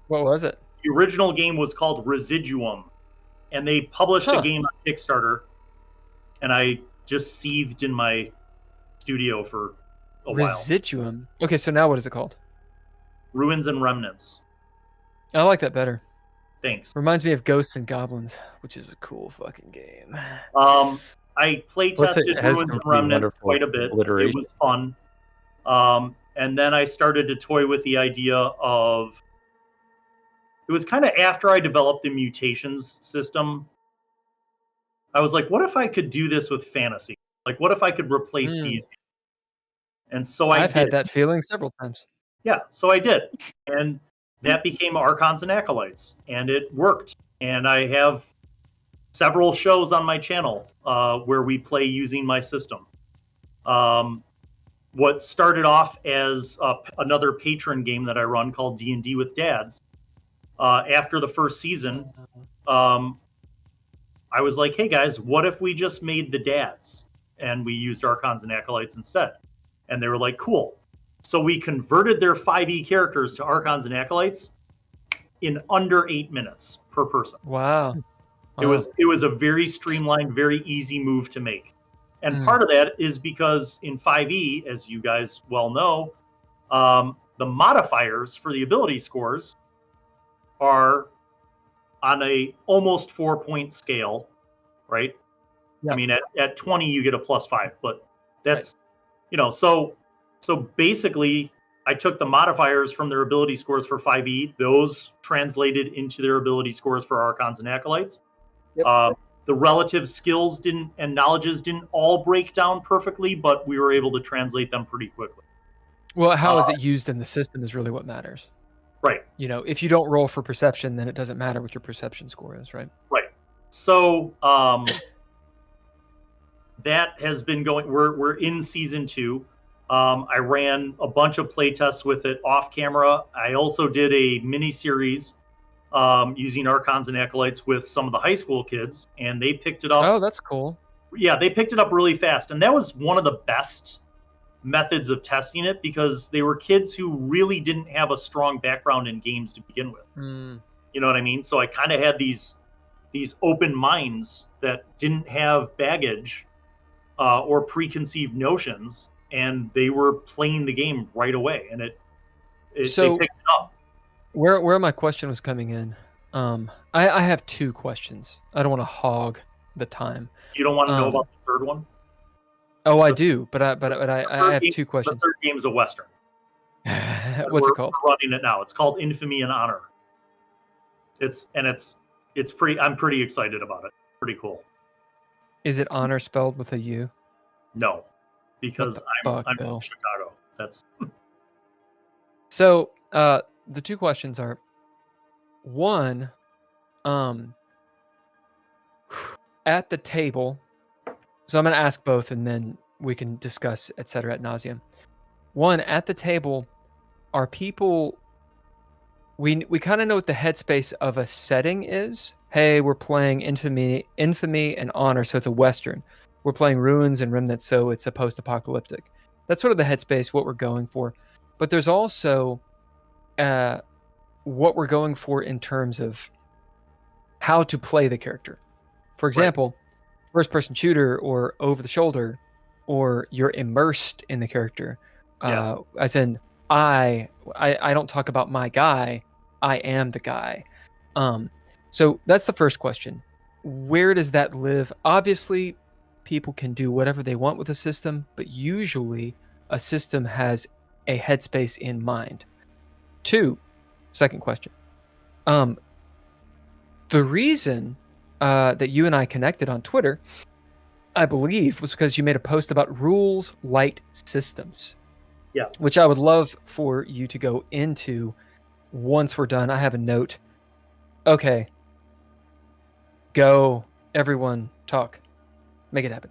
What was it? The original game was called Residuum, and they published a game on Kickstarter, and I just seethed in my studio for a while. Residuum. Okay, so now what is it called? Ruins and Remnants. I like that better. Thanks. Reminds me of Ghosts and Goblins, which is a cool fucking game. I play tested Ruins and Remnants quite a bit. It was fun. And then I started to toy with the idea of... It was kind of after I developed the mutations system. I was like, what if I could do this with fantasy? Like, what if I could replace D&D? And so I've had that feeling several times. Yeah, so I did. And that became Archons and Acolytes, and it worked. And I have several shows on my channel where we play using my system. What started off as another patron game that I run called D&D with Dads, after the first season, I was like, hey guys, what if we just made the Dads and we used Archons and Acolytes instead? And they were like, cool. So we converted their 5e characters to Archons and Acolytes in under 8 minutes per person. Wow. It was a very streamlined, very easy move to make. And part of that is because in 5e, as you guys well know, the modifiers for the ability scores are on a almost 4-point scale, right? Yeah. I mean, at 20 you get a +5, but that's so basically I took the modifiers from their ability scores for 5e, those translated into their ability scores for Archons and Acolytes. Yep. The relative skills and knowledges didn't all break down perfectly, but we were able to translate them pretty quickly. Well, how is it used in the system is really what matters. Right. If you don't roll for perception, then it doesn't matter what your perception score is, right? Right. So that has been going. We're in season 2. I ran a bunch of play tests with it off camera. I also did a mini series using Archons and Acolytes with some of the high school kids, and they picked it up. Oh, that's cool. Yeah, they picked it up really fast, and that was one of the best methods of testing it because they were kids who really didn't have a strong background in games to begin with. You know what I mean? So I kind of had these open minds that didn't have baggage or preconceived notions, and they were playing the game right away, and they picked it up. Where my question was coming in, I have 2 questions. I don't want to hog the time. You don't want to know about the third one? Oh, I do, but I have 2 questions. The third game's a Western. What's it called? We're running it now. It's called Infamy and Honor. It's pretty. I'm pretty excited about it. Pretty cool. Is it honor spelled with a U? No. because fuck, I'm Bill? from Chicago. That's So, the two questions are: one, at the table. So I'm going to ask both, and then we can discuss, et cetera, ad nauseum. One, at the table, are people? We kind of know what the headspace of a setting is. Hey, we're playing Infamy, and Honor, so it's a Western. We're playing Ruins and Remnant, so it's a post-apocalyptic. That's sort of the headspace, what we're going for. But there's also what we're going for in terms of how to play the character. For example, first-person shooter or over-the-shoulder, or you're immersed in the character. As in, I don't talk about my guy. I am the guy. So that's the first question. Where does that live? Obviously, people can do whatever they want with a system, but usually a system has a headspace in mind. Second question. The reason that you and I connected on Twitter, I believe, was because you made a post about rules light systems. Yeah. Which I would love for you to go into once we're done. I have a note. Okay. Go. Everyone talk. Make it happen.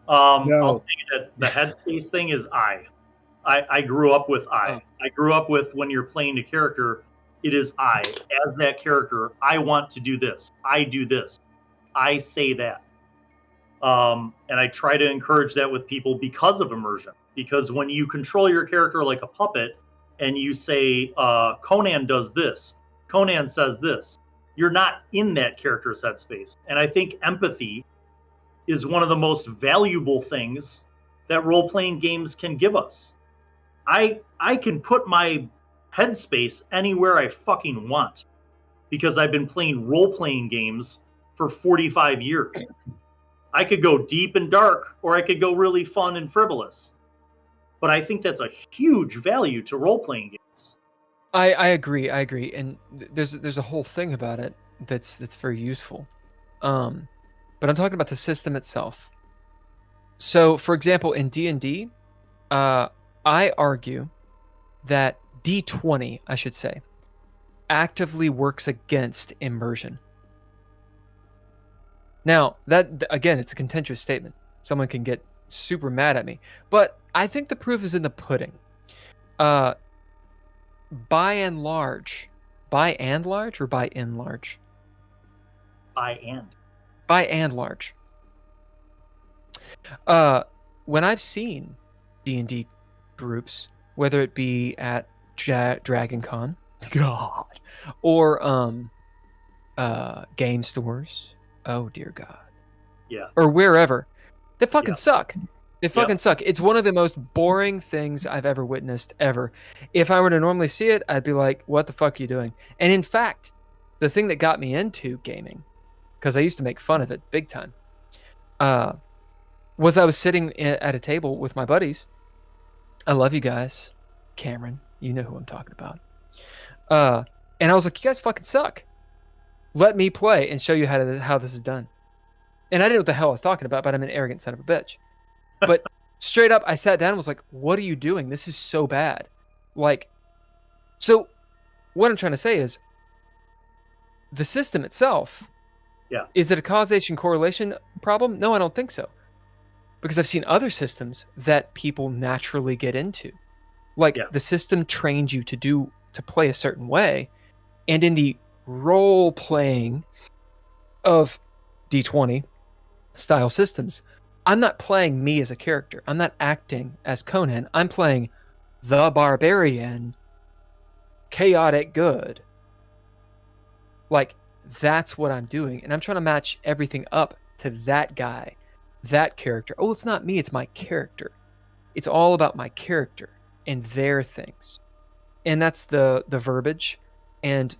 I'll say that the headspace thing is I grew up with I grew up with, when you're playing a character, it is I. As that character, I want to do this. I do this. I say that. And I try to encourage that with people because of immersion. Because when you control your character like a puppet and you say, Conan does this, Conan says this, you're not in that character's headspace. And I think empathy is one of the most valuable things that role-playing games can give us. I can put my headspace anywhere I fucking want because I've been playing role-playing games for 45 years. I could go deep and dark, or I could go really fun and frivolous. But I think that's a huge value to role-playing games. I agree, and there's a whole thing about it that's very useful. But I'm talking about the system itself. So, for example, in D&D, I argue that D20, I should say, actively works against immersion. Now, that, again, it's a contentious statement. Someone can get super mad at me. But I think the proof is in the pudding. By and large, or by and large? By and large. When I've seen D&D groups, whether it be at Dragon Con, God, or game stores, oh dear God, Yeah, or wherever, they fucking suck. They fucking suck. It's one of the most boring things I've ever witnessed, ever. If I were to normally see it, I'd be like, what the fuck are you doing? And in fact, the thing that got me into gaming, because I used to make fun of it big time, was I was sitting at a table with my buddies. I love you guys. Cameron, you know who I'm talking about. And I was like, you guys fucking suck. Let me play and show you how this is done. And I didn't know what the hell I was talking about, but I'm an arrogant son of a bitch. But straight up, I sat down and was like, what are you doing? This is so bad. Like, so what I'm trying to say is the system itself, is it a causation correlation problem? No, I don't think so. Because I've seen other systems that people naturally get into. Like the system trains you to play a certain way. And in the role playing of D20 style systems, I'm not playing me as a character. I'm not acting as Conan. I'm playing the barbarian, chaotic good. Like, that's what I'm doing. And I'm trying to match everything up to that guy, that character. Oh, it's not me, it's my character. It's all about my character and their things. And that's the verbiage. And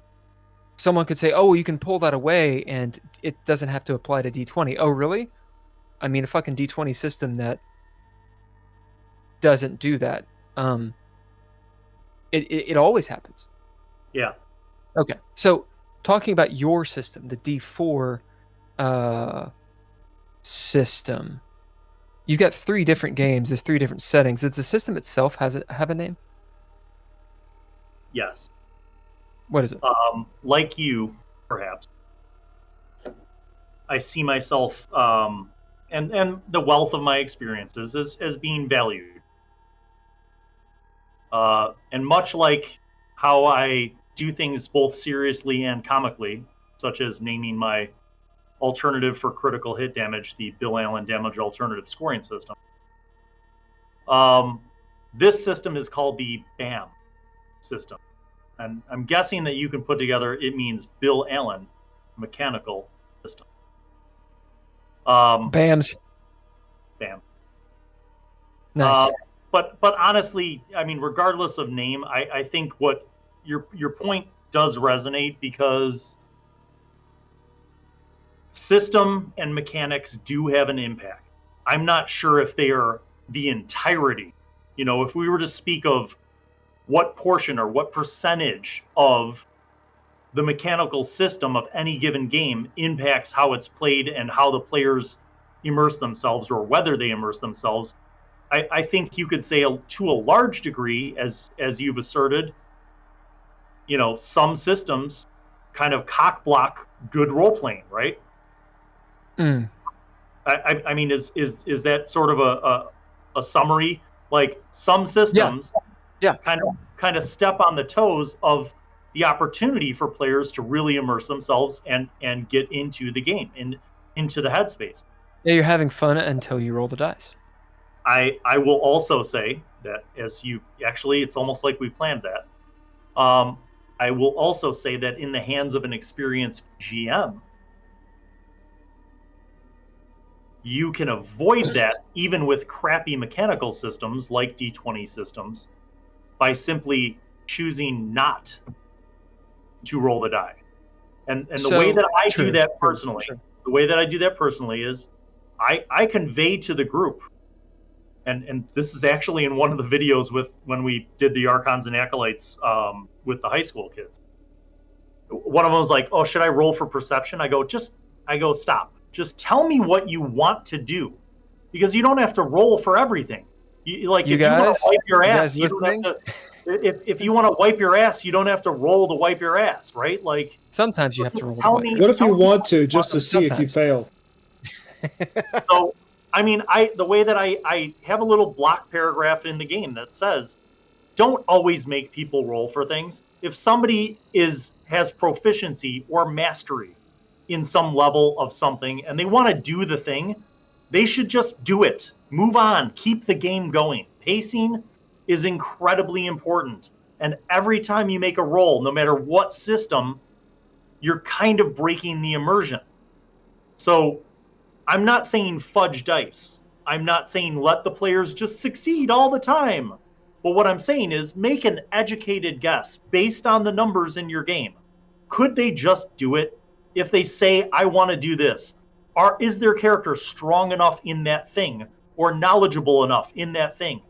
someone could say, oh, well, you can pull that away and it doesn't have to apply to D20. Oh, really? I mean, a fucking D20 system that doesn't do that. It always happens. Yeah. Okay. So talking about your system, the D4 system. You've got 3 different games. There's 3 different settings. Does the system itself have a name? Yes. What is it? Like you, perhaps, I see myself and the wealth of my experiences as being valued. And much like how I do things both seriously and comically, such as naming my alternative for critical hit damage, the Bill Allen damage alternative scoring system. This system is called the BAM system. And I'm guessing that you can put together, it means Bill Allen mechanical system. BAMs. BAM. Nice. But honestly, I mean, regardless of name, I think what your point does resonate, because system and mechanics do have an impact. I'm not sure if they are the entirety. You know, if we were to speak of what portion or what percentage of the mechanical system of any given game impacts how it's played and how the players immerse themselves, or whether they immerse themselves, I think you could say to a large degree, as you've asserted, you know, some systems kind of cock block good role playing, right? I mean, is that sort of a summary? Like, some systems kind of step on the toes of the opportunity for players to really immerse themselves and get into the game and into the headspace. Yeah, you're having fun until you roll the dice. I will also say that, as you actually, it's almost like we planned that. I will also say that in the hands of an experienced GM, you can avoid that even with crappy mechanical systems like D20 systems by simply choosing not to roll the die. And the way that I do that personally, the way that I do that personally is I convey to the group, and this is actually in one of the videos when we did the Archons and Acolytes with the high school kids. One of them was like, "Oh, should I roll for perception?" I go, "Stop. Just tell me what you want to do, because you don't have to roll for everything. If you want to wipe your ass, you don't have to. If you want to wipe your ass, you don't have to roll to wipe your ass, right? Like, sometimes you have to roll. What if you want to, just to see if you fail? So, I mean, the way that I have a little block paragraph in the game that says, don't always make people roll for things. If somebody has proficiency or mastery in some level of something and they want to do the thing, they should just do it. Move on. Keep the game going. Pacing is incredibly important. And every time you make a roll, no matter what system, you're kind of breaking the immersion. So I'm not saying fudge dice. I'm not saying let the players just succeed all the time. But what I'm saying is make an educated guess based on the numbers in your game. Could they just do it? If they say, I want to do this, is their character strong enough in that thing or knowledgeable enough in that thing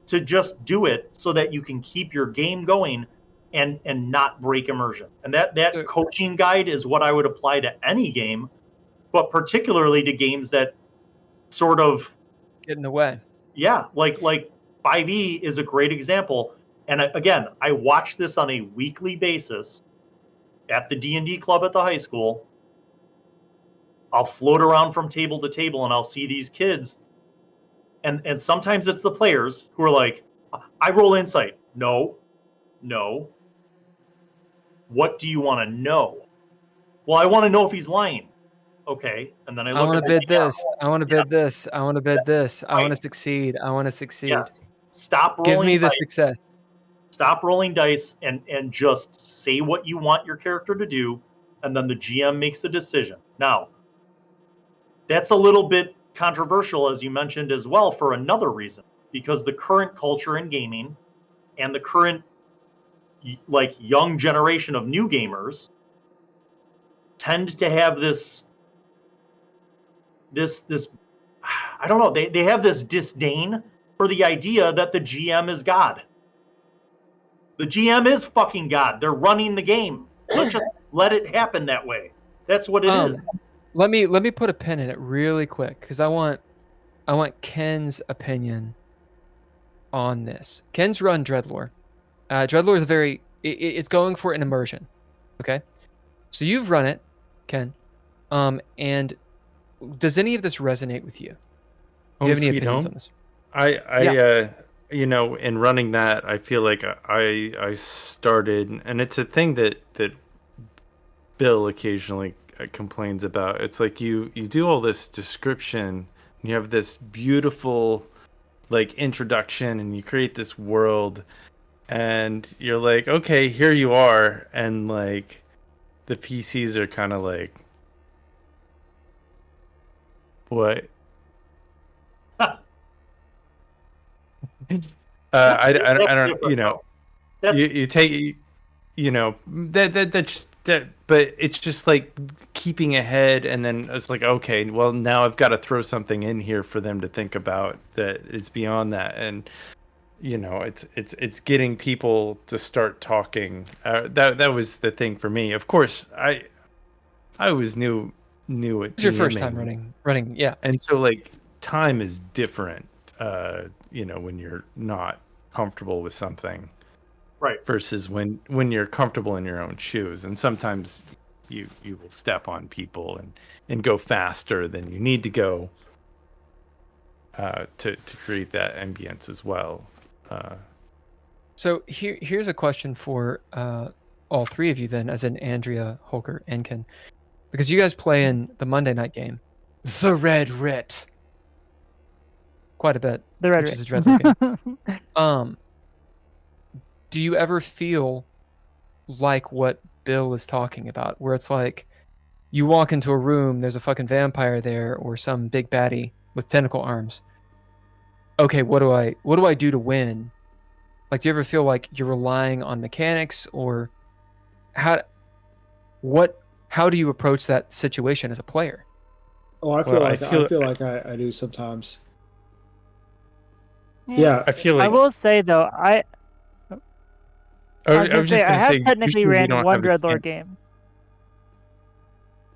to just do it so that you can keep your game going and not break immersion? And that coaching guide is what I would apply to any game, but particularly to games that sort of get in the way. Yeah, like 5e is a great example. And again, I watch this on a weekly basis at the D&D club at the high school. I'll float around from table to table and I'll see these kids. And sometimes it's the players who are like, I roll insight. No. What do you want to know? Well, I want to know if he's lying. Okay. And then I want to bid this. I want to bid this. I want to bid this. I want to succeed. I want to succeed. Yes. Stop rolling. Give me the dice. Success. Stop rolling dice and just say what you want your character to do, and then the GM makes a decision. Now, that's a little bit controversial, as you mentioned as well, for another reason, because the current culture in gaming and the current young generation of new gamers tend to have this I don't know, they have this disdain for the idea that the GM is God. The GM is fucking God. They're running the game. Let's just let it happen that way. That's what it is. let me put a pin in it really quick because I want Ken's opinion on this. Ken's run Dreadlore. Dreadlore is it's going for an immersion. Okay, so you've run it, Ken. And does any of this resonate with you? Do you have any opinions on this? In running that, I feel like I started, and it's a thing that Bill occasionally complains about. It's like you do all this description, and you have this beautiful like introduction, and you create this world, and you're like, okay, here you are, and like the PCs are kind of like, what? I don't, you take, but it's just like keeping ahead, and then it's like, okay, well, now I've got to throw something in here for them to think about that is beyond that, and it's getting people to start talking. That was the thing for me. Of course, I was new at It's your first time running, yeah. And so like time is different, when you're not comfortable with something, right? Versus when you're comfortable in your own shoes, and sometimes you will step on people and go faster than you need to go to create that ambience as well. So here's a question for all three of you then, as in Andrea, Holker, and Ken, because you guys play in the Monday night game, The Red Writ, quite a bit, which is a Dreadlore game. Do you ever feel like what Bill is talking about, where it's like you walk into a room, there's a fucking vampire there or some big baddie with tentacle arms? Okay, what do I do to win? Like, do you ever feel like you're relying on mechanics, or how do you approach that situation as a player? Oh, I feel like I do sometimes. Yeah, I feel like I will say though, I have technically ran one Dreadlore game.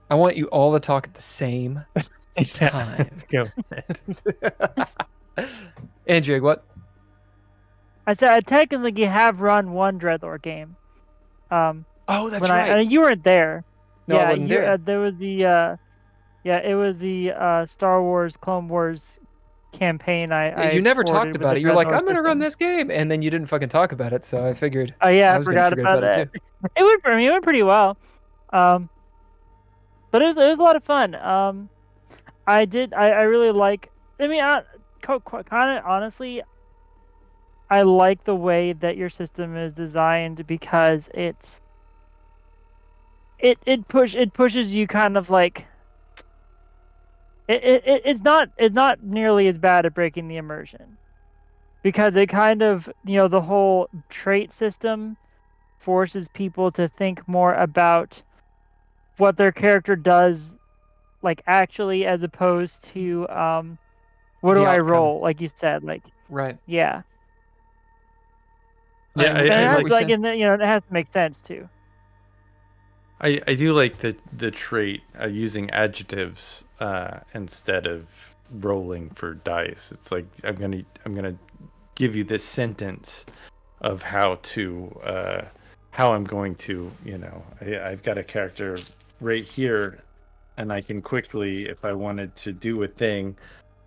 I want you all to talk at the same time. Let's go. Andrea, what? I said I technically have run one Dreadlore game. Oh, that's right. right. You weren't there. No, I wasn't there. There was it was the Star Wars Clone Wars campaign. You never talked about it. You're like, I'm gonna run this game, and then you didn't fucking talk about it. So I figured. Oh yeah, I forgot about that. It went for me. It went pretty well. But it was a lot of fun. I really like. I mean, kind of honestly, I like the way that your system is designed, because it pushes you kind of like. It's not nearly as bad at breaking the immersion, because it kind of, the whole trait system forces people to think more about what their character does, like actually, as opposed to what do I roll, like you said, like right, yeah. Yeah, it has to make sense too. I do like the trait using adjectives instead of rolling for dice. It's like I'm gonna give you this sentence of how I'm going to, I've got a character right here, and I can quickly, if I wanted to do a thing,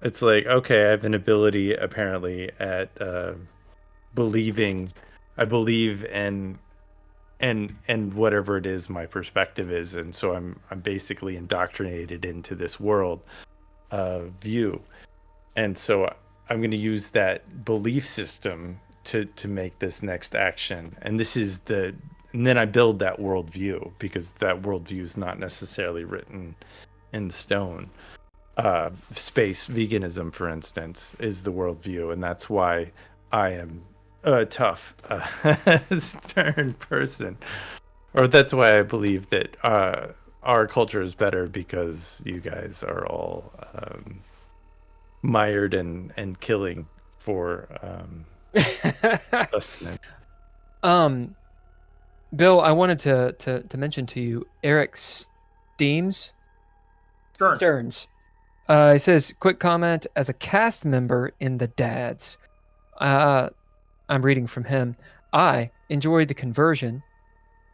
it's like, okay, I have an ability apparently at believing. I believe in and whatever it is my perspective is, and so I'm basically indoctrinated into this world view, and so I'm going to use that belief system to make this next action, and then I build that worldview, because that worldview is not necessarily written in stone. Space veganism, for instance, is the worldview, and that's why I am a tough, stern person, or that's why I believe that our culture is better, because you guys are all mired and killing for sustenance. Bill, I wanted to mention to you Eric Steams Stearns. He says, quick comment as a cast member in the Dads. I'm reading from him. I enjoyed the conversion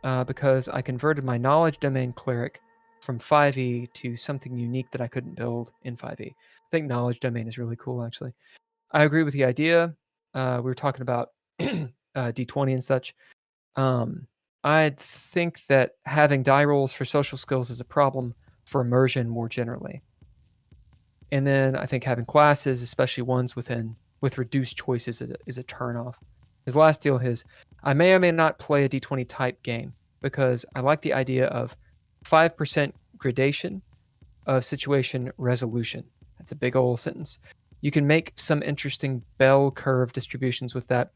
because I converted my knowledge domain cleric from 5e to something unique that I couldn't build in 5e. I think knowledge domain is really cool, actually. I agree with the idea. We were talking about D20 and such. I think that having die rolls for social skills is a problem for immersion more generally. And then I think having classes, especially ones with reduced choices, is a turnoff. His last deal is, I may or may not play a D20 type game because I like the idea of 5% gradation of situation resolution. That's a big old sentence. You can make some interesting bell curve distributions with that.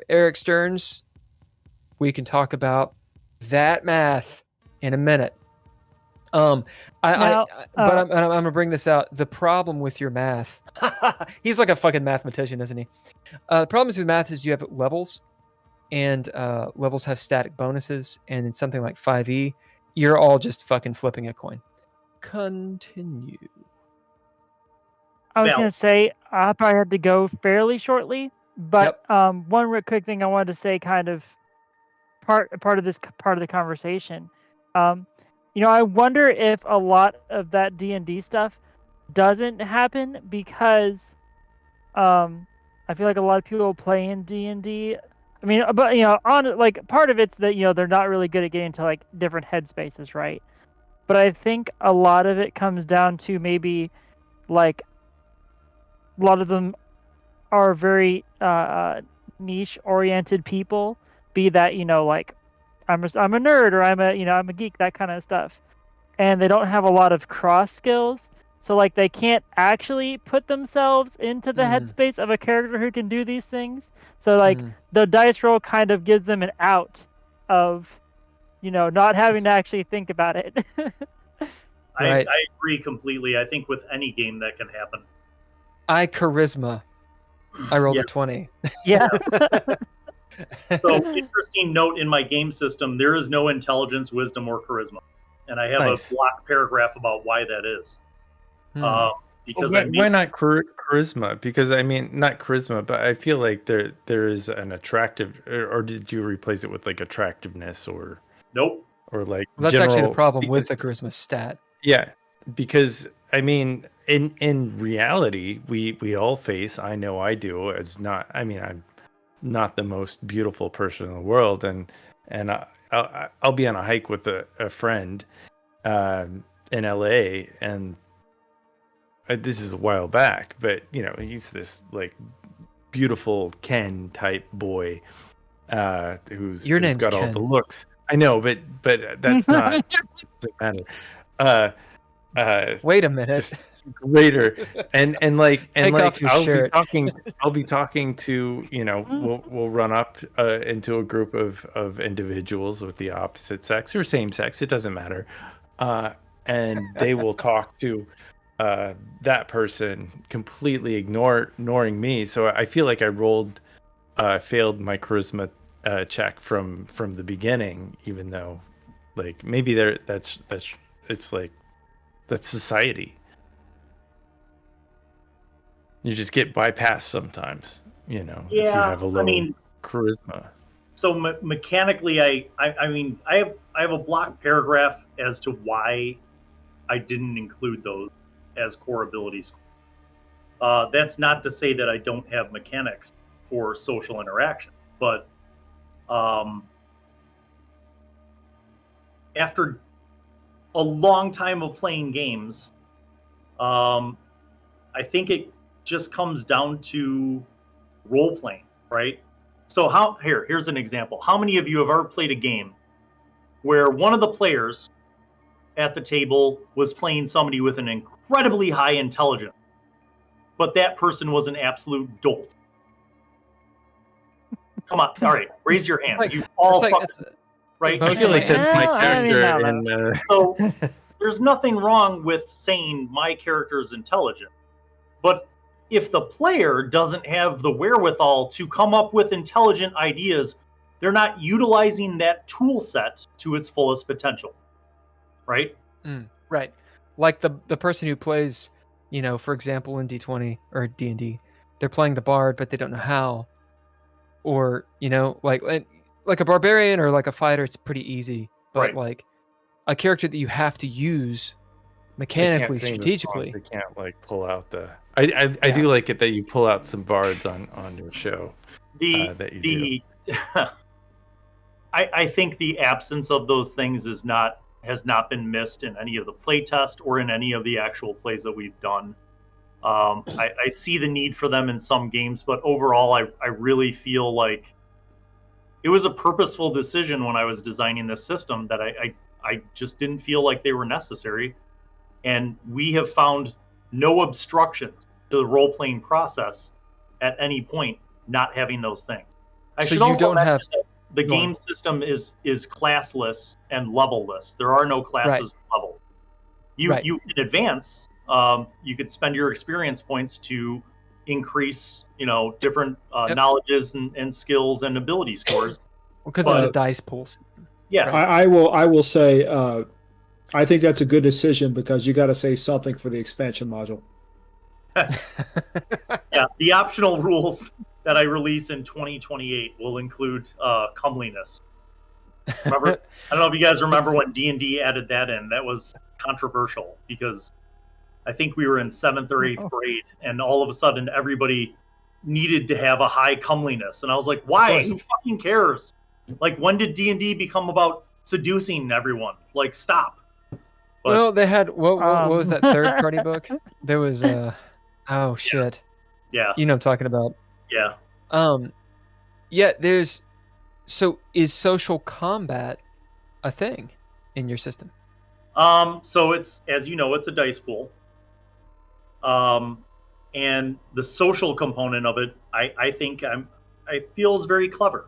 Eric Stearns, we can talk about that math in a minute. I'm gonna bring this out. The problem with your math, he's like a fucking mathematician, isn't he? The problem with math is you have levels, and levels have static bonuses, and in something like 5e, you're all just fucking flipping a coin. Continue. I was going to say, I probably had to go fairly shortly, but one real quick thing I wanted to say, kind of part of the conversation. I wonder if a lot of that D&D stuff doesn't happen because I feel like a lot of people play in D&D. I mean, but part of it's that they're not really good at getting to like different headspaces, right? But I think a lot of it comes down to maybe like a lot of them are very niche oriented people, be that like I'm a nerd, or I'm a geek, that kind of stuff, and they don't have a lot of cross skills, so like they can't actually put themselves into the headspace of a character who can do these things. So like the dice roll kind of gives them an out of not having to actually think about it. I agree completely. I think with any game that can happen. Charisma. I rolled a 20. Yeah. So, interesting note in my game system, there is no intelligence, wisdom, or charisma. And I have a block paragraph about why that is. Because why not charisma? Because I mean, not charisma, but I feel like there is an attractive, or did you replace it with like attractiveness or? Nope. Or like that's actually the problem with the charisma stat. Yeah, because I mean, in reality, we all face. I know I do. I'm not the most beautiful person in the world, and I'll be on a hike with a friend in LA, and this is a while back, but he's this like beautiful Ken type boy who's got all the looks. I know, but that's not doesn't matter. Wait a minute. Greater and I'll be talking to we'll run up into a group of individuals with the opposite sex or same sex, it doesn't matter, and they will talk to that person, completely ignoring me. So I feel like I failed my charisma check from the beginning, even though like maybe that's society. You just get bypassed sometimes, if you have a low charisma. So mechanically, I have a block paragraph as to why I didn't include those as core abilities. That's not to say that I don't have mechanics for social interaction, but after a long time of playing games, I think it just comes down to role playing, right? So here's an example. How many of you have ever played a game where one of the players at the table was playing somebody with an incredibly high intelligence, but that person was an absolute dolt? Come on, all right, raise your hand. You all right? I feel like that's my character. So there's nothing wrong with saying my character's intelligent, but if the player doesn't have the wherewithal to come up with intelligent ideas, they're not utilizing that tool set to its fullest potential. right? Right. Like the person who plays, for example, in D20 or D&D, they're playing the bard, but they don't know how. Or, like a barbarian or like a fighter, it's pretty easy. But Right. like a character that you have to use mechanically, strategically. They can't like pull out the. I do like it that you pull out some bards on your show. That you do. I think the absence of those things has not been missed in any of the play test or in any of the actual plays that we've done. I see the need for them in some games, but overall, I really feel like it was a purposeful decision when I was designing this system that I just didn't feel like they were necessary. And we have found no obstructions to the role-playing process at any point not having those things. The game system is classless and levelless. There are no classes level. You in advance, you could spend your experience points to increase, different knowledges and skills and ability scores. Because it's a dice pool system. Yeah, I will say I think that's a good decision because you got to say something for the expansion module. Yeah, the optional rules that I release in 2028 will include comeliness. Remember, I don't know if you guys remember when D&D added that in. That was controversial because I think we were in 7th or 8th grade, and all of a sudden everybody needed to have a high comeliness, and I was like, why? Who fucking cares? Like, when did D&D become about seducing everyone? Like, stop. But, well, they had what was that third party book? There was oh shit. Yeah. You know what I'm talking about. Yeah. Yeah, so is social combat a thing in your system? So it's, as you know, it's a dice pool. And the social component of it, I think I feel is very clever.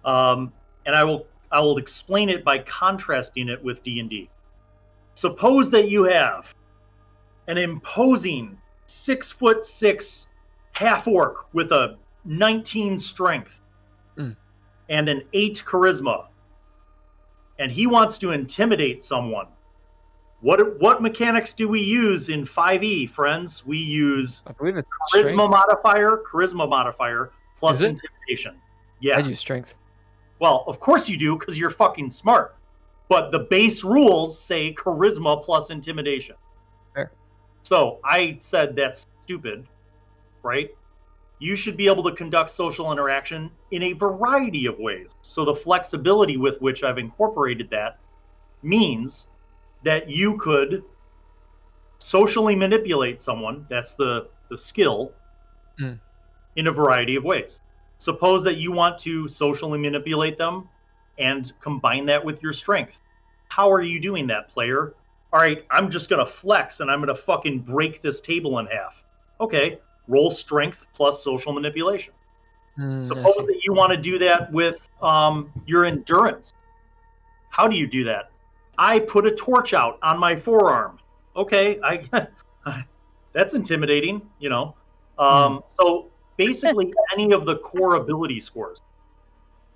And I will explain it by contrasting it with D&D. Suppose that you have an imposing 6'6" half orc with a 19 strength and an 8 charisma, and he wants to intimidate someone. What mechanics do we use in 5e, friends? We use I believe it's charisma modifier plus intimidation. Yeah, I use strength. Well, of course you do, because you're fucking smart. But the base rules say charisma plus intimidation. Fair. So I said that's stupid, right? You should be able to conduct social interaction in a variety of ways. So the flexibility with which I've incorporated that means that you could socially manipulate someone, that's the skill, in a variety of ways. Suppose that you want to socially manipulate them and combine that with your strength. How are you doing that, player? All right, I'm just going to flex and I'm going to fucking break this table in half. Okay, roll strength plus social manipulation. Suppose that you want to do that with your endurance. How do you do that? I put a torch out on my forearm. Okay, that's intimidating, So basically, any of the core ability scores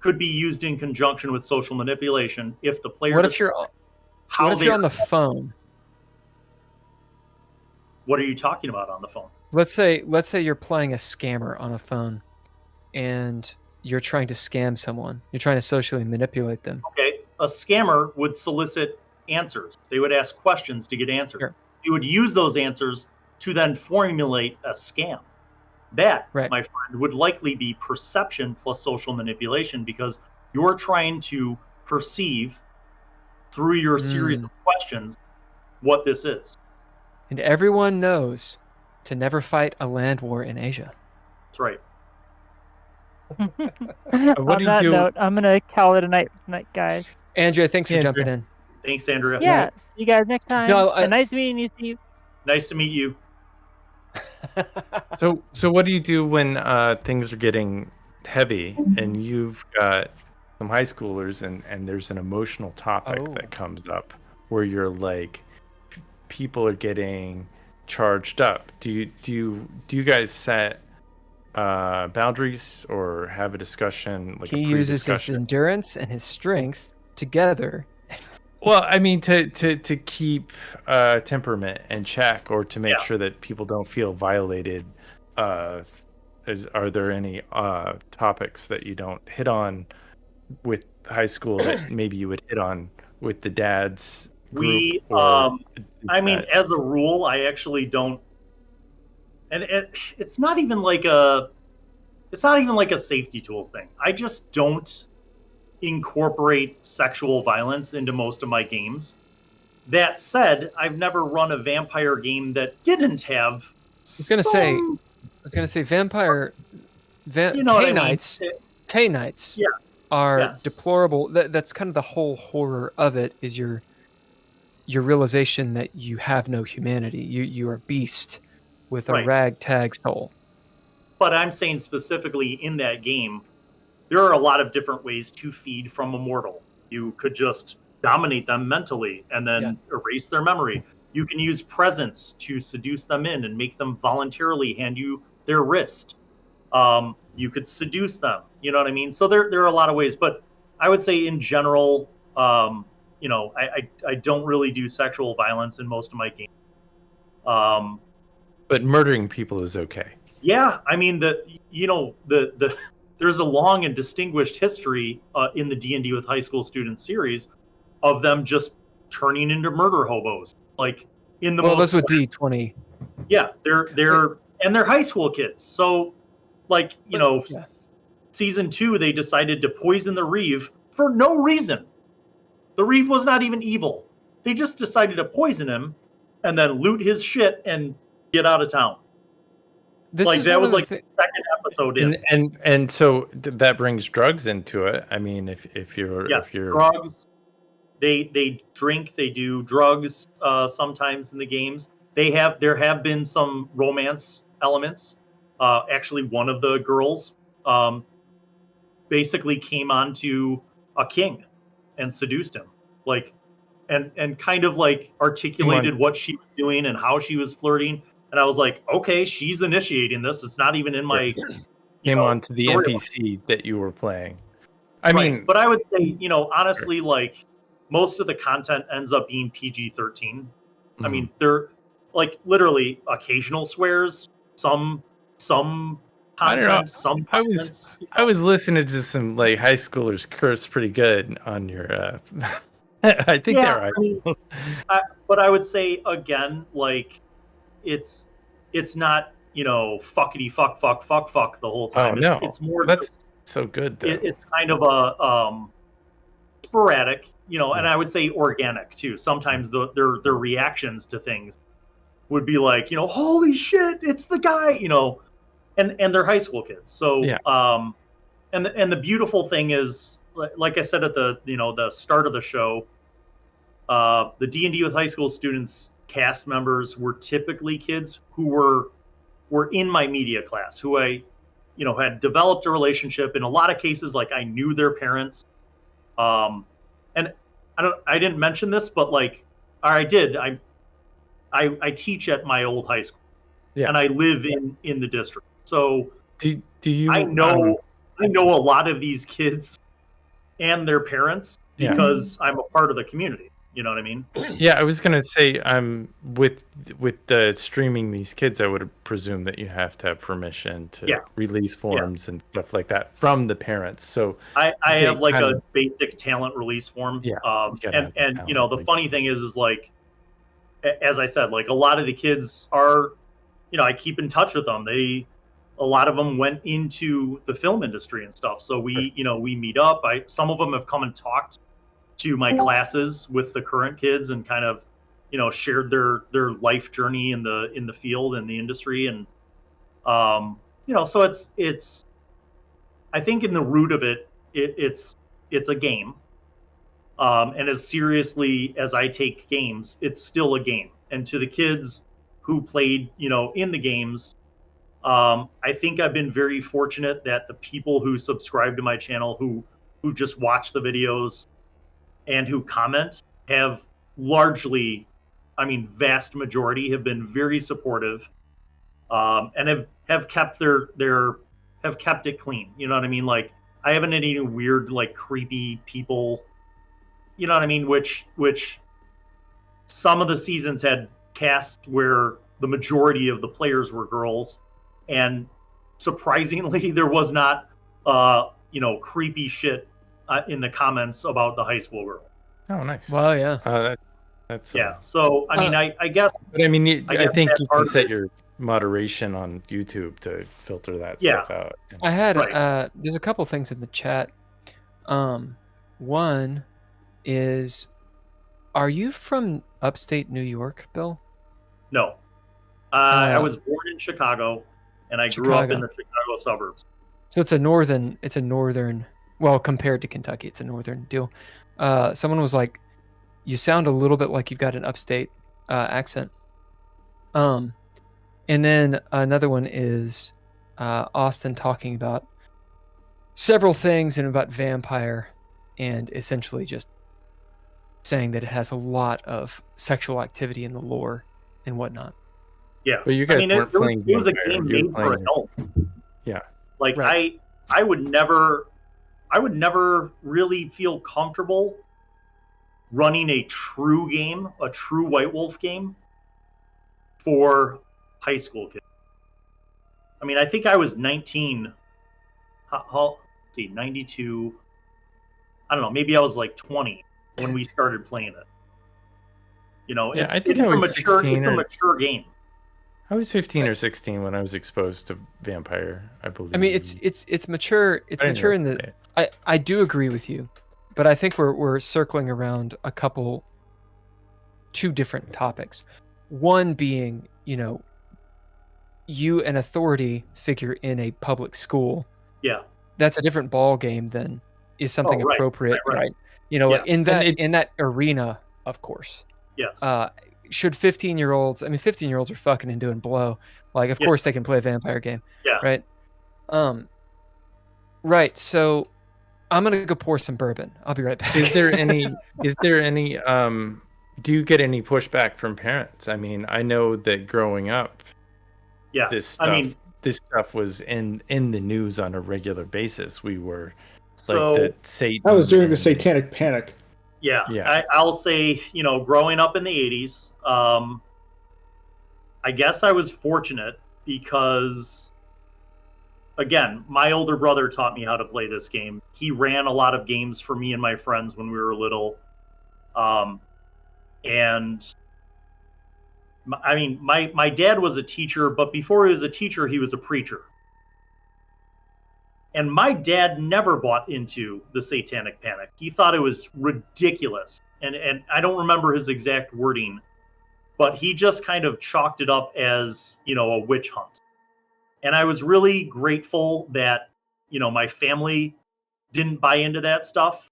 could be used in conjunction with social manipulation if the player. What if you're on the phone? What are you talking about on the phone? Let's say you're playing a scammer on a phone, and you're trying to scam someone. You're trying to socially manipulate them. Okay, a scammer would solicit answers. They would ask questions to get answers. Sure. You would use those answers to then formulate a scam. That, my friend, would likely be perception plus social manipulation, because you're trying to perceive through your series of questions what this is. And everyone knows to never fight a land war in Asia. That's right. On that note, I'm going to call it a night, guys. Andrea, thanks for jumping in. Thanks, Andrea. Yeah, see you guys next time. No, nice meeting you, Steve. Nice to meet you. So what do you do when things are getting heavy and you've got some high schoolers and there's an emotional topic that comes up where you're like, people are getting charged up? Do you guys set boundaries or have a discussion? Like he uses his endurance and his strength together Well, I mean, to keep temperament in check, or to make sure that people don't feel violated. Are there any topics that you don't hit on with high school that maybe you would hit on with the dads group? I mean, as a rule, I actually don't, and it's not even like a safety tools thing. I just don't incorporate sexual violence into most of my games. That said, I've never run a vampire game that didn't have. I was gonna say vampire. You know what I mean? Tay Knights are deplorable. That's kind of the whole horror of it. Is your realization that you have no humanity. You are a beast with a ragtag soul. But I'm saying specifically in that game, there are a lot of different ways to feed from a mortal. You could just dominate them mentally and then erase their memory. You can use presents to seduce them in and make them voluntarily hand you their wrist. You could seduce them. You know what I mean? So there are a lot of ways. But I would say in general, you know, I don't really do sexual violence in most of my games. But murdering people is okay. Yeah, I mean there's a long and distinguished history in the D&D with high school students series of them just turning into murder hobos, like in the that's what D20. Yeah, they're high school kids. So, like season 2, they decided to poison the Reeve for no reason. The Reeve was not even evil. They just decided to poison him and then loot his shit and get out of town. That was the second episode in. And so that brings drugs into it. I mean, if you're drugs, they drink, they do drugs sometimes in the games. There have been some romance elements. Actually, one of the girls basically came onto a king and seduced him, and kind of articulated what she was doing and how she was flirting. And I was like, okay, she's initiating this. It's not even in my on to the NPC that you were playing. I mean, but I would say, honestly, most of the content ends up being PG-13. Mm-hmm. I mean, they're literally occasional swears, some content, I don't know. some comments, I was listening to some high schoolers curse pretty good on your. I think they're right. I mean, but I would say again, it's not fuckity fuck the whole time. Oh, no. It's more that's so good though. It's kind of a sporadic, and I would say organic too. Sometimes their reactions to things would be like, holy shit, it's the guy, and they're high school kids. So and the beautiful thing is, like I said at the start of the show, the D&D with high school students cast members were typically kids who were in my media class, who I had developed a relationship. In a lot of cases, I knew their parents, and I didn't mention this, but I did. I teach at my old high school, and I live in the district. So do you? I know a lot of these kids and their parents because I'm a part of the community. You know what I mean? Yeah, I was gonna say, with the streaming these kids, I would presume that you have to have permission to release forms and stuff like that from the parents. So I have a basic talent release form. Yeah. And the funny thing is as I said, a lot of the kids are, I keep in touch with them. A lot of them went into the film industry and stuff. So we meet up. Some of them have come and talked to my classes with the current kids and kind of, shared their life journey in the field and the industry. And, so it's, I think in the root of it's a game. And as seriously as I take games, it's still a game. And to the kids who played, in the games, I think I've been very fortunate that the people who subscribe to my channel, who just watch the videos, and who comment have largely, vast majority have been very supportive, and have kept have kept it clean. You know what I mean? I haven't had any weird, creepy people, you know what I mean? Which some of the seasons had casts where the majority of the players were girls, and surprisingly, there was not, creepy shit in the comments about the high school girl. Oh, nice. Well, yeah. That's Yeah. So I mean, I guess. But I mean, I guess think that you part can of set it- your moderation on YouTube to filter that stuff out. I had Right. there's a couple things in the chat. One is, are you from upstate New York, Bill? No. I was born in Chicago, and I grew up in Chicago. the Chicago suburbs. So it's a northern, well, compared to Kentucky, it's a northern deal. Someone was like, you sound a little bit like you've got an upstate accent. And then another one is Austin talking about several things and about vampire, and essentially just saying that it has a lot of sexual activity in the lore and whatnot. Yeah. But you guys weren't playing it was a Vampire, game you were made for playing- adults. Yeah. Like Right. I would never really feel comfortable running a true White Wolf game for high school kids. I mean, I think I was 19. Let's see, 92. I don't know. Maybe I was like 20 when we started playing it. You know, Yeah, it's, I think it's I a was mature. 16 It's a or- mature game. I was 15 or 16 when I was exposed to Vampire, I believe. I mean, it's mature. It's I didn't mature know in the. that. I do agree with you, but I think we're circling around two different topics. One being, you an authority figure in a public school. Yeah. That's a different ball game than is something right, appropriate, right. right? Yeah. In that arena, of course. Yes. Should 15-year-olds? I mean, 15-year-olds are fucking and doing blow. Like, of Yeah. course they can play a vampire game. Yeah. Right. Right. So, I'm gonna go pour some bourbon. I'll be right back. Is there any do you get any pushback from parents? I mean, I know that growing up, yeah. this stuff was in the news on a regular basis. We were So like the Satan. I was during the and- Satanic Panic. yeah, Yeah. I'll say, growing up in the 80s, I guess I was fortunate because, again, my older brother taught me how to play this game. He ran a lot of games for me and my friends when we were little. And I mean, my dad was a teacher, but before he was a teacher, he was a preacher. And my dad never bought into the Satanic Panic. He thought it was ridiculous. And I don't remember his exact wording, but he just kind of chalked it up as, a witch hunt. And I was really grateful that, my family didn't buy into that stuff.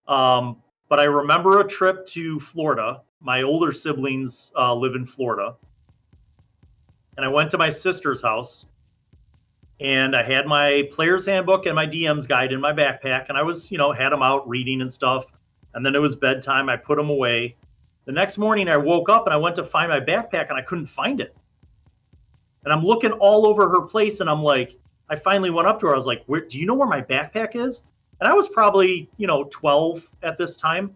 But I remember a trip to Florida. My older siblings live in Florida. And I went to my sister's house. And I had my player's handbook and my DM's guide in my backpack. And I was, had them out reading and stuff. And then it was bedtime. I put them away. The next morning I woke up and I went to find my backpack and I couldn't find it. And I'm looking all over her place and I'm like, I finally went up to her. I was like, do you know where my backpack is? And I was probably, 12 at this time.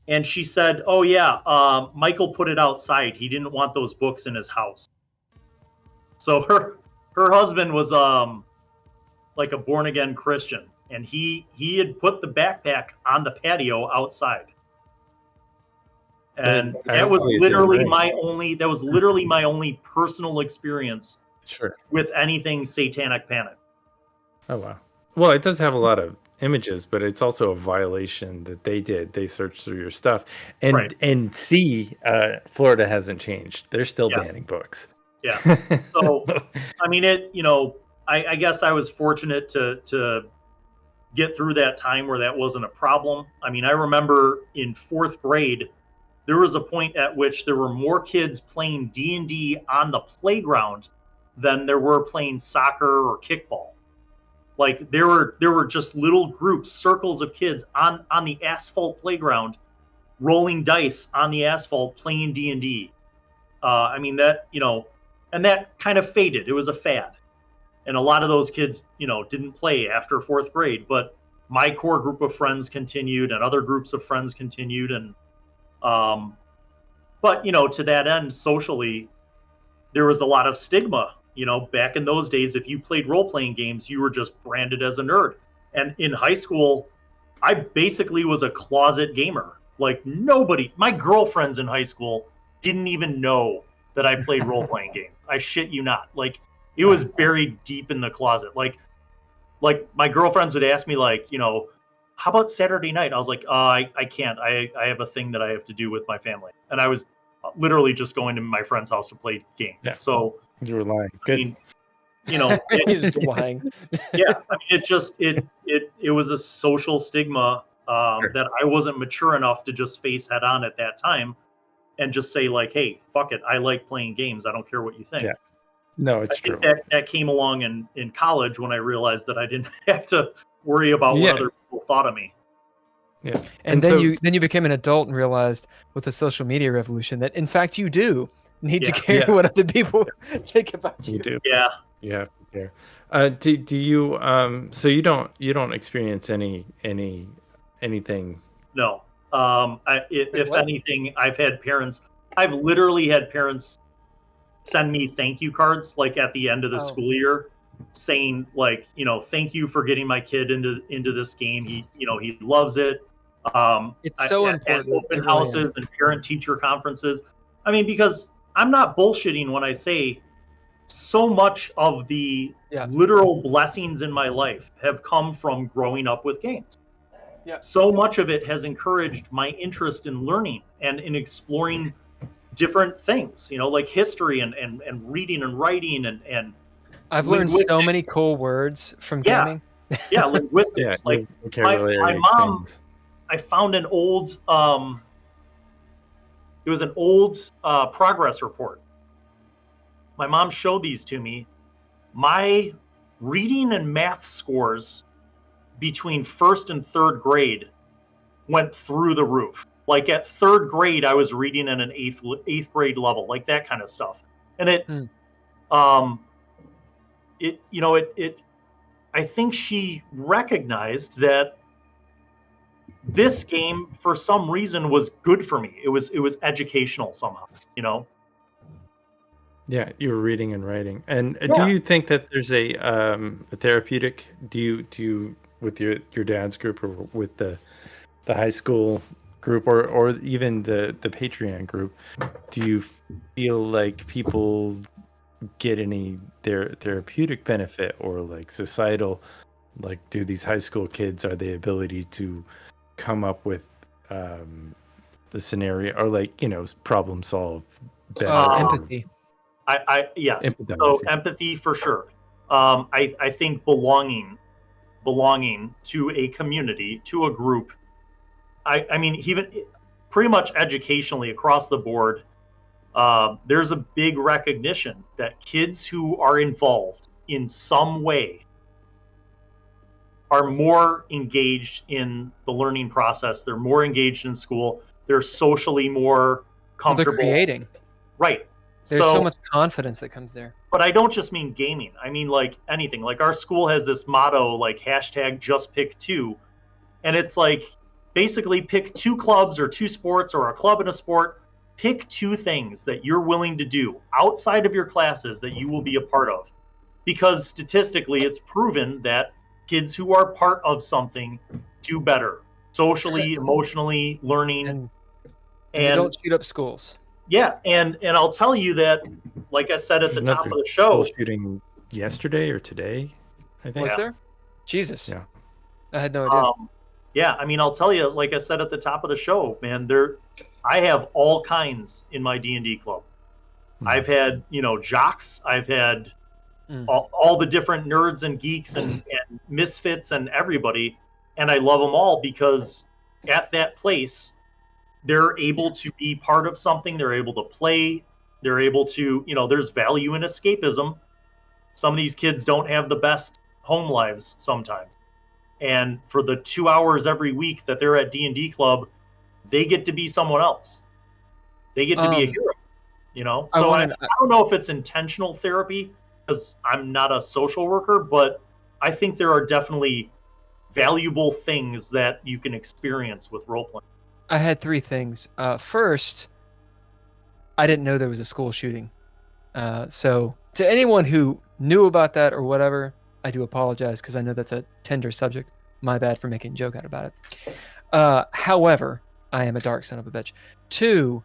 And she said, oh yeah, Michael put it outside. He didn't want those books in his house. So her husband was like a born again Christian, and he had put the backpack on the patio outside. And that was literally my only personal experience with anything Satanic Panic. Oh wow. Well, it does have a lot of images, but it's also a violation that they did. They searched through your stuff, and Florida hasn't changed. They're still banning books. Yeah. So, I mean, I guess I was fortunate to get through that time where that wasn't a problem. I mean, I remember in 4th grade, there was a point at which there were more kids playing D&D on the playground than there were playing soccer or kickball. Like there were just little groups, circles of kids on the asphalt playground, rolling dice on the asphalt, playing D&D. I mean that, and that kind of faded. It was a fad, and a lot of those kids, didn't play after 4th grade. But my core group of friends continued, and other groups of friends continued, and but to that end, socially, there was a lot of stigma. Back in those days, if you played role-playing games, you were just branded as a nerd. And in high school, I basically was a closet gamer. Like, nobody, my girlfriends in high school didn't even know that I played role-playing games. I shit you not. Like, it was buried deep in the closet. Like my girlfriends would ask me, like, how about Saturday night? I was like, I can't. I have a thing that I have to do with my family. And I was literally just going to my friend's house to play games. Yeah. So you were lying. Good. I mean, it just lying. Yeah, I mean, it was a social stigma that I wasn't mature enough to just face head on at that time, and just say, like, hey, fuck it, I like playing games. I don't care what you think. Yeah. No, it's true. That came along in college when I realized that I didn't have to worry about what other people thought of me. Yeah. And then you became an adult and realized with the social media revolution that in fact you do need to care what other people think about you. You do. Yeah. You have to care. Do you so you don't experience anything? No. If anything, I've literally had parents send me thank you cards, like, at the end of the school year, saying, like, thank you for getting my kid into this game. He loves it. It's so important. At open houses and parent teacher conferences. I mean, because I'm not bullshitting when I say so much of the literal blessings in my life have come from growing up with games. Yeah. So much of it has encouraged my interest in learning and in exploring different things, like history and reading and writing and I've learned so many cool words from gaming. Yeah, linguistics. Like my mom, I found an old it was an old progress report. My mom showed these to me. My reading and math scores between first and third grade went through the roof. Like, at third grade, I was reading at an eighth grade level, like that kind of stuff. And I think she recognized that this game, for some reason, was good for me. It was educational somehow, Yeah, you were reading and writing. And do you think that there's a therapeutic? Do you with your dad's group or with the high school group or even the Patreon group? Do you feel like people get any therapeutic benefit or like societal? Like, do these high school kids are the ability to come up with the scenario or like problem solve better? Empathy. Yes. Empathy. So empathy for sure. I think belonging to a community, to a group. I mean, even pretty much educationally across the board, there's a big recognition that kids who are involved in some way are more engaged in the learning process. They're more engaged in school. They're socially more comfortable. They're creating. Right. There's so much confidence that comes there. But I don't just mean gaming. I mean, like, anything. Like, our school has this motto, like, #JustPick2. And it's like, basically pick 2 clubs or 2 sports or a club and a sport. Pick 2 things that you're willing to do outside of your classes that you will be a part of. Because statistically, it's proven that kids who are part of something do better. Socially, emotionally, learning. And they don't shoot up schools. Yeah, and I'll tell you that, like I said at the top of the show, shooting yesterday or today, I think. Was there? Jesus. Yeah. I had no idea. Yeah, I mean, I'll tell you, like I said at the top of the show, man, I have all kinds in my D&D club. I've had, jocks. I've had all the different nerds and geeks and misfits and everybody, and I love them all because at that place, they're able to be part of something. They're able to play. They're able to, there's value in escapism. Some of these kids don't have the best home lives sometimes. And for the 2 hours every week that they're at D&D club, they get to be someone else. They get to be a hero, So I don't know if it's intentional therapy because I'm not a social worker, but I think there are definitely valuable things that you can experience with role playing? I had 3 things. First, I didn't know there was a school shooting. So to anyone who knew about that or whatever, I do apologize because I know that's a tender subject. My bad for making a joke out about it. However, I am a dark son of a bitch. 2,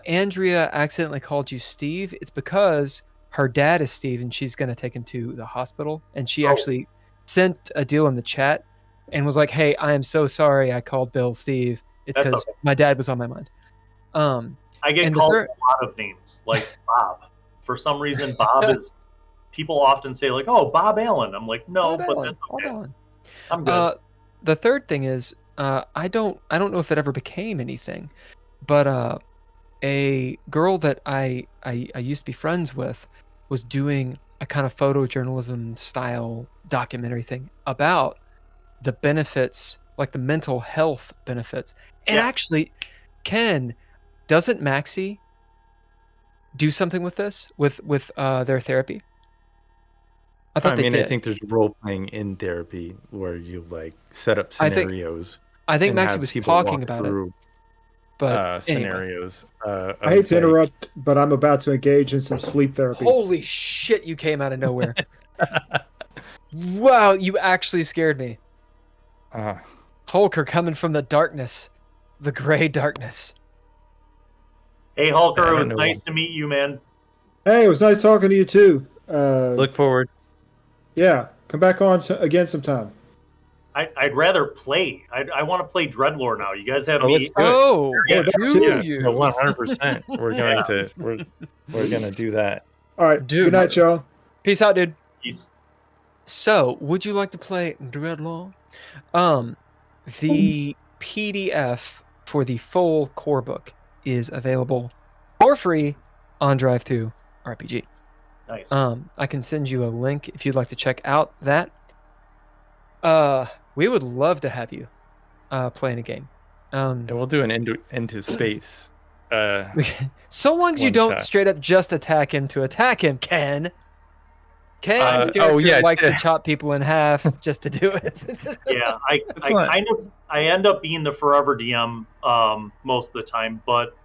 Andrea accidentally called you Steve. It's because her dad is Steve and she's going to take him to the hospital. And she actually sent a deal in the chat and was like, hey, I am so sorry I called Bill Steve. It's because my dad was on my mind. I get called a lot of names, like Bob. For some reason, Bob is... People often say, like, oh, Bob Allan. I'm like, no, Bob but Allan, that's okay. Bob Allan. I'm good. The third thing is, I don't know if it ever became anything, but a girl that I used to be friends with was doing a kind of photojournalism style documentary thing about the benefits, like the mental health benefits. And actually, Ken, doesn't Maxie do something with this, with their therapy? I think there's role playing in therapy where you like set up scenarios. I think Maxie was talking about it. But scenarios. I hate to interrupt, but I'm about to engage in some sleep therapy. Holy shit, you came out of nowhere. Wow, you actually scared me. Hulker coming from the darkness. The gray darkness. Hey, Hulker, it was nice to meet you, man. Hey, it was nice talking to you, too. Look forward. Yeah, come back on again sometime. I'd rather play. I want to play Dreadlore now. You guys have me. Oh, yeah, do you? 100%. We're gonna do that. All right, dude. Good night, y'all. Peace out, dude. Peace. So, would you like to play Dreadlore? The PDF for the full core book is available for free on DriveThruRPG. Nice. I can send you a link if you'd like to check out that. We would love to have you playing a game. And we'll do an into space. So long as you don't straight up just attack him to attack him, Ken. Ken's character likes to chop people in half just to do it. Yeah, I end up being the forever DM most of the time, but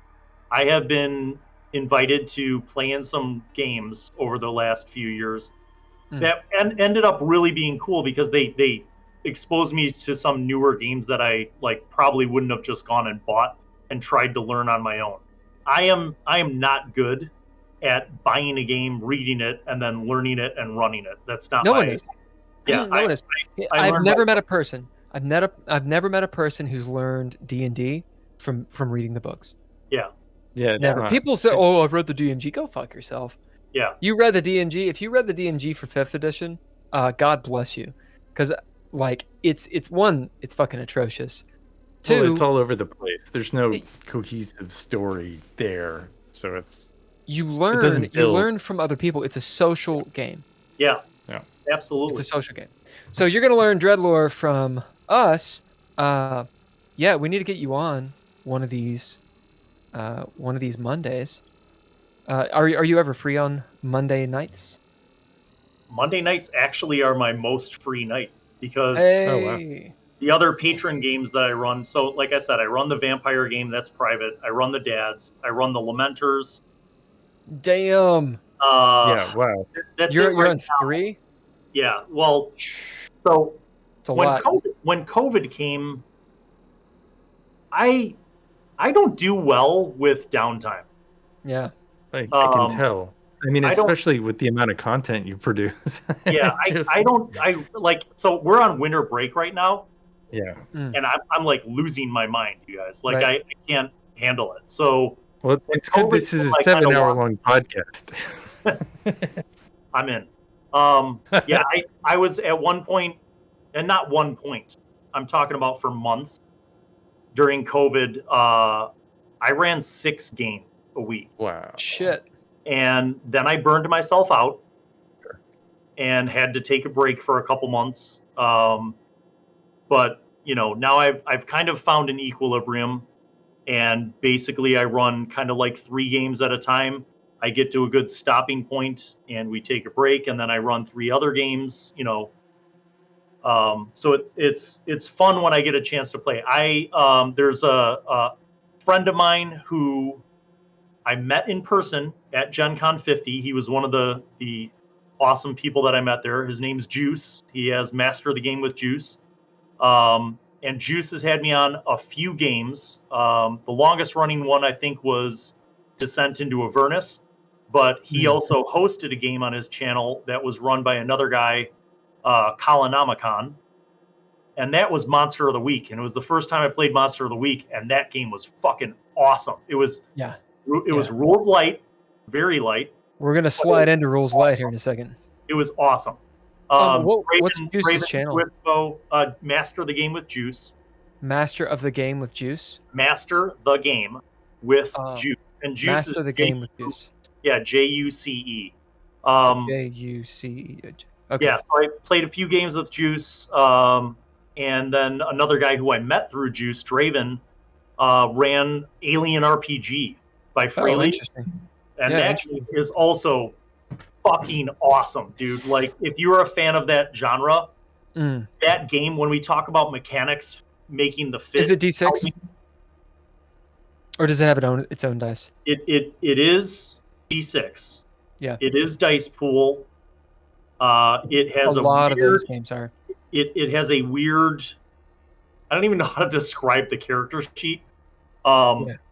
I have been invited to play in some games over the last few years that ended up really being cool because they exposed me to some newer games that I like probably wouldn't have just gone and bought and tried to learn on my own. I am not good at buying a game, reading it, and then learning it and running it. That's not no one is. Yeah, no one is. I've never met a person. I've never met a person who's learned D&D from reading the books. Yeah. Yeah, never. People say, "Oh, I've read the DMG." Go fuck yourself. Yeah. You read the DMG. If you read the DMG for 5th edition, God bless you, because like it's fucking atrocious. 2, it's all over the place. There's no cohesive story there, so you learn from other people. It's a social game. Yeah. Absolutely. It's a social game. So you're gonna learn Dreadlore from us. Yeah, we need to get you on one of these Mondays. Are you ever free on Monday nights? Monday nights actually are my most free night because the other patron games that I run. So like I said, I run the vampire game that's private. I run the dads. I run the Lamenters. Damn. Yeah. Wow. That's you're on 3. Yeah. Well, so when COVID came, I don't do well with downtime. Yeah. I can tell. I mean, especially with the amount of content you produce. Yeah, so we're on winter break right now. Yeah. And I'm like losing my mind, you guys. Like I can't handle it. So it's good this is a 7-hour-long podcast. I'm in. Yeah, I was at one point, and not one point, I'm talking about for months during COVID, I ran 6 games a week. Wow. Shit. And then I burned myself out and had to take a break for a couple months. But, now I've kind of found an equilibrium, and basically I run kind of like 3 games at a time. I get to a good stopping point and we take a break, and then I run 3 other games, So it's fun when I get a chance to play. There's a friend of mine who I met in person at Gen Con 50. He was one of the awesome people that I met there. His name's Juice. He has Master of the Game with Juice. And Juice has had me on a few games. The longest running one, I think, was Descent into Avernus. But he also hosted a game on his channel that was run by another guy, Kalanomicon. And that was Monster of the Week. And it was the first time I played Monster of the Week. And that game was fucking awesome. It was rules light, very light. We're going to slide into rules light here in a second. It was awesome. What's Juice's channel? Master of the Game with Juice. Master of the Game with Juice? Master the Game with Juice. And Juice Master is of the Game with Juice. Yeah, Juce. Juce. Okay. Yeah, so I played a few games with Juice. And then another guy who I met through Juice, Draven, ran Alien RPG by Fraley. Oh, interesting. And that game is also fucking awesome, dude. Like, if you're a fan of that genre, that game, when we talk about mechanics making the fit... Is it D6? Or does it have its own dice? It is D6. Yeah. It is dice pool. It has a lot of those games are. It has a weird... I don't even know how to describe the character sheet.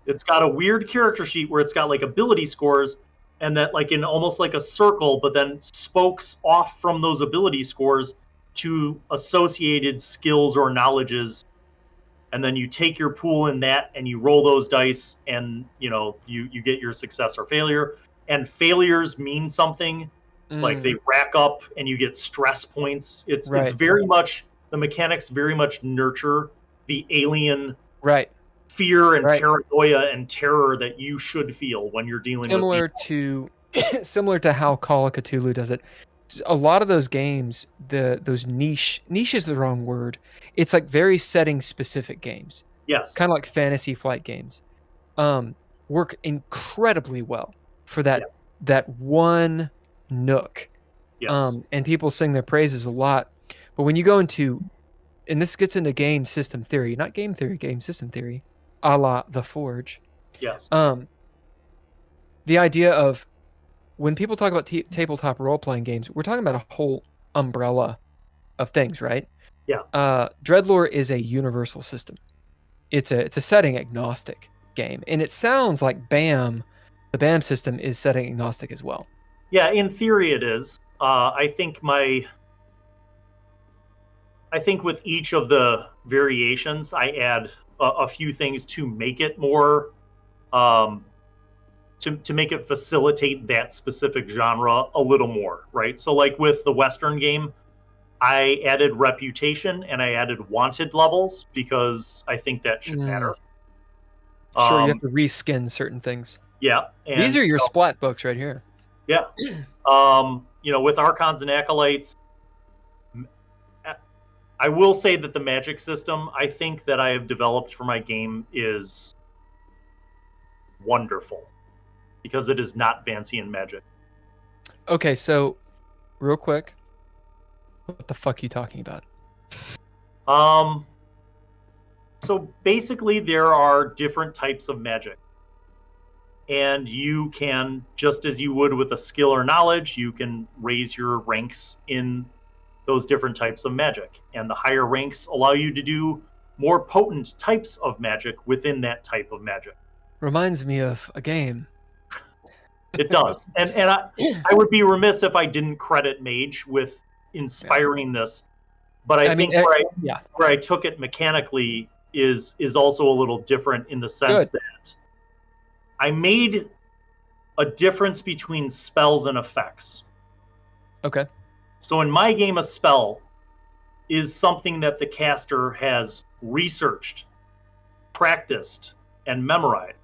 It's got a weird character sheet where it's got like ability scores, and that like in almost like a circle, but then spokes off from those ability scores to associated skills or knowledges. And then you take your pool in that and you roll those dice, and you get your success or failure. And failures mean something. Like they rack up and you get stress points. It's very much, the mechanics very much nurture the alien fear and paranoia and terror that you should feel when you're dealing with similar to how Call of Cthulhu does it. A lot of those games, those niche is the wrong word. It's like very setting specific games. Yes. Kind of like Fantasy Flight games. Work incredibly well for that one nook. Yes. And people sing their praises a lot. But when you go into, and this gets into game system theory, not game theory, game system theory, a la The Forge. Yes. The idea of when people talk about tabletop role-playing games, we're talking about a whole umbrella of things, right? Yeah. Dreadlore is a universal system. It's a setting agnostic game, and it sounds like the BAM system is setting agnostic as well. Yeah, in theory it is. I think with each of the variations, I add a few things to make it more, to make it facilitate that specific genre a little more, right? So like with the Western game, I added reputation and I added wanted levels because I think that should matter. Sure, you have to reskin certain things. Yeah. And, these are your splat books right here. Yeah. With Archons and Acolytes, I will say that the magic system I think that I have developed for my game is wonderful because it is not fancy in magic. Okay, so real quick, what the fuck are you talking about? So basically there are different types of magic. And you can, just as you would with a skill or knowledge, you can raise your ranks in those different types of magic. And the higher ranks allow you to do more potent types of magic within that type of magic. Reminds me of a game. It does. And I would be remiss if I didn't credit Mage with inspiring this. But I think where I took it mechanically is also a little different in the sense that I made a difference between spells and effects. Okay. So in my game, a spell is something that the caster has researched, practiced, and memorized.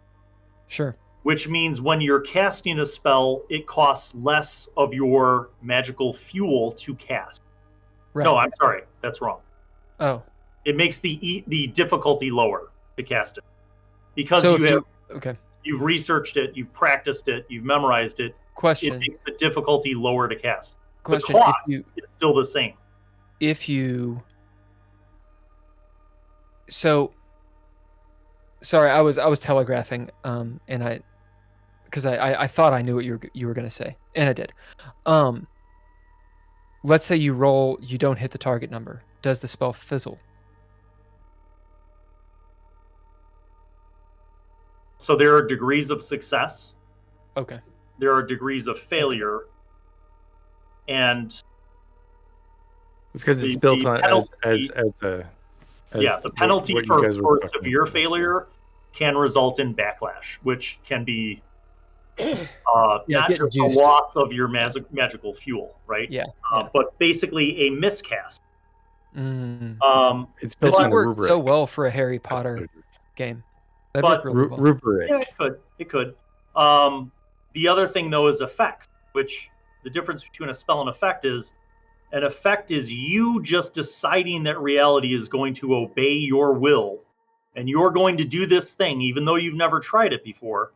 Sure. Which means when you're casting a spell, it costs less of your magical fuel to cast. Right. No, I'm sorry. That's wrong. Oh. It makes the difficulty lower to cast it. Because you've researched it, you've practiced it, you've memorized it. Question. It makes the difficulty lower to cast. Question. The cost is still the same. if you, so sorry, I was telegraphing, and because I thought I knew what you were gonna say, and I did. Let's say you roll, you don't hit the target number. Does the spell fizzle? So there are degrees of success. Okay. There are degrees of failure, and It's because it's built the on penalty- the penalty what you for guys were talking severe about. failure can result in backlash, which can be not getting just juiced. a loss of your magical fuel, right? Yeah. But basically a miscast. Mm. It's This built would on a work rubric. so well for a Harry Potter game. That'd But- work really well. Rubric. Yeah, it could. The other thing though is effects, which the difference between a spell and effect is an effect is you just deciding that reality is going to obey your will, and you're going to do this thing even though you've never tried it before.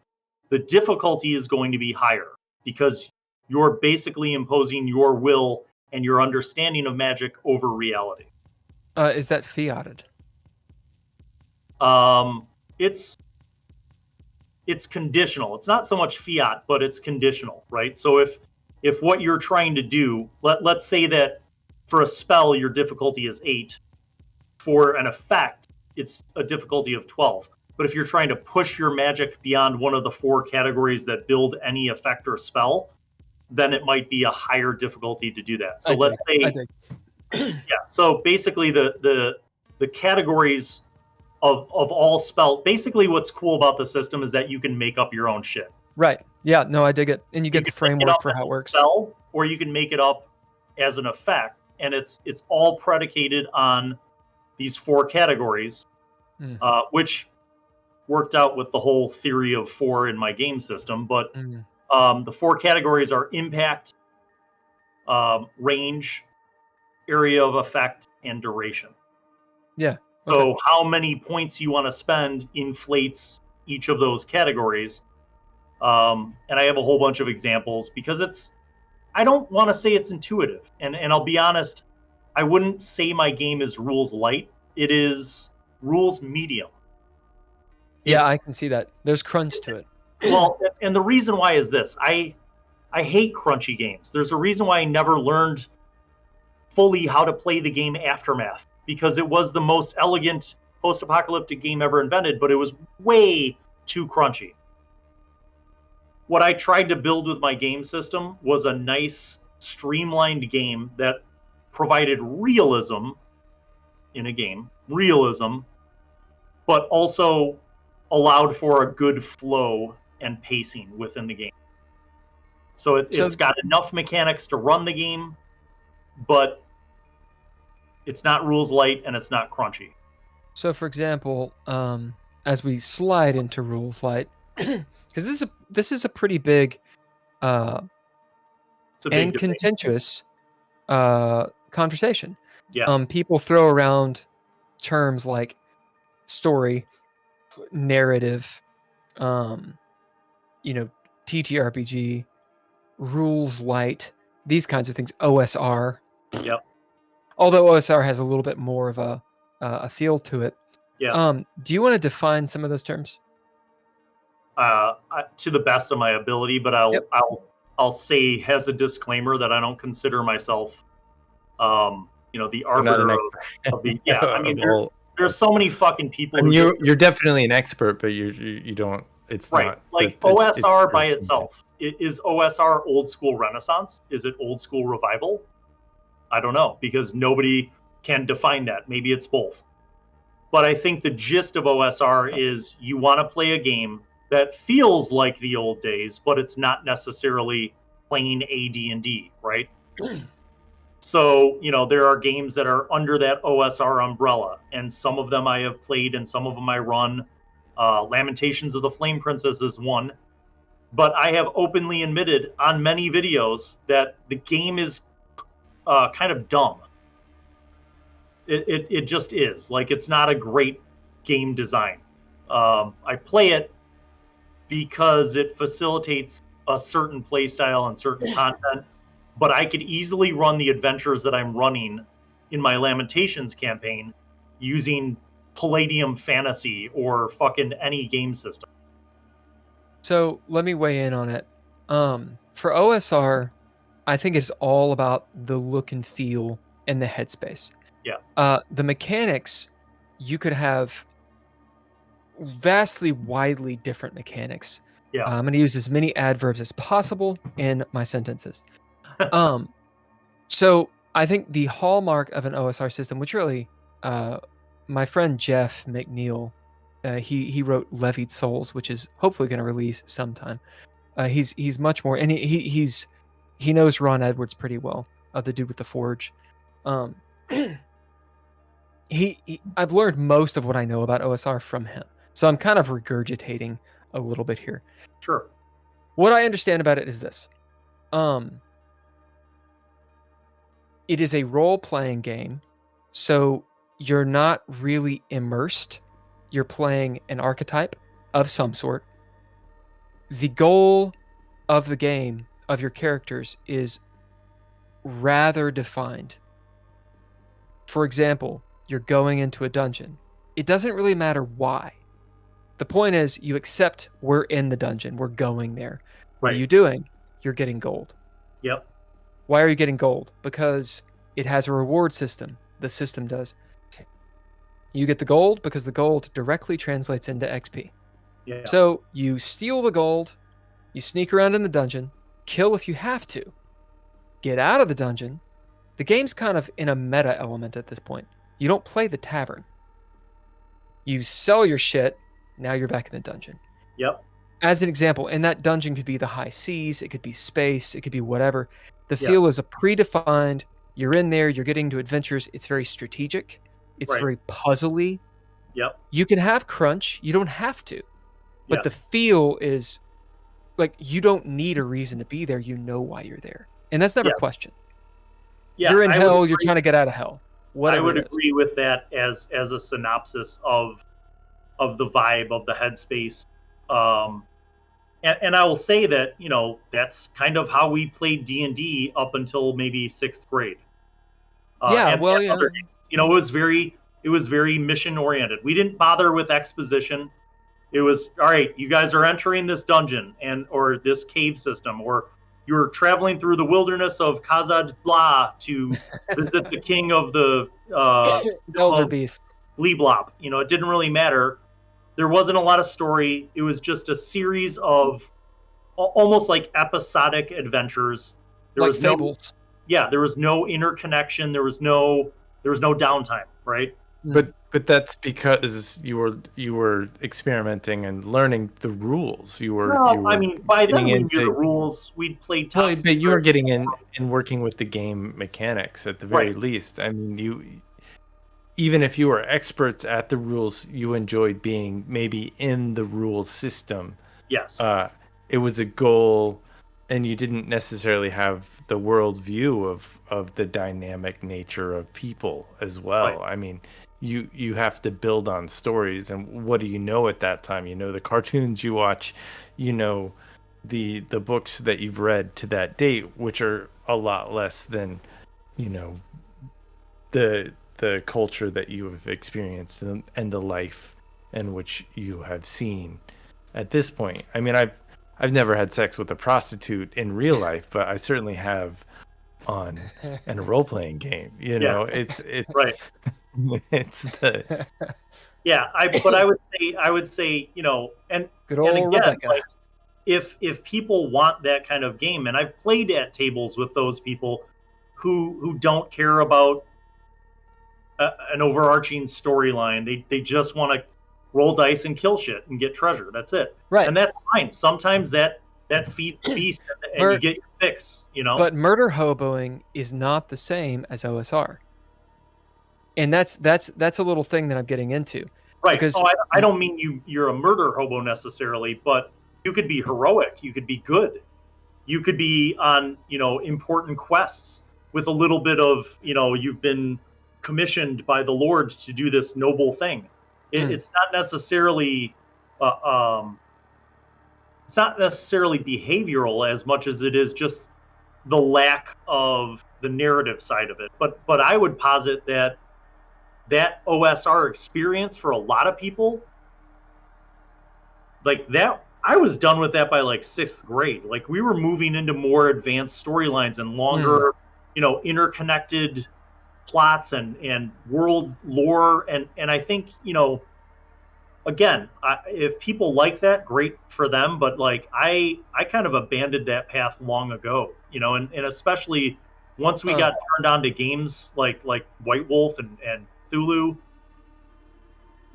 The difficulty is going to be higher because you're basically imposing your will and your understanding of magic over reality. Is that fiated? It's conditional. It's not so much fiat, but it's conditional, right? So if what you're trying to do, let's say that for a spell your difficulty is 8, for an effect it's a difficulty of 12. But if you're trying to push your magic beyond one of the 4 categories that build any effect or spell, then it might be a higher difficulty to do that. So let's say, so basically the categories of all spell, basically what's cool about the system is that you can make up your own shit. Right. Yeah. No, I dig it, and you get the framework for how it works. Spell, or you can make it up as an effect, and it's all predicated on these 4 categories, which worked out with the whole theory of 4 in my game system. But the 4 categories are impact, range, area of effect, and duration. Yeah. So how many points you want to spend inflates each of those categories. And I have a whole bunch of examples because I don't want to say it's intuitive. And I'll be honest, I wouldn't say my game is rules light. It is rules medium. Yeah, I can see that. There's crunch to it. Well, and the reason why is this. I hate crunchy games. There's a reason why I never learned fully how to play the game Aftermath, because it was the most elegant post-apocalyptic game ever invented, but it was way too crunchy. What I tried to build with my game system was a nice, streamlined game that provided realism in a game, but also allowed for a good flow and pacing within the game. So it's got enough mechanics to run the game, but it's not rules light and it's not crunchy. So, for example, as we slide into rules light, because this is a pretty big, and debate. contentious conversation. Yeah. People throw around terms like story, narrative, TTRPG, rules light, these kinds of things. OSR. Yep. Although OSR has a little bit more of a feel to it. Yeah. Do you want to define some of those terms? To the best of my ability, but I'll say as a disclaimer that I don't consider myself, the arbiter of the. Yeah, I mean, there's so many fucking people. I mean, you're definitely an expert, but you don't. It's right. not Like OSR by itself. Is OSR old school Renaissance? Is it old school revival? I don't know, because nobody can define that. Maybe it's both. But I think the gist of OSR is you want to play a game that feels like the old days, but it's not necessarily plain AD&D, right? So, there are games that are under that OSR umbrella, and some of them I have played and some of them I run. Lamentations of the Flame Princess is one. But I have openly admitted on many videos that the game is kind of dumb. It just is. Like, it's not a great game design. I play it because it facilitates a certain play style and certain content, but I could easily run the adventures that I'm running in my Lamentations campaign using Palladium Fantasy or fucking any game system. So let me weigh in on it. For OSR, I think it's all about the look and feel and the headspace. Yeah. The mechanics, you could have vastly, widely different mechanics. Yeah. I'm going to use as many adverbs as possible in my sentences. So I think the hallmark of an OSR system, which really, my friend Jeff McNeil, he wrote Levied Souls, which is hopefully going to release sometime. He's much more, and he knows Ron Edwards pretty well, the dude with the Forge. I've learned most of what I know about OSR from him, so I'm kind of regurgitating a little bit here. Sure. What I understand about it is this. It is a role-playing game, so you're not really immersed. You're playing an archetype of some sort. The goal of the game, of your characters, is rather defined. For example, you're going into a dungeon. It doesn't really matter why. The point is, you accept we're in the dungeon. We're going there. What Right. are you doing? You're getting gold. Yep. Why are you getting gold? Because it has a reward system. The system does. You get the gold because the gold directly translates into XP. Yeah. So you steal the gold, you sneak around in the dungeon, kill if you have to, get out of the dungeon. The game's kind of in a meta element at this point. You don't play the tavern. You sell your shit, now you're back in the dungeon. Yep. As an example, and that dungeon could be the high seas, it could be space, it could be whatever. The feel is a predefined, you're in there, you're getting to adventures, it's very strategic, it's Right. very puzzly. Yep. You can have crunch, you don't have to. But Yeah. the feel is like you don't need a reason to be there, you know why you're there. And that's never Yeah. questioned. Yeah. You're in I would hell, you're agree- trying to get out of hell. Whatever I would it is. agree with that as a synopsis of the vibe of the headspace. And I will say that, you know, that's kind of how we played D&D up until maybe 6th grade. Yeah, and well, yeah. other games. You know, it was very mission oriented. We didn't bother with exposition. It was, all right, you guys are entering this dungeon or this cave system, or you're traveling through the wilderness of Khazad Blah to visit the king of the Elder of Beast. Leblop. You know, it didn't really matter. There wasn't a lot of story. It was just a series of almost like episodic adventures. There Like was Fables. there was no interconnection. There was no downtime, right? But that's because you were experimenting and learning the rules. You were. No, you were I mean, by then we getting knew the into- rules. We'd played Well, top but you were secret. getting in and working with the game mechanics at the very Right. least. I mean, you even if you were experts at the rules, you enjoyed being maybe in the rule system. Yes. It was a goal, and you didn't necessarily have the world view of the dynamic nature of people as well. Right. I mean, you have to build on stories, and what do you know at that time? You know the cartoons you watch, you know the books that you've read to that date, which are a lot less than, you know, the culture that you have experienced and the life in which you have seen at this point. I mean, I've never had sex with a prostitute in real life, but I certainly have in a role-playing game. You know, it's right. it's the Yeah. I would say, you know, and Good old and again, Rebecca. like, if people want that kind of game, and I've played at tables with those people who don't care about an overarching storyline. They just want to roll dice and kill shit and get treasure. That's it. Right. And that's fine. Sometimes that feeds the beast and you get your fix, you know? But murder hoboing is not the same as OSR. And that's a little thing that I'm getting into. Right. Because I don't mean you're a murder hobo necessarily, but you could be heroic. You could be good. You could be on, you know, important quests with a little bit of, you know, you've been commissioned by the Lord to do this noble thing. It's not necessarily behavioral as much as it is just the lack of the narrative side of it. But I would posit that OSR experience for a lot of people, like that, I was done with that by like 6th grade. Like we were moving into more advanced storylines and longer, interconnected plots and world lore. And I think, again, if people like that, great for them. But like I kind of abandoned that path long ago, and especially once we got turned on to games like White Wolf and Cthulhu,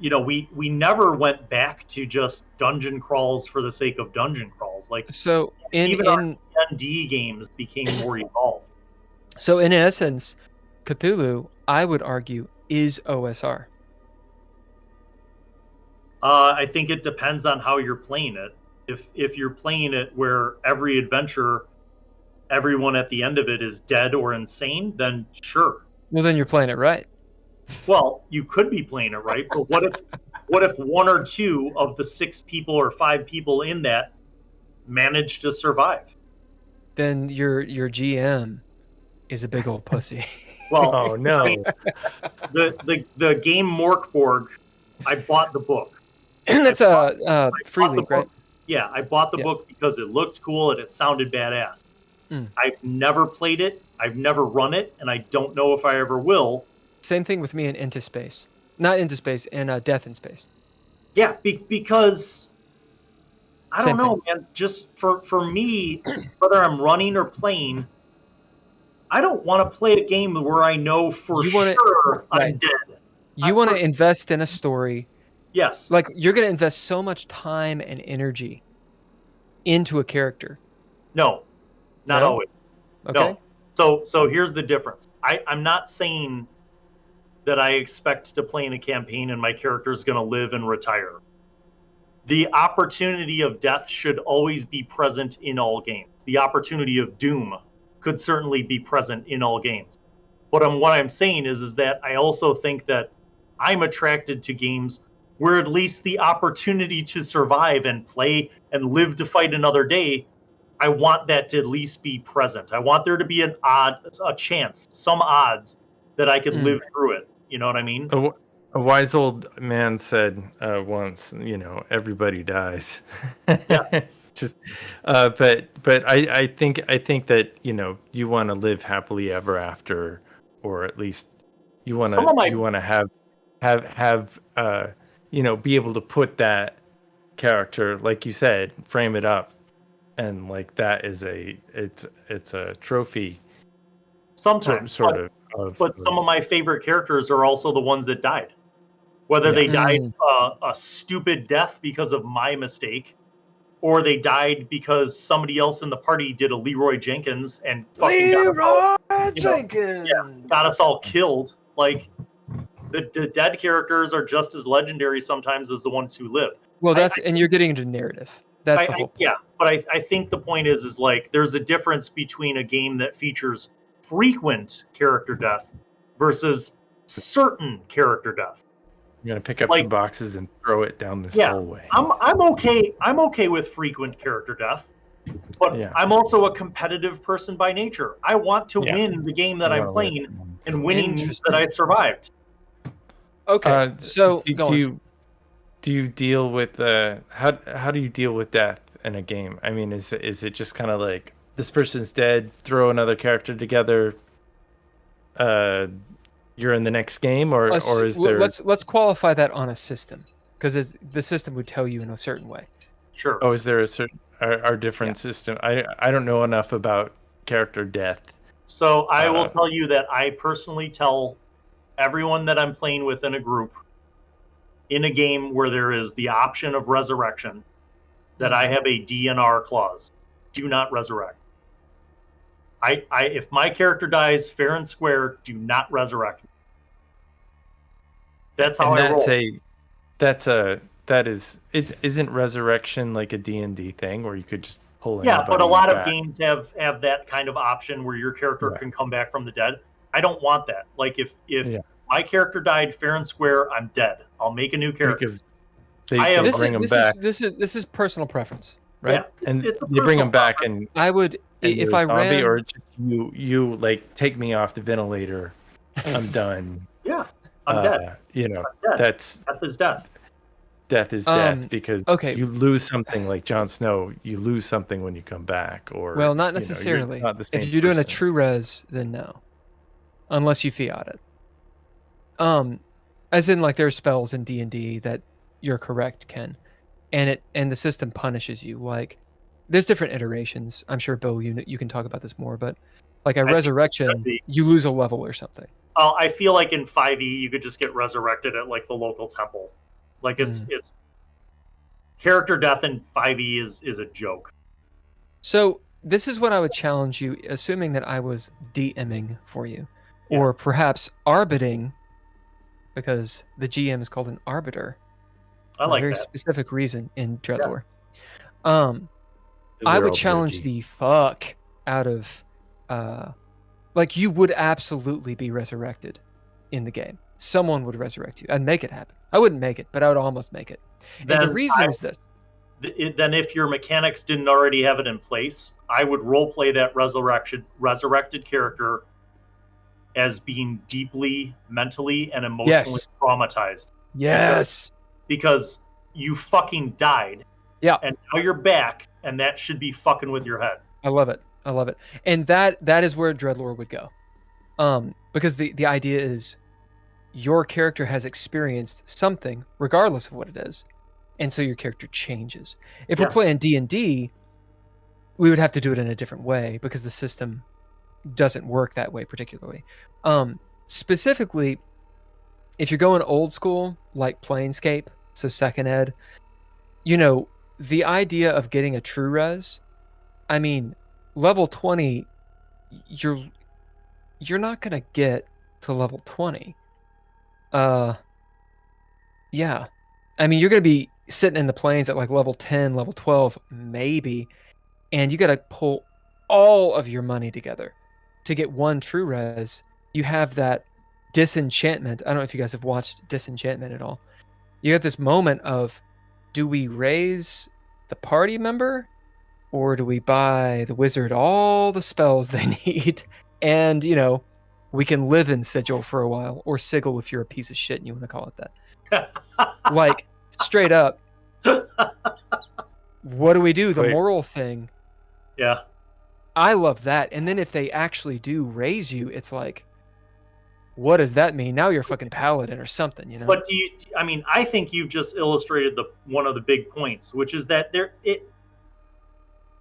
we never went back to just dungeon crawls for the sake of dungeon crawls. Like so even our D&D games became more evolved. So in essence, Cthulhu, I would argue, is OSR. I think it depends on how you're playing it. If you're playing it where every adventure, everyone at the end of it is dead or insane, then sure. Well, then you're playing it right. Well, you could be playing it right, but what if 1 or 2 of the 6 people or 5 people in that manage to survive? Then your GM is a big old pussy. Well, oh no. I mean, the game Morkborg, I bought the book. That's a free league, right? Yeah, I bought the book because it looked cool and it sounded badass. I've never played it, I've never run it, and I don't know if I ever will. Same thing with me in Into Space. Not Into Space, in Death in Space. Yeah, because I don't know, man. Just for me, whether I'm running or playing, I don't want to play a game where I know sure I'm dead. You want to invest in a story. Yes. Like, you're going to invest so much time and energy into a character. No, not always. Okay. No. So here's the difference. I'm not saying that I expect to play in a campaign and my character is going to live and retire. The opportunity of death should always be present in all games. The opportunity of doom could certainly be present in all games. What I'm saying is that I also think that I'm attracted to games where at least the opportunity to survive and play and live to fight another day, I want that to at least be present. I want there to be a chance, some odds that I could live through it. You know what I mean? A wise old man said once, everybody dies. Yes. Just, but I think that you want to live happily ever after, or at least you want to have be able to put that character, like you said, frame it up, and like that is it's a trophy. Sometimes, sort of. But some of my favorite characters are also the ones that died. Whether they died a stupid death because of my mistake, or they died because somebody else in the party did a Leroy Jenkins and fucking got us all killed. Like the dead characters are just as legendary sometimes as the ones who live. Well, and you're getting into narrative. That's the whole point. Yeah, but I think the point is like there's a difference between a game that features frequent character death versus certain character death. You're gonna pick up some boxes and throw it down this hallway. I'm okay with frequent character death, but I'm also a competitive person by nature. I want to win the game that I'm playing, and winning means that I survived. Okay, so do you deal with how do you deal with death in a game? I mean, is it just kind of like this person's dead, throw another character together, you're in the next game, or is there? Let's qualify that on a system, because the system would tell you in a certain way. Sure. Oh, is there a certain are different system? I don't know enough about character death. So I will tell you that I personally tell everyone that I'm playing with in a group, in a game where there is the option of resurrection, that I have a DNR clause. Do not resurrect. If my character dies fair and square, do not resurrect me. That's how I roll. Isn't resurrection like a D&D thing where you could just pull in? Yeah, but a lot of games have that kind of option where your character can come back from the dead. I don't want that. Like if my character died fair and square, I'm dead. I'll make a new character. Because they can bring them back. This is personal preference. right? Yeah, And it's a you bring personal them back, preference. I would and if you're a I zombie, ran. or just you like take me off the ventilator. I'm done. Yeah, I'm dead. You know, I'm dead. that's Death is death. death is death, because okay. you lose something like Jon Snow. You lose something when you come back, or Well, not you know, necessarily. not the same If you're doing a person. true res, then no, unless you fiat it. As in, like, there are spells in D&D that you're correct, Ken, and the system punishes you. Like, there's different iterations. I'm sure, Bill, you can talk about this more, but like a I think resurrection, you lose a level or something. I feel like in 5e you could just get resurrected at like the local temple. Like it's character death in 5e is a joke. So this is what I would challenge you, assuming that I was DMing for you, or perhaps arbiting, because the GM is called an arbiter. I for like a very that. specific reason in Dreadlore. Because I they're would all challenge judgy. the fuck out of, like, you would absolutely be resurrected in the game. Someone would resurrect you. I'd make it happen. I wouldn't make it, but I would almost make it. And the Then reason is this. Then if your mechanics didn't already have it in place, I would roleplay that resurrected character as being deeply mentally and emotionally traumatized. Yes. Because you fucking died. Yeah. And now you're back, and that should be fucking with your head. I love it. I love it. And that is where Dreadlore would go. Because the idea is your character has experienced something, regardless of what it is. And so your character changes. If we're playing D&D, we would have to do it in a different way because the system doesn't work that way particularly. Specifically, if you're going old school, like Planescape, so second ed, you know, the idea of getting a true res, I mean, level 20, you're not going to get to level 20. Yeah. I mean, you're going to be sitting in the plains at like level 10, level 12, maybe, and you got to pull all of your money together to get one true res. You have that disenchantment. I don't know if you guys have watched Disenchantment at all. You have this moment of, do we raise the party member or do we buy the wizard all the spells they need? And, you know, we can live in Sigil for a while, or Sigil if you're a piece of shit and you want to call it that. Like, straight up, what do we do? The moral thing. Yeah. I love that. And then if they actually do raise you, it's like, what does that mean? Now you're a fucking paladin or something, you know? But I think you've just illustrated one of the big points, which is that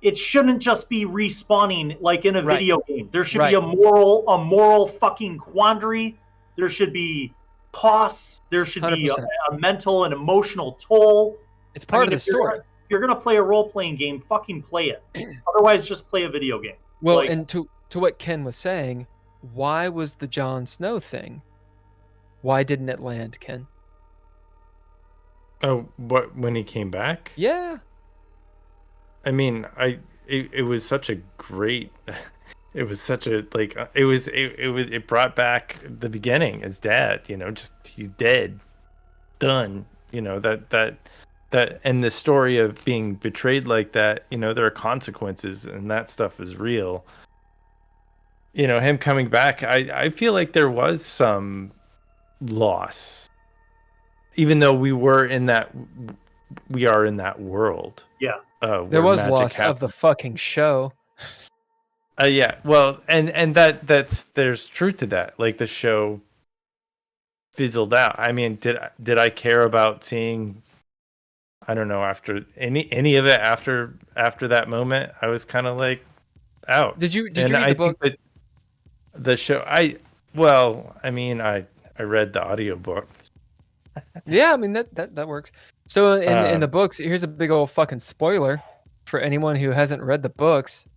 it shouldn't just be respawning like in a video game. There should be a moral fucking quandary. There should be costs. There should be a mental and emotional toll. It's part of the story. If you're gonna play a role-playing game, fucking play it. Otherwise, just play a video game. Well, and to what Ken was saying, why was the Jon Snow thing? Why didn't it land, Ken? Oh, what, when he came back? Yeah. I mean, it was such a great, it was such a, like, it brought back the beginning, his dad, you know, just, he's dead, done, you know, that, and the story of being betrayed like that, you know, there are consequences, and that stuff is real. You know, him coming back, I feel like there was some loss, even though we are in that world. Yeah. There was loss of the fucking show. Yeah, well, and there's truth to that. Like, the show fizzled out. I mean, did I care about seeing? I don't know, after any of it after that moment, I was kind of like out. Did you read the book? The show, I read the audiobook. Yeah, I mean that works. So in the books, here's a big old fucking spoiler for anyone who hasn't read the books.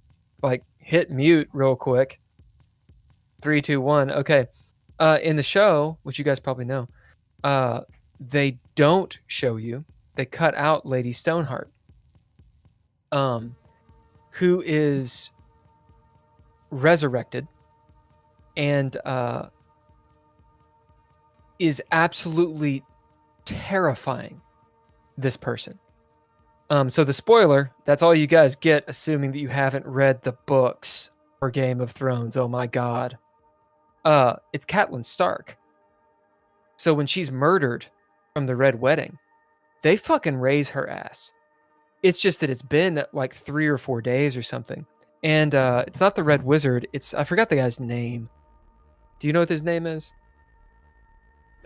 Like, hit mute real quick. 3, 2, 1. Okay. In the show, which you guys probably know, they don't show you. They cut out Lady Stoneheart, who is resurrected and is absolutely terrifying this person. So the spoiler, that's all you guys get, assuming that you haven't read the books for Game of Thrones. Oh my god. It's Catelyn Stark. So when she's murdered from the Red Wedding, they fucking raise her ass. It's just that it's been like 3 or 4 days or something. And it's not the Red Wizard. I forgot the guy's name. Do you know what his name is?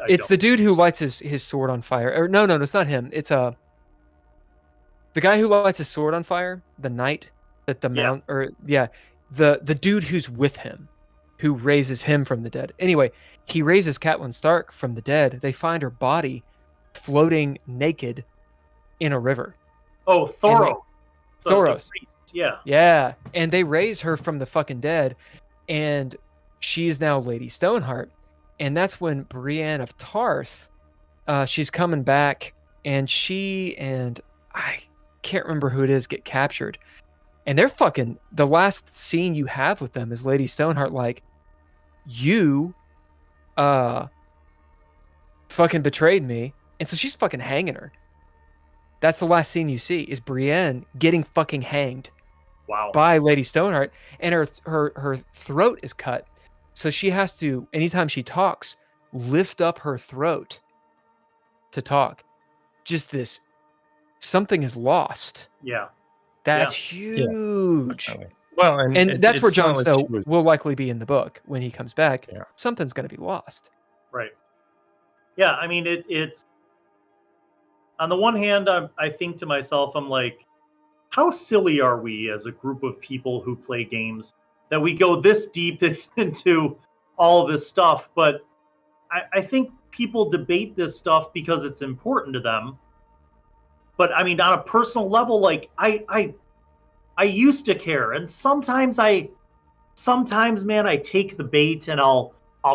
It's the dude who lights his sword on fire. Or no, it's not him. It's the guy who lights his sword on fire, the knight that the dude who's with him, who raises him from the dead. Anyway, he raises Catelyn Stark from the dead. They find her body floating naked in a river. Oh, Thoros. Thoros. Yeah. Yeah. And they raise her from the fucking dead, and she is now Lady Stoneheart. And that's when Brienne of Tarth, she's coming back, and she and I can't remember who it is get captured. And they're fucking, the last scene you have with them is Lady Stoneheart like, you fucking betrayed me. And so she's fucking hanging her. That's the last scene you see is Brienne getting fucking hanged. Wow. By Lady Stoneheart, and her throat is cut. So she has to, anytime she talks, lift up her throat to talk. Just this, something is lost. Yeah. That's huge. Yeah. Well, and that's where Jon like Snow will likely be in the book when he comes back. Yeah. Something's going to be lost. Right. Yeah, I mean, it's on the one hand, I think to myself, I'm like, how silly are we as a group of people who play games that we go this deep into all of this stuff? But I think people debate this stuff because it's important to them. But I mean, on a personal level, like I used to care, and sometimes, man, I take the bait and I'll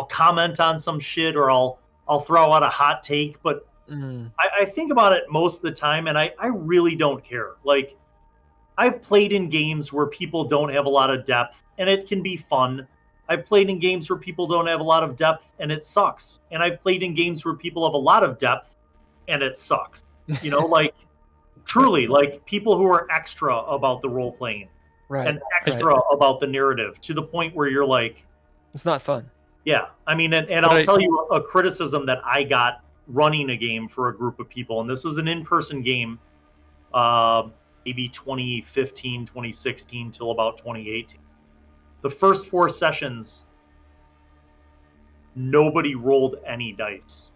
comment on some shit, or I'll throw out a hot take. But I think about it most of the time, and I really don't care. Like, I've played in games where people don't have a lot of depth, and it can be fun. I've played in games where people don't have a lot of depth, and it sucks. And I've played in games where people have a lot of depth, and it sucks. You know, like, truly, like, people who are extra about the role playing, right, and extra about the narrative, to the point where you're like, it's not fun. Yeah, I mean, and I'll tell you a criticism that I got running a game for a group of people, and this was an in-person game, maybe 2015, 2016 till about 2018. The first 4 sessions, nobody rolled any dice.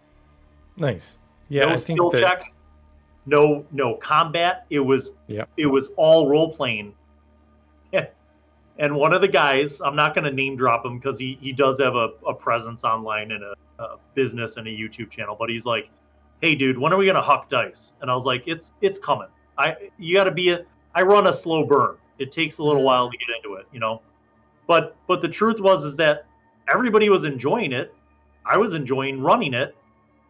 Nice. Yeah, no skill checks, no combat. It was all role playing. And one of the guys, I'm not going to name drop him because he does have a presence online and a business and a YouTube channel, but he's like, "Hey dude, when are we going to huck dice?" And I was like, it's coming. I run a slow burn. It takes a little while to get into it, you know. But the truth is that everybody was enjoying it. I was enjoying running it,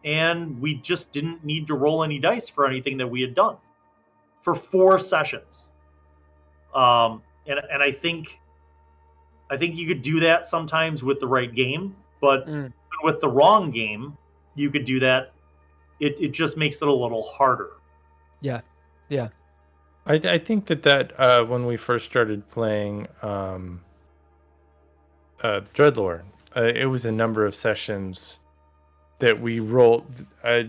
and we just didn't need to roll any dice for anything that we had done for 4 sessions. And I think you could do that sometimes with the right game, but with the wrong game, you could do that. It just makes it a little harder. Yeah. I think that when we first started playing Dreadlore, it was a number of sessions that we rolled. I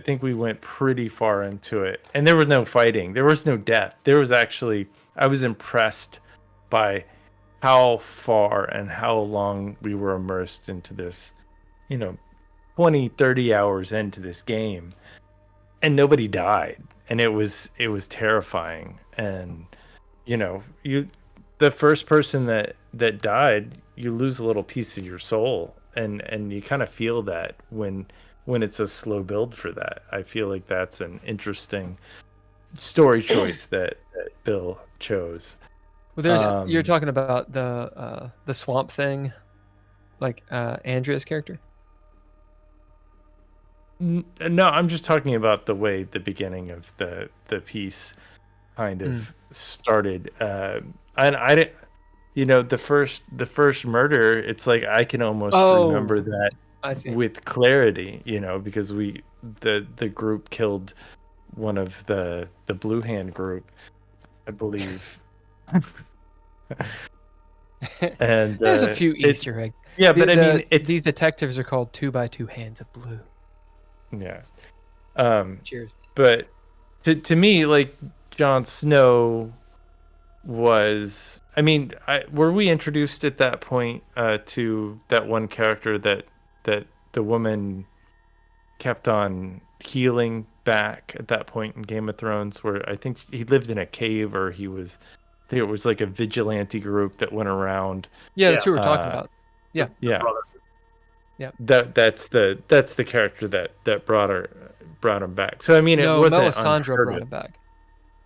think we went pretty far into it, and there was no fighting. There was no death. There was actually, I was impressed by how far and how long we were immersed into this, 20, 30 hours into this game, and nobody died. And it was terrifying. And, the first person that died, you lose a little piece of your soul. And you kind of feel that when it's a slow build for that. I feel like that's an interesting story choice that Bill chose. Well, you're talking about the swamp thing, like Andrea's character. No, I'm just talking about the way the beginning of the piece kind of started. And I didn't, the first murder. It's like I can almost remember that with clarity, because the group killed one of the Blue Hand group, I believe. And There's a few Easter eggs. Yeah, but I mean, these detectives are called 2x2 Hands of Blue. Yeah. Cheers. But to me, like, Jon Snow was. I mean, were we introduced at that point to that one character that the woman kept on healing back at that point in Game of Thrones, where I think he lived in a cave, or I think it was like a vigilante group that went around. Yeah, that's who we're talking about. Yeah. Yeah. Yeah. That's the character that brought him back. So I mean, no, it wasn't Melisandre brought him back.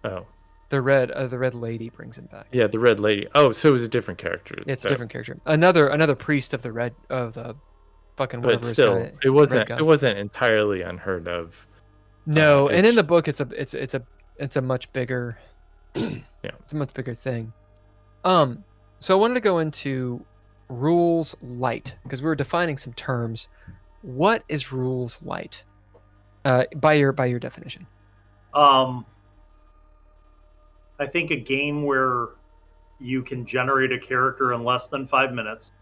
Oh. The red lady brings him back. Yeah, the red lady. Oh, so it was a different character. Yeah, it's a different character. Another priest of the fucking whatever. But still, it wasn't entirely unheard of. No, and in the book, it's a much bigger, it's a much bigger thing. So I wanted to go into rules light because we were defining some terms. What is rules light? By your definition. I think a game where you can generate a character in less than 5 minutes,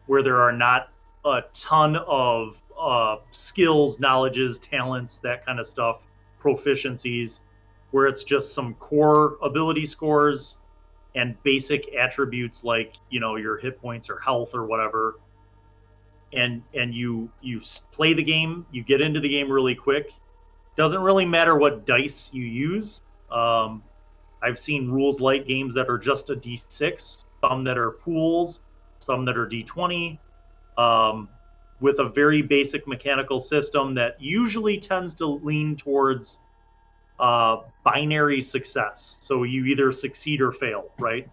where there are not a ton of skills, knowledges, talents, that kind of stuff, proficiencies, where it's just some core ability scores and basic attributes like, your hit points or health or whatever. And you play the game, you get into the game really quick. Doesn't really matter what dice you use. I've seen rules light games that are just a D6, some that are pools, some that are D20, with a very basic mechanical system that usually tends to lean towards binary success. So you either succeed or fail, right?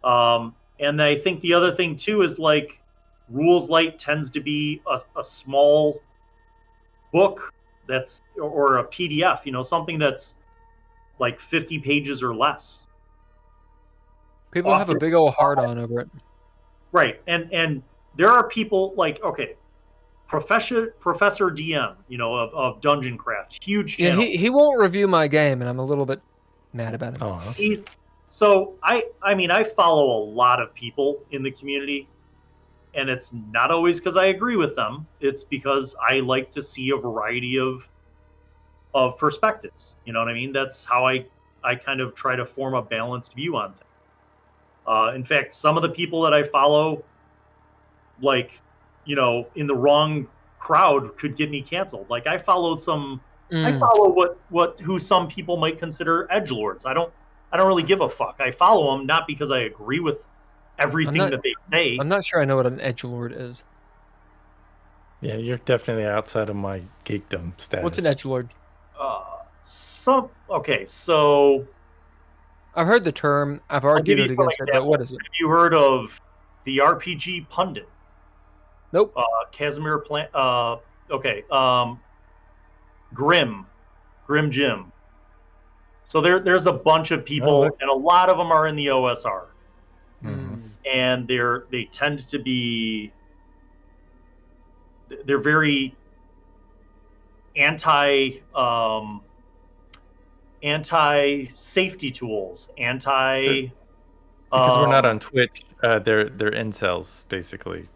And I think the other thing too is like rules light tends to be a small book or a PDF, something that's like 50 pages or less. People have a big old hard on over it. Right. And there are people like, okay, Professor DM, of Dungeon Craft, huge channel. Yeah, he won't review my game, and I'm a little bit mad about it. Oh. I follow a lot of people in the community, and it's not always because I agree with them. It's because I like to see a variety of perspectives. You know what I mean? That's how I kind of try to form a balanced view on things. In fact, some of the people that I follow, like, in the wrong crowd could get me canceled. Like I follow who some people might consider edgelords. I don't really give a fuck. I follow them not because I agree with everything that they say. I'm not sure I know what an edgelord is. Yeah, you're definitely outside of my geekdom status. What's an edgelord? So I've heard the term. I've argued it against it, but what is it? Have you heard of the RPG pundit? Nope. Casimir Plant. Okay. Grim Jim. So there's a bunch of people, and a lot of them are in the OSR, and they tend to be. They're very anti safety tools, because we're not on Twitch. They're incels basically.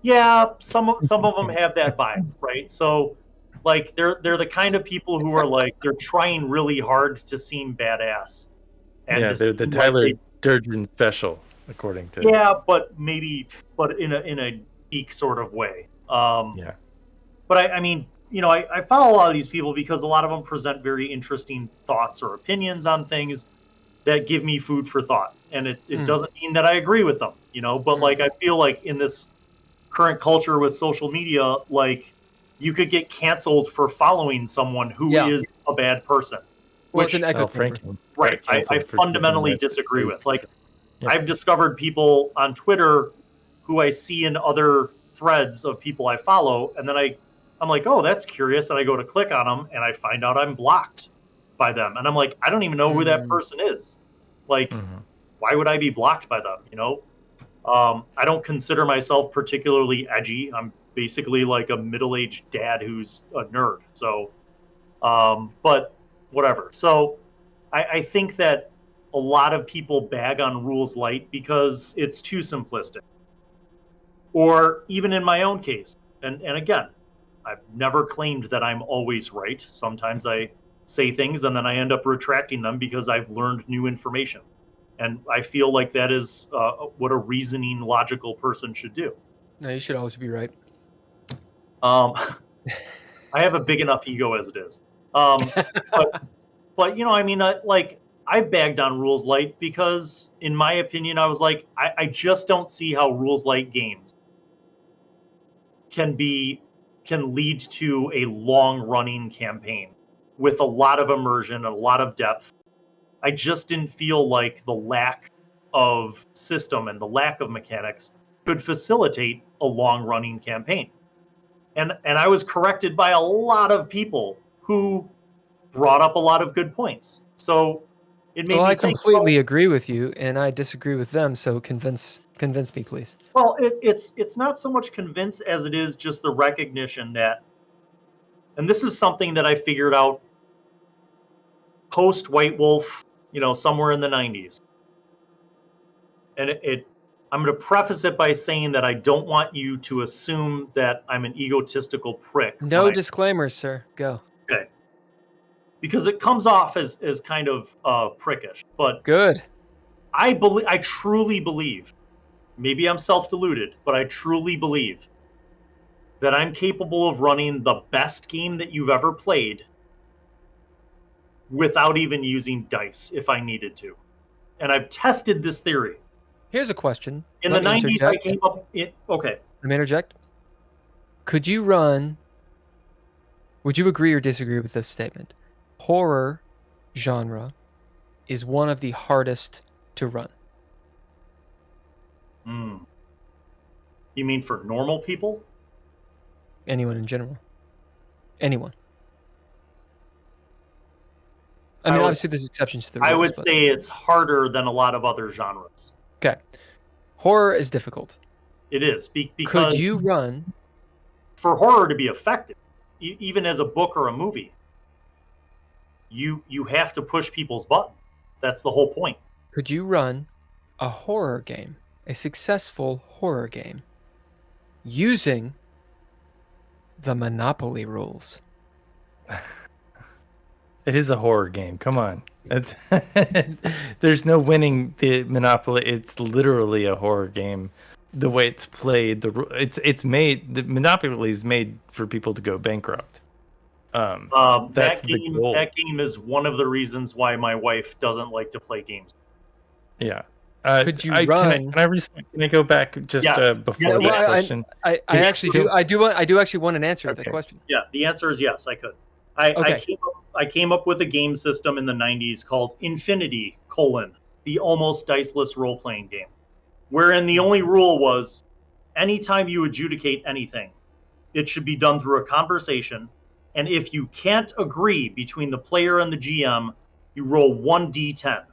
Yeah, some of them have that vibe, right? So, like, they're the kind of people who are like they're trying really hard to seem badass. And they're the Tyler Durden special, according to. Yeah, but in a geek sort of way. Yeah. But I follow a lot of these people because a lot of them present very interesting thoughts or opinions on things that give me food for thought, and it doesn't mean that I agree with them, But like I feel like in this current culture with social media, like you could get canceled for following someone who is a bad person. Which an echo right? I fundamentally disagree with. Like, I've discovered people on Twitter who I see in other threads of people I follow, and then I'm like, oh, that's curious, and I go to click on them, and I find out I'm blocked by them, and I'm like, I don't even know who that person is. Like, why would I be blocked by them? I don't consider myself particularly edgy. I'm basically like a middle-aged dad who's a nerd. So, But whatever. So I think that a lot of people bag on rules light because it's too simplistic. Or even in my own case, and again, I've never claimed that I'm always right. Sometimes I say things and then I end up retracting them because I've learned new information. And I feel like that is what a reasoning, logical person should do. No, you should always be right. I have a big enough ego as it is. But you know, I mean, like I bagged on rules light because, in my opinion, I was like, I just don't see how rules light games can lead to a long running campaign with a lot of immersion and a lot of depth. I just didn't feel like the lack of system and the lack of mechanics could facilitate a long running campaign. And I was corrected by a lot of people who brought up a lot of good points. So it made me I think, completely agree with you, and I disagree with them. So convince me, please. well, it's not so much convince as it is just the recognition that, and this is something that I figured out post White Wolf, you know, somewhere in the 90s. And I'm going to preface it by saying that I don't want you to assume that I'm an egotistical prick. No disclaimers, sir. Go. Okay. Because it comes off as kind of prickish, but Good. I truly believe, maybe I'm self-deluded, but I truly believe that I'm capable of running the best game that you've ever played without even using dice if I needed to. And I've tested this theory. Here's a question. In Let the me 90s, interject. I came up... Okay. Let me interject. Could you run... Would you agree or disagree with this statement? Horror genre is one of the hardest to run. You mean for normal people? Anyone in general. Anyone. I mean, obviously there's exceptions to the rules. I would say it's harder than a lot of other genres. Okay. Horror is difficult. It is. Because Could you run... For horror to be effective, even as a book or a movie, you have to push people's button. That's the whole point. Could you run a horror game, a successful horror game, using the Monopoly rules? It is a horror game. Come on. There's no winning the Monopoly. It's literally a horror game. The way it's played, it's made. The Monopoly is made for people to go bankrupt. That's the goal. That game is one of the reasons why my wife doesn't like to play games. Yeah. Could you run? Can I go back just before that question? I actually do. I do actually want an answer to that question. Yeah, the answer is yes. I could. I came up with a game system in the 90s called Infinity: the almost diceless role-playing game, wherein the only rule was anytime you adjudicate anything, it should be done through a conversation, and if you can't agree between the player and the GM, you roll 1d10.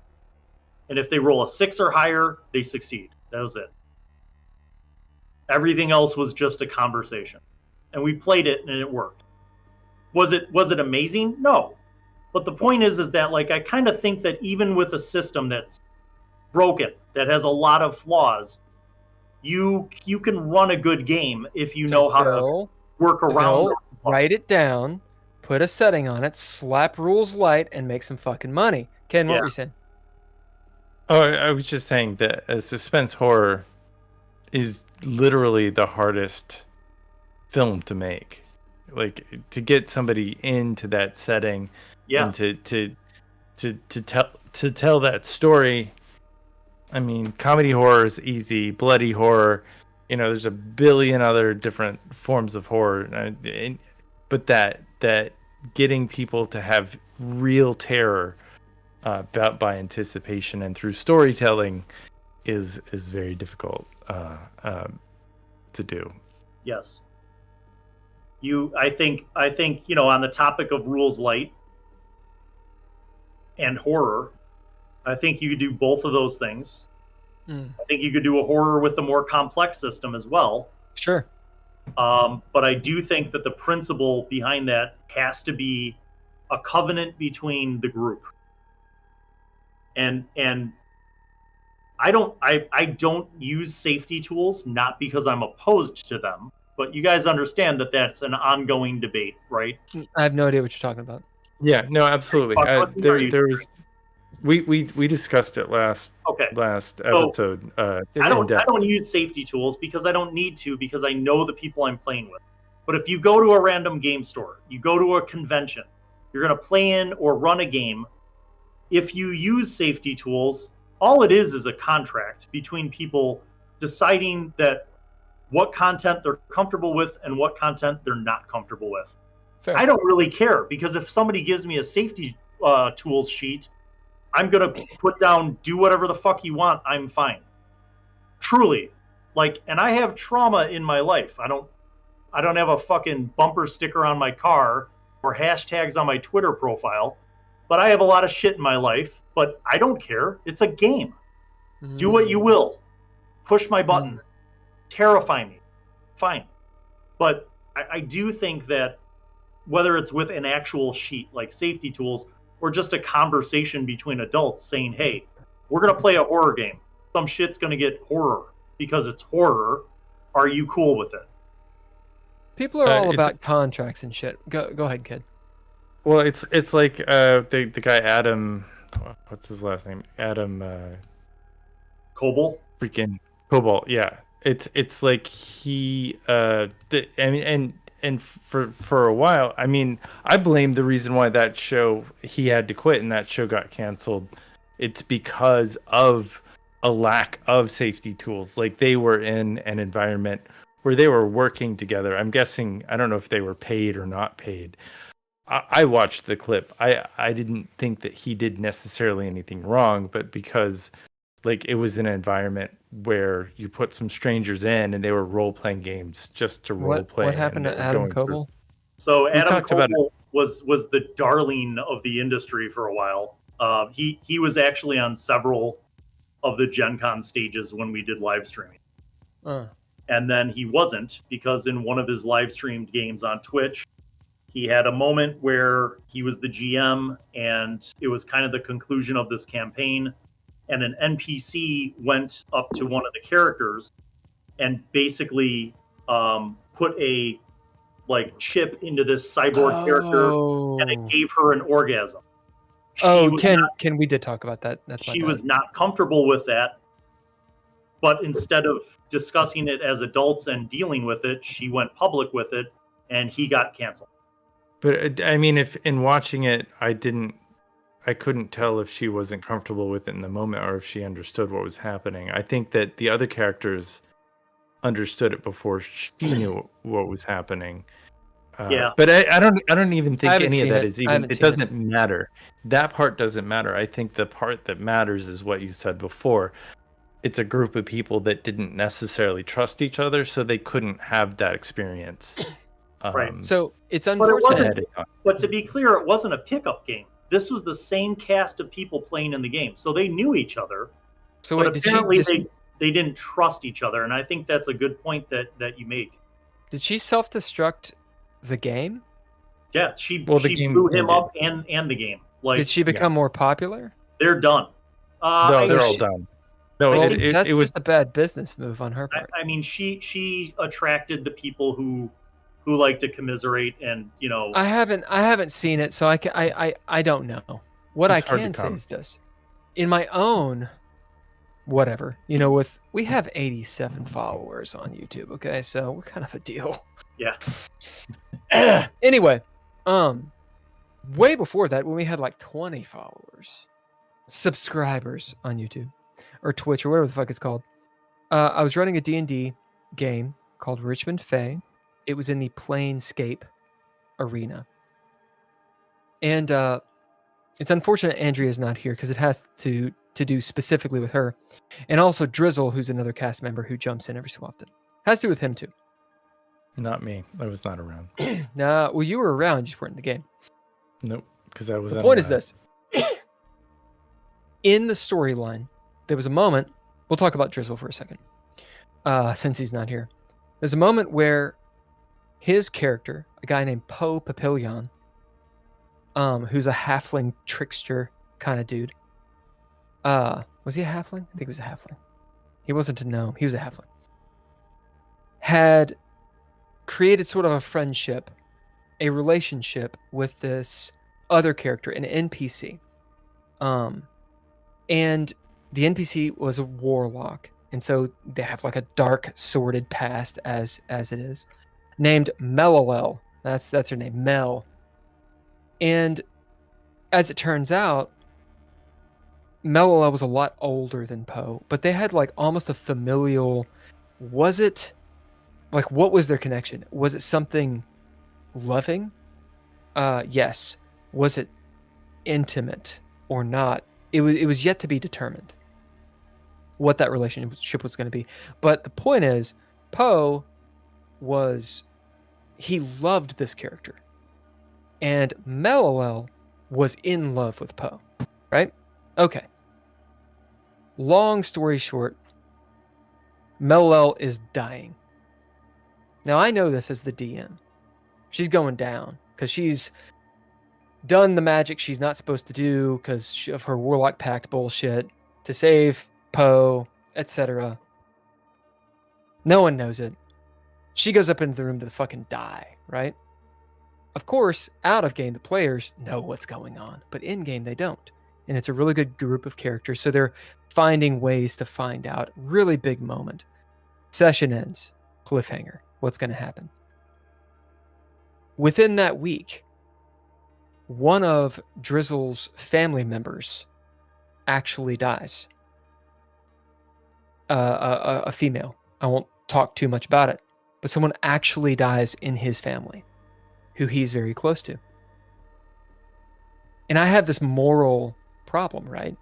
And if they roll a 6 or higher, they succeed. That was it. Everything else was just a conversation. And we played it and it worked. Was it amazing? No. But the point is that, like, I kind of think that even with a system that's broken, that has a lot of flaws, you can run a good game if you know how to work around. Write it down, put a setting on it, slap rules light, and make some fucking money. Ken, what were you saying? Oh, I was just saying that a suspense horror is literally the hardest film to make. Like, to get somebody into that setting, and to tell that story. I mean, comedy horror is easy, bloody horror, there's a billion other different forms of horror, but that getting people to have real terror by anticipation and through storytelling is very difficult to do. Yes. I think on the topic of rules light and horror, I think you could do both of those things. I think you could do a horror with a more complex system as well. Sure. But I do think that the principle behind that has to be a covenant between the group. And I don't use safety tools, not because I'm opposed to them, but you guys understand that that's an ongoing debate, right? I have no idea what you're talking about. Yeah, no, absolutely. We discussed it last episode. I don't use safety tools because I don't need to, because I know the people I'm playing with. But if you go to a random game store, you go to a convention, you're going to play in or run a game. If you use safety tools, all it is a contract between people deciding that what content they're comfortable with and what content they're not comfortable with. Fair. I don't really care, because if somebody gives me a safety tools sheet, I'm going to put down, do whatever the fuck you want, I'm fine. Truly. And I have trauma in my life. I don't have a fucking bumper sticker on my car or hashtags on my Twitter profile, but I have a lot of shit in my life, but I don't care. It's a game. Do what you will. Push my buttons. Terrify me. Fine. But I do think that whether it's with an actual sheet like safety tools or just a conversation between adults saying, hey, we're going to play a horror game. Some shit's going to get horror because it's horror. Are you cool with it? People are all about contracts and shit. Go ahead, kid. Well, it's like the guy Adam, what's his last name? Adam Coble. Freaking Cobalt. Yeah, it's like he and for a while, I mean, I blame the reason why that show he had to quit and that show got canceled. It's because of a lack of safety tools. Like, they were in an environment where they were working together. I'm guessing, I don't know if they were paid or not paid. I watched the clip. I didn't think that he did necessarily anything wrong, but because it was an environment where you put some strangers in and they were role-playing games just to role-play. What happened to Adam Coble? So Adam Coble was the darling of the industry for a while. He was actually on several of the Gen Con stages when we did live streaming. And then he wasn't, because in one of his live streamed games on Twitch, he had a moment where he was the GM and it was kind of the conclusion of this campaign. And an NPC went up to one of the characters and basically put a chip into this cyborg character, and it gave her an orgasm. Ken, we did talk about that. She was not comfortable with that, but instead of discussing it as adults and dealing with it, she went public with it, and he got canceled. But I mean, if in watching it, I couldn't tell if she wasn't comfortable with it in the moment or if she understood what was happening. I think that the other characters understood it before she knew what was happening. Yeah. But I don't even think any of that is even. It doesn't matter. That part doesn't matter. I think the part that matters is what you said before. It's a group of people that didn't necessarily trust each other, so they couldn't have that experience. Right. So it's unfortunate. But to be clear, it wasn't a pickup game. This was the same cast of people playing in the game, so they knew each other. So but apparently they didn't trust each other, and I think that's a good point that you make. Did she self-destruct the game? Yeah, she blew him up and the game. Did she become more popular? They're done. No, they're all done. No, that's it was just a bad business move on her part. I mean, she attracted the people who like to commiserate, and I haven't seen it, so I don't know. What I can say is this: in my own whatever, we have 87 followers on YouTube. Okay, so we're kind of a deal. Yeah. Anyway, way before that, when we had 20 subscribers on YouTube or Twitch or whatever the fuck it's called, I was running a D&D game called Richmond Fae. It was in the Planescape arena. And it's unfortunate Andrea's not here because it has to do specifically with her. And also Drizzle, who's another cast member who jumps in every so often. Has to do with him too. Not me. I was not around. Nah, well, you were around, you just weren't in the game. Nope, because I was. The point is this. In the storyline, there was a moment, we'll talk about Drizzle for a second, since he's not here. There's a moment where his character, a guy named Poe Papillion, who's a halfling trickster kind of dude. Was he a halfling? I think he was a halfling. He wasn't a gnome. He was a halfling. Had created sort of a friendship, a relationship with this other character, an NPC. And the NPC was a warlock, and so they have like a dark, sordid past as it is. Named Melilel. That's her name, Mel. And as it turns out, Melilel was a lot older than Poe, but they had like almost a familial. Was it like, what was their connection? Was it something loving? Yes. Was it intimate or not? It was yet to be determined what that relationship was going to be. But the point is, Poe he loved this character, and Melilel was in love with Poe, right? Okay. Long story short, Melilel is dying. Now, I know this as the DM. She's going down because she's done the magic she's not supposed to do because of her Warlock Pact bullshit to save Poe, etc. No one knows it. She goes up into the room to fucking die, right? Of course, out of game, the players know what's going on, but in game, they don't. And it's a really good group of characters, so they're finding ways to find out. Really big moment. Session ends. Cliffhanger. What's going to happen? Within that week, one of Drizzle's family members actually dies. A female. I won't talk too much about it, but someone actually dies in his family who he's very close to. And I have this moral problem, right?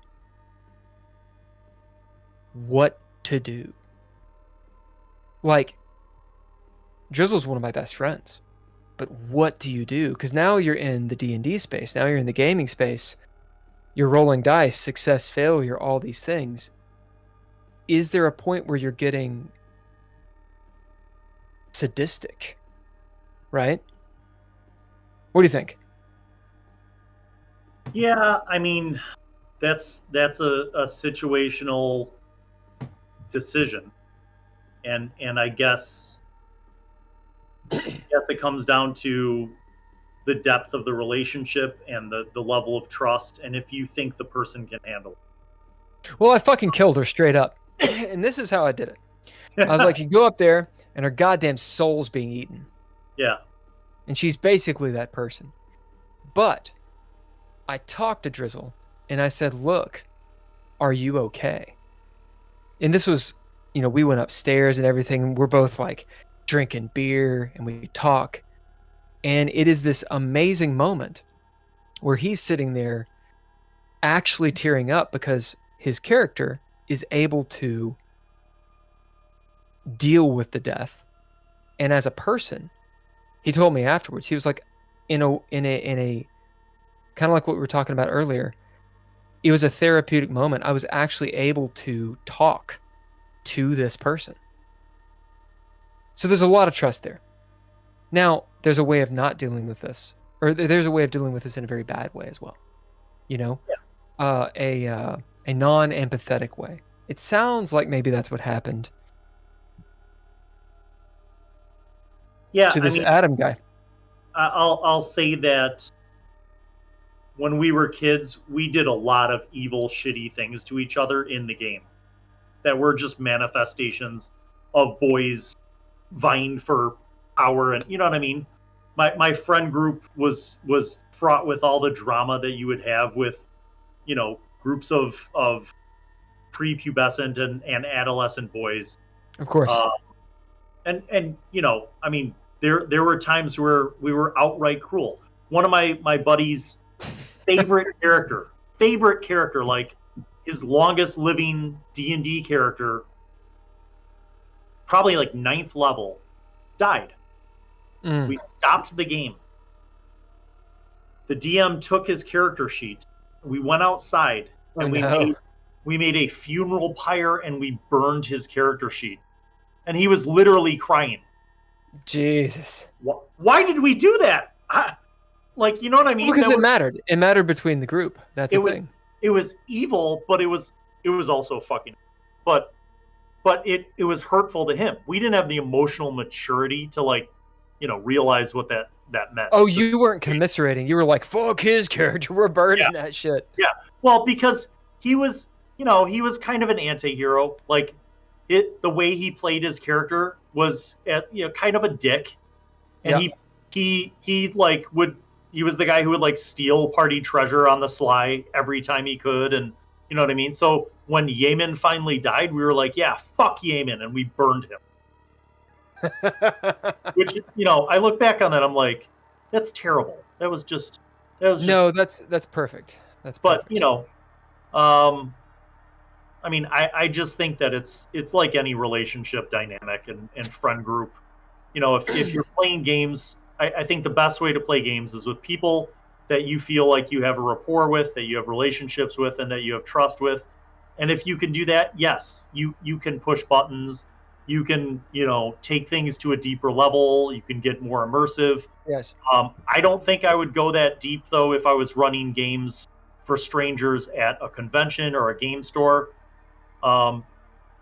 What to do? Like, Drizzle's one of my best friends, but what do you do? Because now you're in the D&D space. Now you're in the gaming space. You're rolling dice, success, failure, all these things. Is there a point where you're getting sadistic? Right? What do you think? Yeah, I mean, that's a situational decision, and I guess it comes down to the depth of the relationship and the level of trust, and if you think the person can handle it. Well, I fucking killed her straight up, and this is how I did it. I was like, you go up there, and her goddamn soul's being eaten. Yeah. And she's basically that person. But I talked to Drizzle, and I said, look, are you okay? And this was, we went upstairs and everything, and we're both like drinking beer, and we talk. And it is this amazing moment where he's sitting there actually tearing up because his character is able to deal with the death. And as a person, he told me afterwards, he was like, in a kind of like what we were talking about earlier, it was a therapeutic moment. I was actually able to talk to this person. So there's a lot of trust there. Now, there's a way of not dealing with this, or there's a way of dealing with this in a very bad way as well. Yeah. A non-empathetic way. It sounds like maybe that's what happened. Yeah, to this Adam guy. I'll say that when we were kids, we did a lot of evil, shitty things to each other in the game that were just manifestations of boys vying for power, and you know what I mean? My friend group was fraught with all the drama that you would have with, groups of prepubescent and adolescent boys. Of course. And I mean, there were times where we were outright cruel. One of my buddies' favorite character, like his longest living D&D character, probably like 9th level, died. We stopped the game. The DM took his character sheet. We went outside and we made a funeral pyre and we burned his character sheet. And he was literally crying. Jesus. Why did we do that? like, you know what I mean? Because it mattered. It mattered between the group. That's the thing. It was evil, but it was also fucking. But it was hurtful to him. We didn't have the emotional maturity to, like, you know, realize what that meant. Oh, you weren't commiserating. You were like, fuck his character. We're burning that shit. Yeah. Well, because he was, you know, he was kind of an anti-hero. Like, the way he played his character was, you know, kind of a dick. And he was the guy who would, like, steal party treasure on the sly every time he could. And you know what I mean? So when Yemen finally died, we were like, yeah, fuck Yemen. And we burned him. Which, you know, I look back on that, I'm like, that's terrible. That was just no, that's perfect. That's perfect. But, you know, I mean, I just think that it's like any relationship dynamic and friend group. You know, if you're playing games, I think the best way to play games is with people that you feel like you have a rapport with, that you have relationships with, and that you have trust with. And if you can do that, yes, you can push buttons. You can, you know, take things to a deeper level. You can get more immersive. Yes. I don't think I would go that deep, though, if I was running games for strangers at a convention or a game store.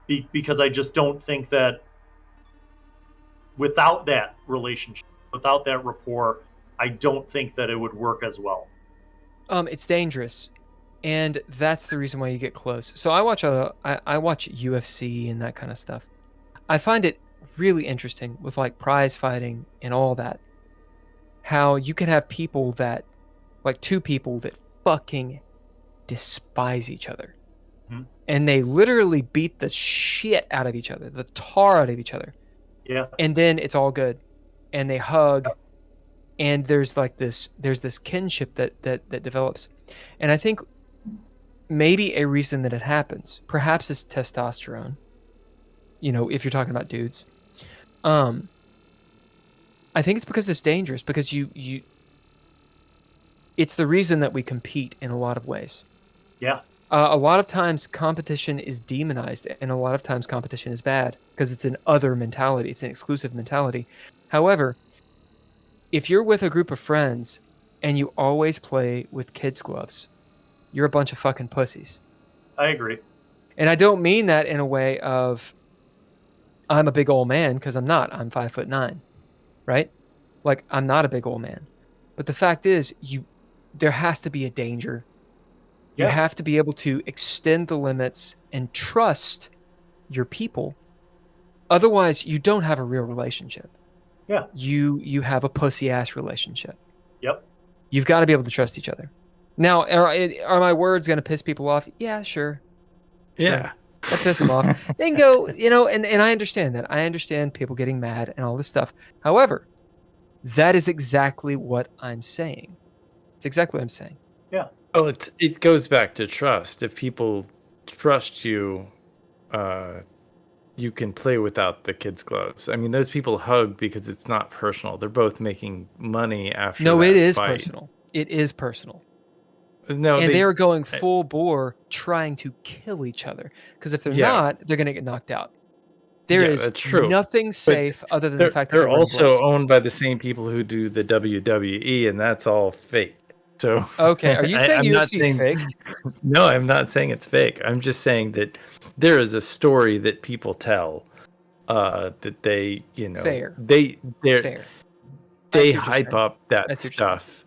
Because I just don't think that without that relationship, without that rapport, I don't think that it would work as well. It's dangerous, and that's the reason why you get close. So I watch UFC and that kind of stuff. I find it really interesting with, like, prize fighting and all that. How you can have people that, like, two people that fucking despise each other. Mm-hmm. And they literally beat the shit out of each other, the tar out of each other. Yeah. And then it's all good. And they hug. And there's this kinship that develops. And I think maybe a reason that it happens, perhaps it's testosterone. You know, if you're talking about dudes. I think it's because it's dangerous, because it's the reason that we compete in a lot of ways. Yeah. A lot of times competition is demonized, and a lot of times competition is bad because it's an other mentality. It's an exclusive mentality. However, if you're with a group of friends and you always play with kids' gloves, you're a bunch of fucking pussies. I agree. And I don't mean that in a way of I'm a big old man, because I'm not. I'm 5'9", right? Like, I'm not a big old man. But the fact is, there has to be a danger. You have to be able to extend the limits and trust your people. Otherwise, you don't have a real relationship. Yeah. You have a pussy-ass relationship. Yep. You've got to be able to trust each other. Now, are my words going to piss people off? Yeah, sure. Yeah. I'll piss them off. They can go, you know, and I understand that. I understand people getting mad and all this stuff. However, that is exactly what I'm saying. It's exactly what I'm saying. Yeah. Oh, it goes back to trust. If people trust you, you can play without the kids' gloves. I mean, those people hug because it's not personal. They're both making money after. No, it is fight. personal. It is personal. No, and they are going full bore trying to kill each other. Because if they're not, they're going to get knocked out. There is nothing safe other than the fact that they're also owned by the same people who do the WWE, and that's all fake. So okay, are you saying UFC is fake? No, I'm not saying it's fake. I'm just saying that there is a story that people tell that they, you know, Fair. they hype up that stuff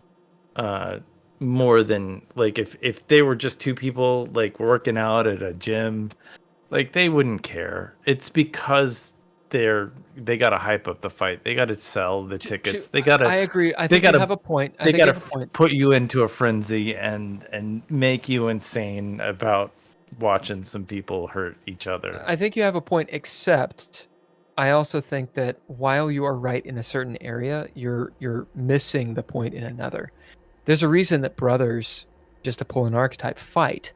more than, like, if they were just two people, like, working out at a gym, like, they wouldn't care. It's because they got to hype up the fight. They got to sell the tickets. They got to. I agree. I think you have a point. They got to put you into a frenzy and make you insane about watching some people hurt each other. I think you have a point, except I also think that while you are right in a certain area, you're missing the point in another. There's a reason that brothers, just to pull an archetype, fight.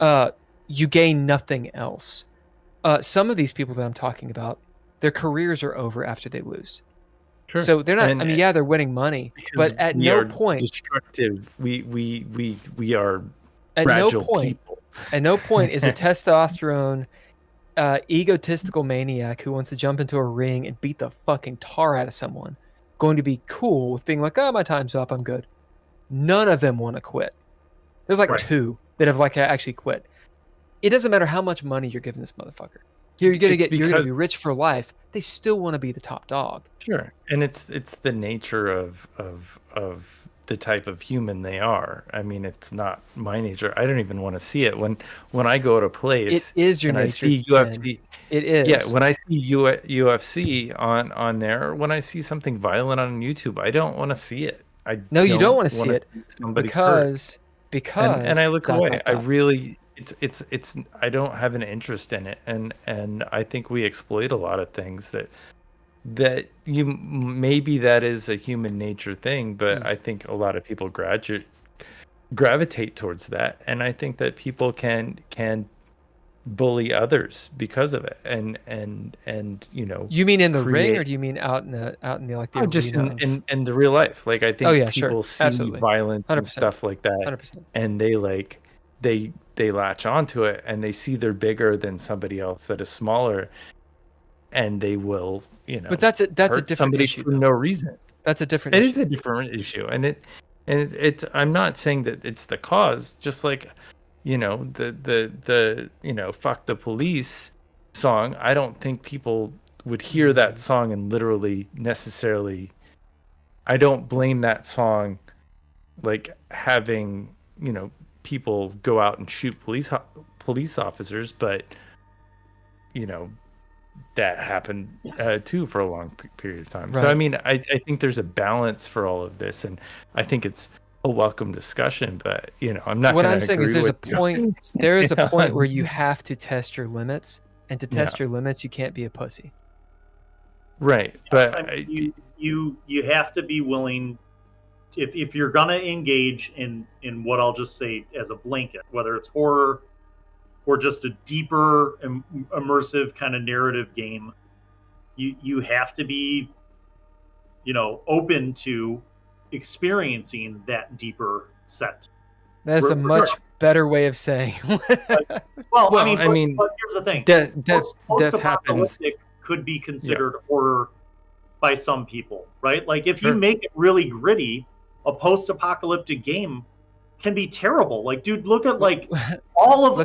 You gain nothing else. Some of these people that I'm talking about, their careers are over after they lose. Sure. So they're not. I mean, they're winning money, but at no point destructive. We are at fragile no point. People. At no point is a testosterone, egotistical maniac who wants to jump into a ring and beat the fucking tar out of someone going to be cool with being like, oh, my time's up, I'm good. None of them want to quit. There's like Right. 2 that have like actually quit. It doesn't matter how much money you're giving this motherfucker. You're gonna be rich for life. They still want to be the top dog. Sure, and it's the nature of the type of human they are. I mean, it's not my nature. I don't even want to see it when I go to place. It is your and nature. I see UFC. It is. Yeah, when I see UFC on there, or when I see something violent on YouTube, I don't want to see it. No, you don't want to see wanna it somebody hurt. because and I look away. I really it's I don't have an interest in it, and I think we exploit a lot of things that you maybe that is a human nature thing, but I think a lot of people gravitate towards that, and I think that people can bully others because of it, and you know. You mean in the ring, or do you mean out in the like the just arena in the real life? Like, I think people see Absolutely. violence 100%. and stuff like that, 100%. and they latch onto it, and they see they're bigger than somebody else that is smaller, and they will, you know. But that's a hurt different somebody issue. for no reason. That's a different It issue. is a different issue, and it's. I'm not saying that it's the cause. Just like, you know, the you know, fuck the police song. I don't think people would hear that song and literally necessarily. I don't blame that song, like having, you know, people go out and shoot police officers, but, you know, that happened too for a long period of time. Right. So I mean, I think there's a balance for all of this, and I think it's a welcome discussion. But, you know, I'm not. What I'm saying is, there's a you. point. There is a point where you have to test your limits, and to test your limits, you can't be a pussy. Right, but I mean, you have to be willing. If you're gonna engage in what I'll just say as a blanket, whether it's horror or just a deeper immersive kind of narrative game, you have to be, you know, open to experiencing that deeper set. That is a much better way of saying. Well, I I mean, but here's the thing: that happens. post-apocalyptic could be considered horror by some people, right? Like, if you make it really gritty, a post-apocalyptic game can be terrible. Like, dude, look at like all of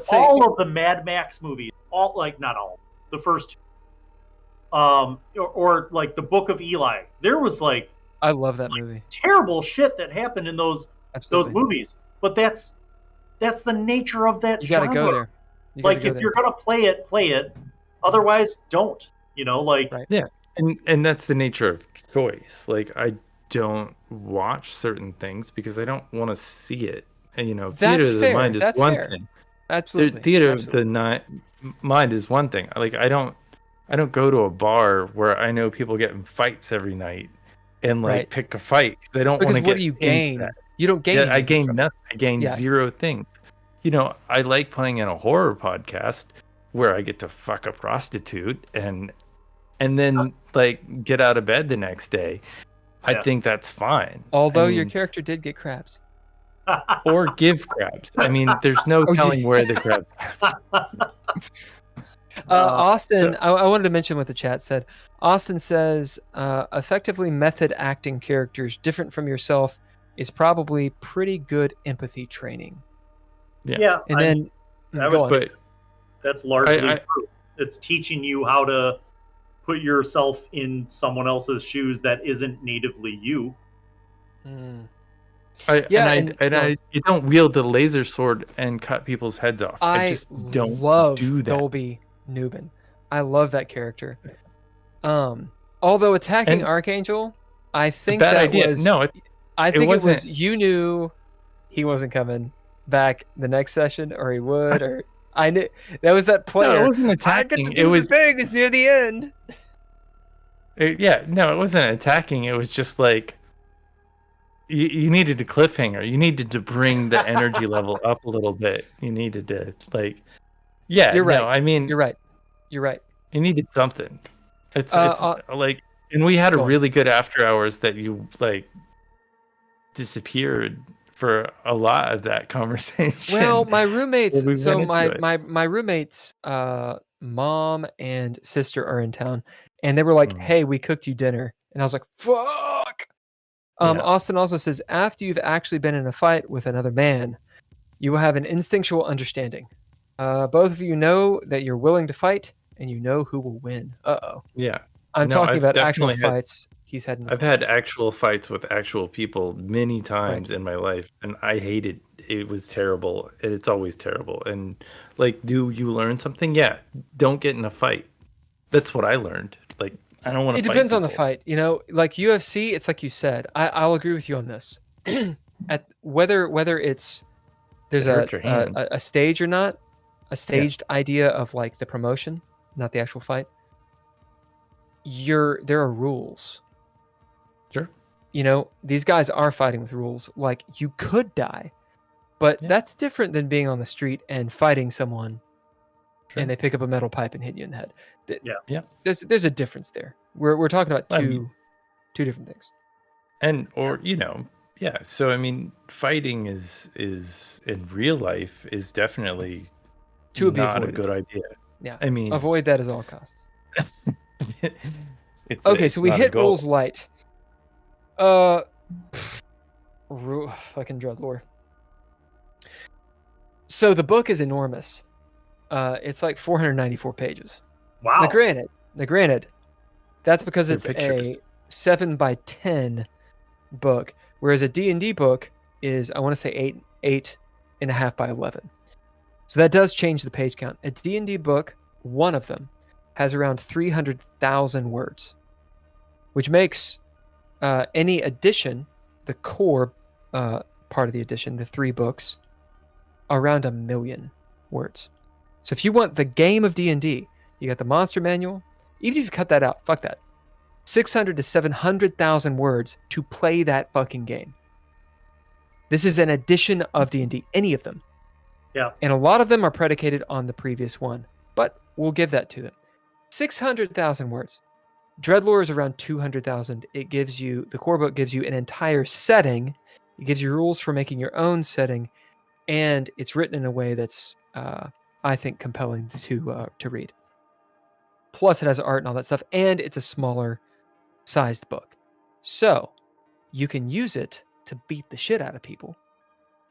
the Mad Max movies. All, like, not all, the first two. Or like the Book of Eli. There was like, I love that movie. Terrible shit that happened in those movies. But that's the nature of that You got to genre. go there. Like, if you're gonna play it. Otherwise, don't. You know, like, yeah, and that's the nature of choice. Like, I don't watch certain things because I don't want to see it. And, you know, theater of the mind is one thing. Absolutely. Theater of the mind is one thing. Like, I don't go to a bar where I know people get in fights every night and like pick a fight. They don't want to get. What do you gain? You don't gain. Yeah, I gain nothing. I gain zero things. You know, I like playing in a horror podcast where I get to fuck a prostitute and then like get out of bed the next day. I think that's fine. Although your character did get crabs. Or give crabs. I mean, there's no telling where the crabs. Austin, I wanted to mention what the chat said. Austin says, effectively method acting characters different from yourself is probably pretty good empathy training. Yeah. And then, but that's largely true. It's teaching you how to put yourself in someone else's shoes that isn't natively you. I don't wield the laser sword and cut people's heads off. I just don't do that. Dolby Newbin. I love that character. Although attacking Archangel, I think bad that idea. was I think it was you knew he wasn't coming back the next session, or he would, or I knew that was that player. No, it wasn't attacking. It was big. It's near the end. It wasn't attacking. It was just like you needed a cliffhanger. You needed to bring the energy level up a little bit. You needed to you're right. No, I mean, you're right. You needed something. It's like, and we had a really good after hours that you like disappeared for a lot of that conversation. Well, my roommates. So my roommates' mom and sister are in town, and they were like, "Hey, we cooked you dinner," and I was like, "Fuck!" Yeah. Austin also says, after you've actually been in a fight with another man, you will have an instinctual understanding. Both of you know that you're willing to fight, and you know who will win. Uh-oh. Yeah. I'm No, talking I've about actual definitely had- fights he's had in his I've had actual fights with actual people many times in my life, and I hated it. Was terrible. It's always terrible. And like, do you learn something? Yeah. Don't get in a fight. That's what I learned. Like, I don't want to. It depends on the fight. You know, like UFC, it's like you said. I'll agree with you on this. At whether it's there's It hurts your hand. a stage or not, a staged idea of like the promotion, not the actual fight. There are rules. Sure. You know, these guys are fighting with rules. Like, you could die, but that's different than being on the street and fighting someone, and they pick up a metal pipe and hit you in the head. Yeah. There's a difference there. We're talking about two different things. So I mean, fighting is in real life is definitely To be not a avoided. good idea. Yeah. I mean, Avoid that at all costs. it's So we not a hit goal. rules light. Fucking drug lore. So the book is enormous. It's like 494 pages. Wow. Now granted, that's because They're it's pictures. a 7x10 book, whereas a D&D book is, I want to say 8.5 by 11. So that does change the page count. A D&D book, one of them, has around 300,000 words, which makes any edition, the core part of the edition, the 3 books, around 1 million words. So if you want the game of D&D, you got the monster manual. Even if you cut that out, fuck that. 600 to 700,000 words to play that fucking game. This is an edition of D&D, any of them. Yeah. And a lot of them are predicated on the previous one, but we'll give that to them. 600,000 words. Dreadlore is around 200,000. It gives you, the core book gives you an entire setting. It gives you rules for making your own setting, and it's written in a way that's, I think, compelling to read. Plus, it has art and all that stuff, and it's a smaller sized book. So, you can use it to beat the shit out of people,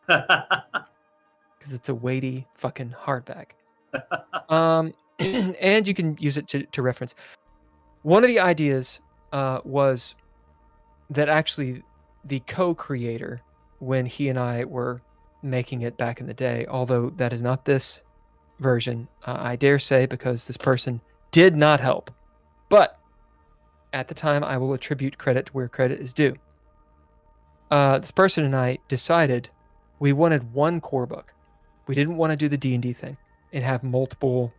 because it's a weighty fucking hardback. And you can use it to reference. One of the ideas was that actually the co-creator, when he and I were making it back in the day, although that is not this version, I dare say, because this person did not help. But at the time, I will attribute credit where credit is due. This person and I decided we wanted one core book. We didn't want to do the D&D thing and have multiple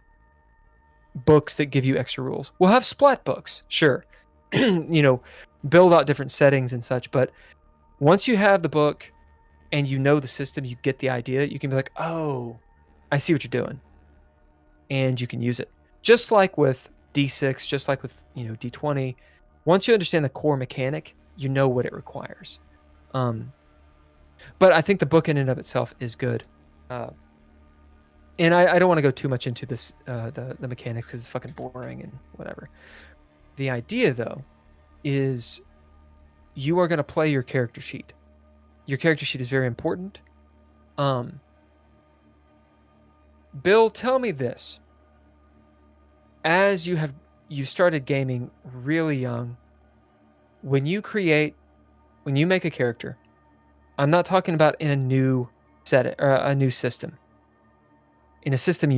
books that give you extra rules. We'll have splat books, sure. Build out different settings and such. But once you have the book and you know the system, you get the idea, you can be like, oh, I see what you're doing. And you can use it. Just like with D6, just like with D20. Once you understand the core mechanic, you know what it requires. But I think the book in and of itself is good. And I don't want to go too much into this, the mechanics, because it's fucking boring and whatever. The idea, though, is you are going to play your character sheet. Your character sheet is very important. Bill, tell me this. As you started gaming really young, when you make a character, I'm not talking about in a new a new system. In a system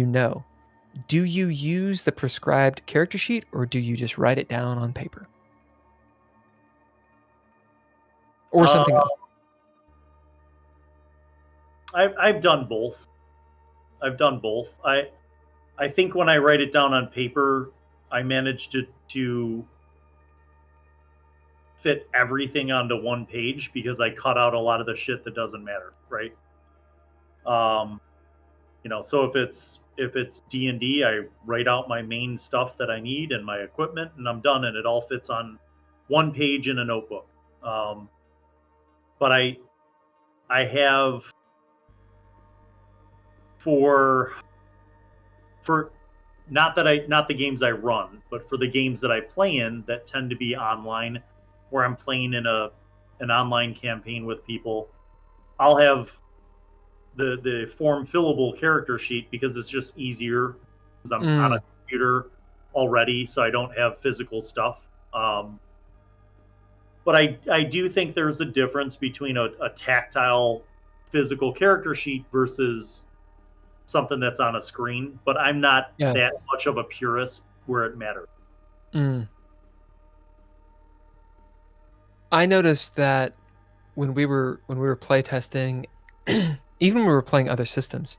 do you use the prescribed character sheet, or do you just write it down on paper? Or something else? I've done both. I think when I write it down on paper, I managed to fit everything onto one page, because I cut out a lot of the shit that doesn't matter, right? So if it's D&D, I write out my main stuff that I need and my equipment, and I'm done, and it all fits on one page in a notebook. But I have for not the games I run, but for the games that I play in that tend to be online, where I'm playing in a an online campaign with people, I'll have the form fillable character sheet because it's just easier because I'm on a computer already, so I don't have physical stuff. But I do think there's a difference between a tactile physical character sheet versus something that's on a screen. But I'm not that much of a purist where it matters. I noticed that when we were playtesting, even when we were playing other systems,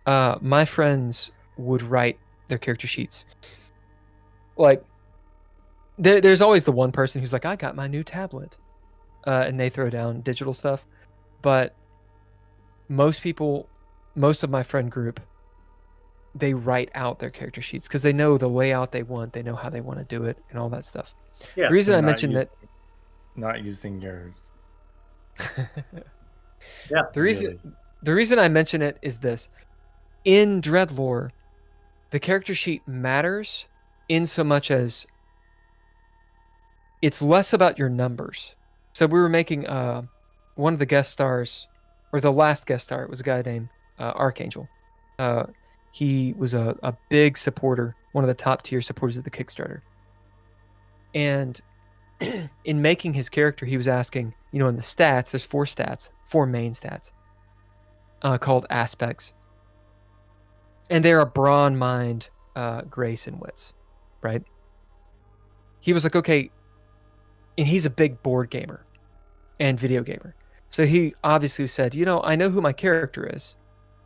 my friends would write their character sheets. Like, there's always the one person who's like, I got my new tablet, and they throw down digital stuff. But most of my friend group, they write out their character sheets because they know the layout they want, they know how they want to do it, and all that stuff. Yeah, the reason I mentioned that, not using your the reason I mention it is this: in Dreadlore, the character sheet matters in so much as it's less about your numbers. So we were making one of the guest stars, or the last guest star, it was a guy named Archangel. He was a big supporter, one of the top tier supporters of the Kickstarter. And in making his character, he was asking, in the stats, there's four main stats called aspects. And they're a brawn, mind, grace, and wits, right? He was like, okay, and he's a big board gamer and video gamer. So he obviously said, I know who my character is,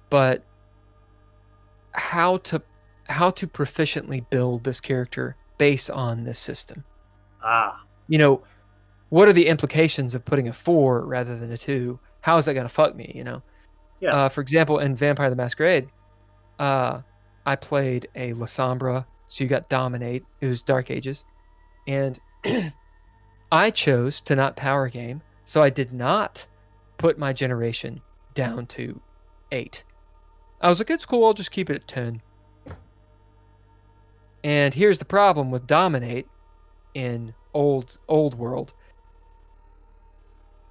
but how to proficiently build this character based on this system? What are the implications of putting a 4 rather than a 2? How is that going to fuck me, For example, in Vampire the Masquerade, I played a La Sombra, so you got Dominate. It was Dark Ages. And I chose to not power game, so I did not put my generation down to 8. I was like, it's cool, I'll just keep it at 10. And here's the problem with Dominate in old world.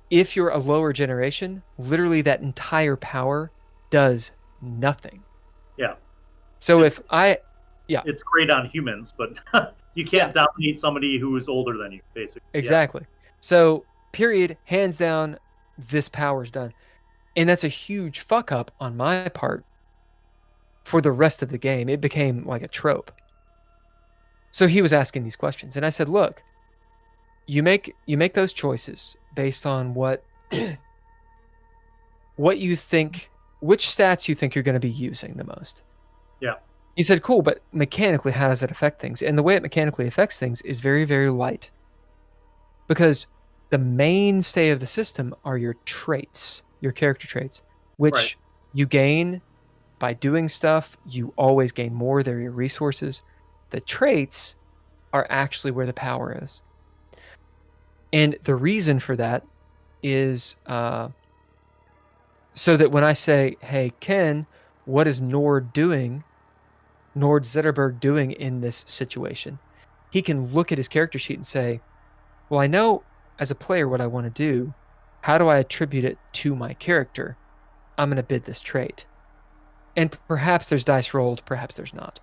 If you're a lower generation, literally that entire power does nothing. Yeah. So it's great on humans, but you can't dominate somebody who is older than you, basically. Exactly. Yeah. So, period, hands down, this power's done. And that's a huge fuck up on my part for the rest of the game. It became like a trope. So he was asking these questions, and I said, look, you make those choices based on what you think, which stats you think you're going to be using the most. Yeah. He said, cool, but mechanically, how does it affect things? And the way it mechanically affects things is very, very light. Because the mainstay of the system are your traits, your character traits, which you gain by doing stuff. You always gain more. They're your resources. The traits are actually where the power is. And the reason for that is so that when I say, hey, Ken, what is Nord Zetterberg doing in this situation? He can look at his character sheet and say, well, I know as a player what I want to do. How do I attribute it to my character? I'm going to bid this trait. And perhaps there's dice rolled, perhaps there's not.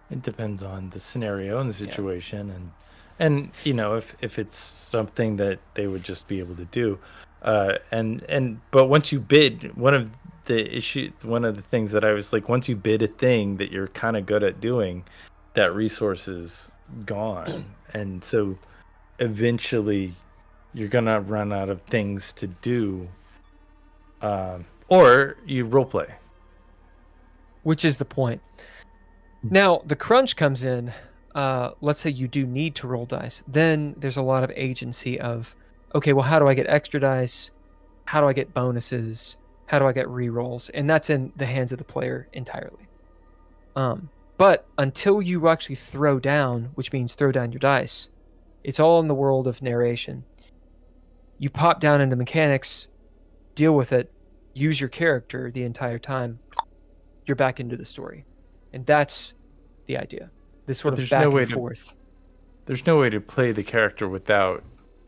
It depends on the scenario and the situation, and if it's something that they would just be able to do, but once you bid, one of the things that I was like, once you bid a thing that you're kind of good at doing, that resource is gone, and so eventually you're gonna run out of things to do, or you roleplay, which is the point. Now, the crunch comes in. Let's say you do need to roll dice. Then there's a lot of agency of, okay, well, how do I get extra dice? How do I get bonuses? How do I get re-rolls? And that's in the hands of the player entirely. But until you actually throw down, which means throw down your dice, it's all in the world of narration. You pop down into mechanics, deal with it, use your character the entire time, you're back into the story. And that's the idea. This sort of back and forth. There's no way to play the character without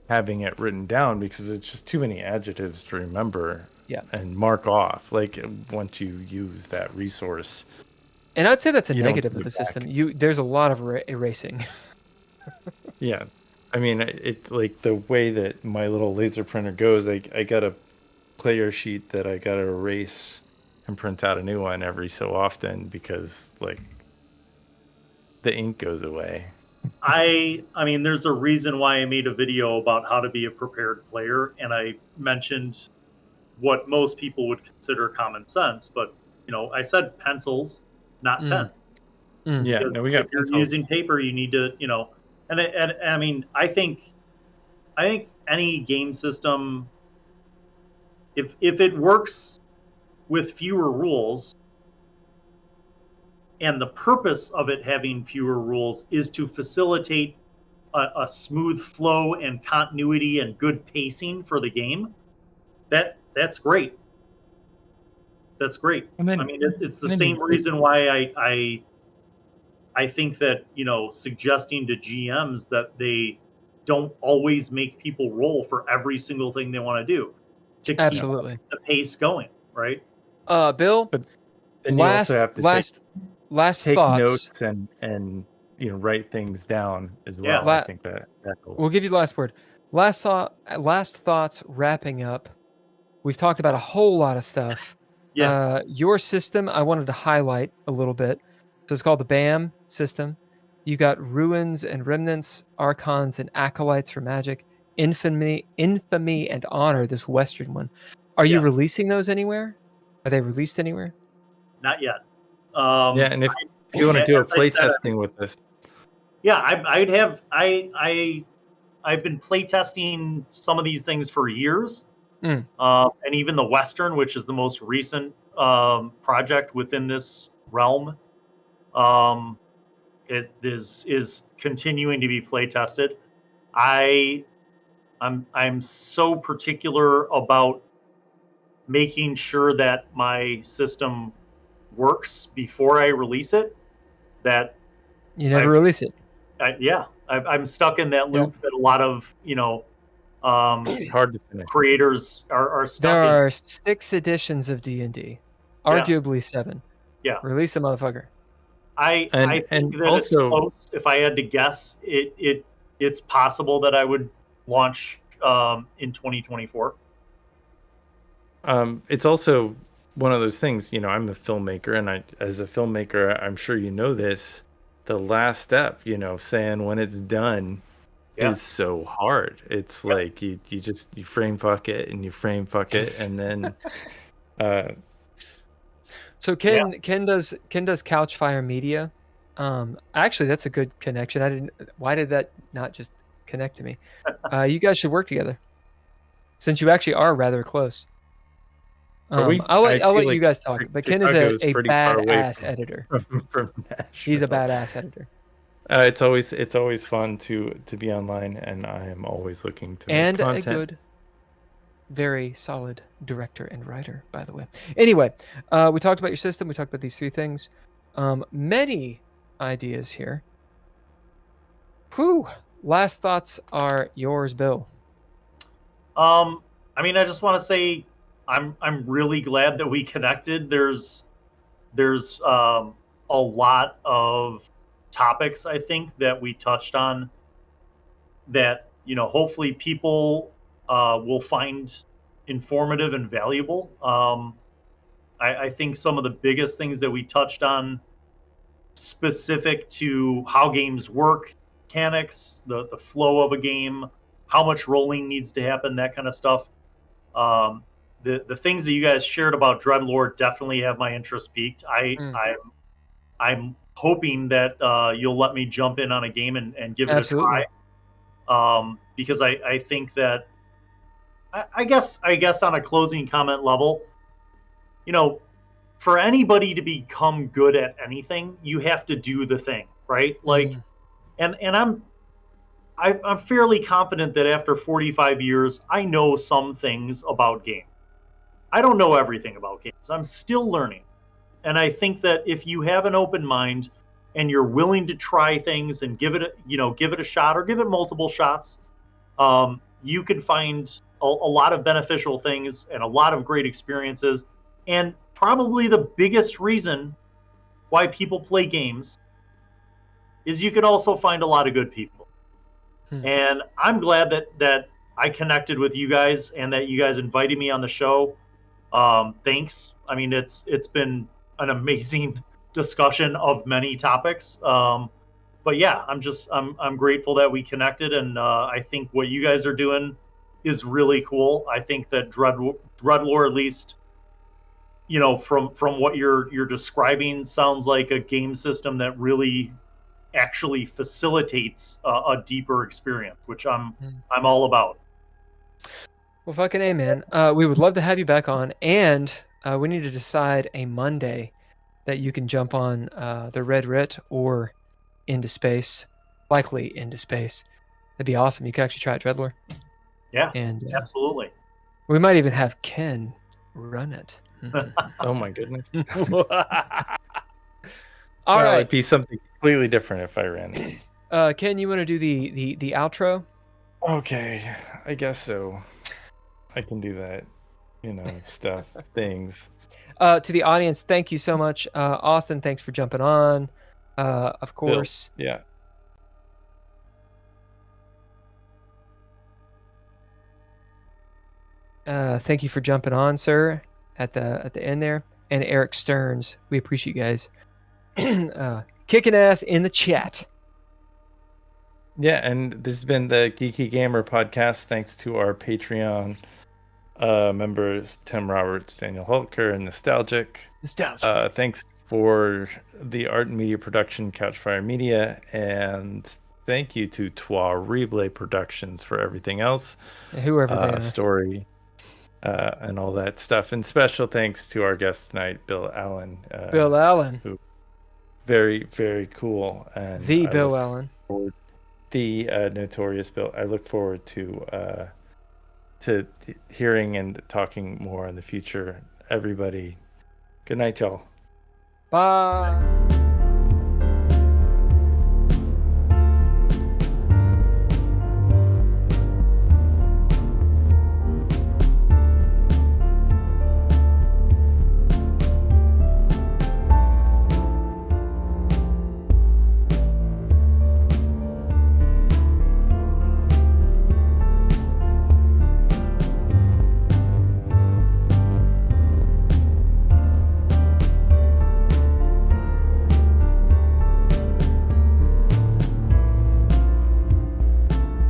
having it written down because it's just too many adjectives to remember Yeah. and mark off. Like once you use that resource. And I'd say that's a You don't negative put of the it back. system. There's a lot of erasing. Yeah. I mean, it like the way that my little laser printer goes, I got a player sheet that I got to erase and print out a new one every so often because like the ink goes away. I mean, there's a reason why I made a video about how to be a prepared player, and I mentioned what most people would consider common sense, but I said pencils, not pens. Yeah, Because no, we got if you're pencils. using paper, you need to, and I mean, I think any game system, if it works with fewer rules, and the purpose of it having fewer rules is to facilitate a smooth flow and continuity and good pacing for the game, that's great. That's great. And then, I mean, it's the same reason why I think that suggesting to GMs that they don't always make people roll for every single thing they want to do to keep the pace going, right? Bill, But then you also have to take thoughts. notes and write things down as well. Yeah. I think that's cool. We'll give you the last word. Last thoughts. Wrapping up. We've talked about a whole lot of stuff. Yeah. Your system, I wanted to highlight a little bit. So it's called the BAM system. You got ruins and remnants, archons and acolytes for magic, infamy and honor. This Western one. Are you releasing those anywhere? Are they released anywhere? Not yet. Yeah, and if you want to do a play testing with this, yeah, I've been play testing some of these things for years, and even the Western, which is the most recent project within this realm, it is continuing to be play tested. I'm so particular about making sure that my system works before I release it that you never release it. I'm stuck in that loop that a lot of hard to finish. Creators are stuck There in. are 6 editions of D&D, arguably 7. Yeah, release the motherfucker. I think that it's close. If I had to guess, it's possible that I would launch in 2024. It's also one of those things, I'm a filmmaker, and as a filmmaker, I'm sure you know this, the last step, saying when it's done is so hard. It's like you frame fuck it and you frame fuck it, and then So Ken does Couchfire Media. Actually, that's a good connection. Why did that not just connect to me? You guys should work together, since you actually are rather close. I'll let you guys talk. But Ken is a badass editor. From He's a badass editor. It's always fun to be online, and I am always looking to make content. A good, very solid director and writer, by the way. Anyway, we talked about your system. We talked about these 3 things. Many ideas here. Whew. Last thoughts are yours, Bill. I mean, I just want to say I'm really glad that we connected. There's a lot of topics, I think, that we touched on that hopefully people will find informative and valuable. I think some of the biggest things that we touched on, specific to how games work, mechanics, the flow of a game, how much rolling needs to happen, that kind of stuff. The things that you guys shared about Dreadlord definitely have my interest piqued. I'm hoping that you'll let me jump in on a game and give it a try. Because I think that I guess on a closing comment level, for anybody to become good at anything, you have to do the thing, right? Like, and I'm fairly confident that after 45 years, I know some things about games. I don't know everything about games. I'm still learning. And I think that if you have an open mind and you're willing to try things and give it a shot or give it multiple shots, you can find a lot of beneficial things and a lot of great experiences. And probably the biggest reason why people play games is you can also find a lot of good people. And I'm glad that I connected with you guys and that you guys invited me on the show. Thanks. I mean, it's been an amazing discussion of many topics. But yeah, I'm grateful that we connected, and I think what you guys are doing is really cool. I think that Dreadlore, at least, you know, from what you're describing, sounds like a game system that really actually facilitates a deeper experience, which I'm all about. Well, fucking A, man. We would love to have you back on, and we need to decide a Monday that you can jump on the Red Writ or Into Space, likely Into Space. That'd be awesome. You could actually try it, Dreadlore. Yeah, and absolutely. We might even have Ken run it. Oh my goodness. All right. It'd be something completely different if I ran it. Ken, you want to do the outro? Okay, I guess so. I can do that. You know, things. To the audience, thank you so much. Austin, thanks for jumping on. Of course. Bill, yeah. Thank you for jumping on, sir, at the end there. And Eric Stearns, we appreciate you guys kicking ass in the chat. Yeah, and this has been the Geeky Gamer Podcast. Thanks to our Patreon members, Tim Roberts, Daniel Holker, and Nostalgic. Thanks for the art and media production, Couchfire Media, and thank you to Trois Reblay Productions for everything else. Whoever they are. Story, and all that stuff. And special thanks to our guest tonight, Bill Allan. Bill Allan. Who very, very cool. And Bill Allan. The notorious Bill. I look forward to hearing and talking more in the future. Everybody, good night, y'all. Bye.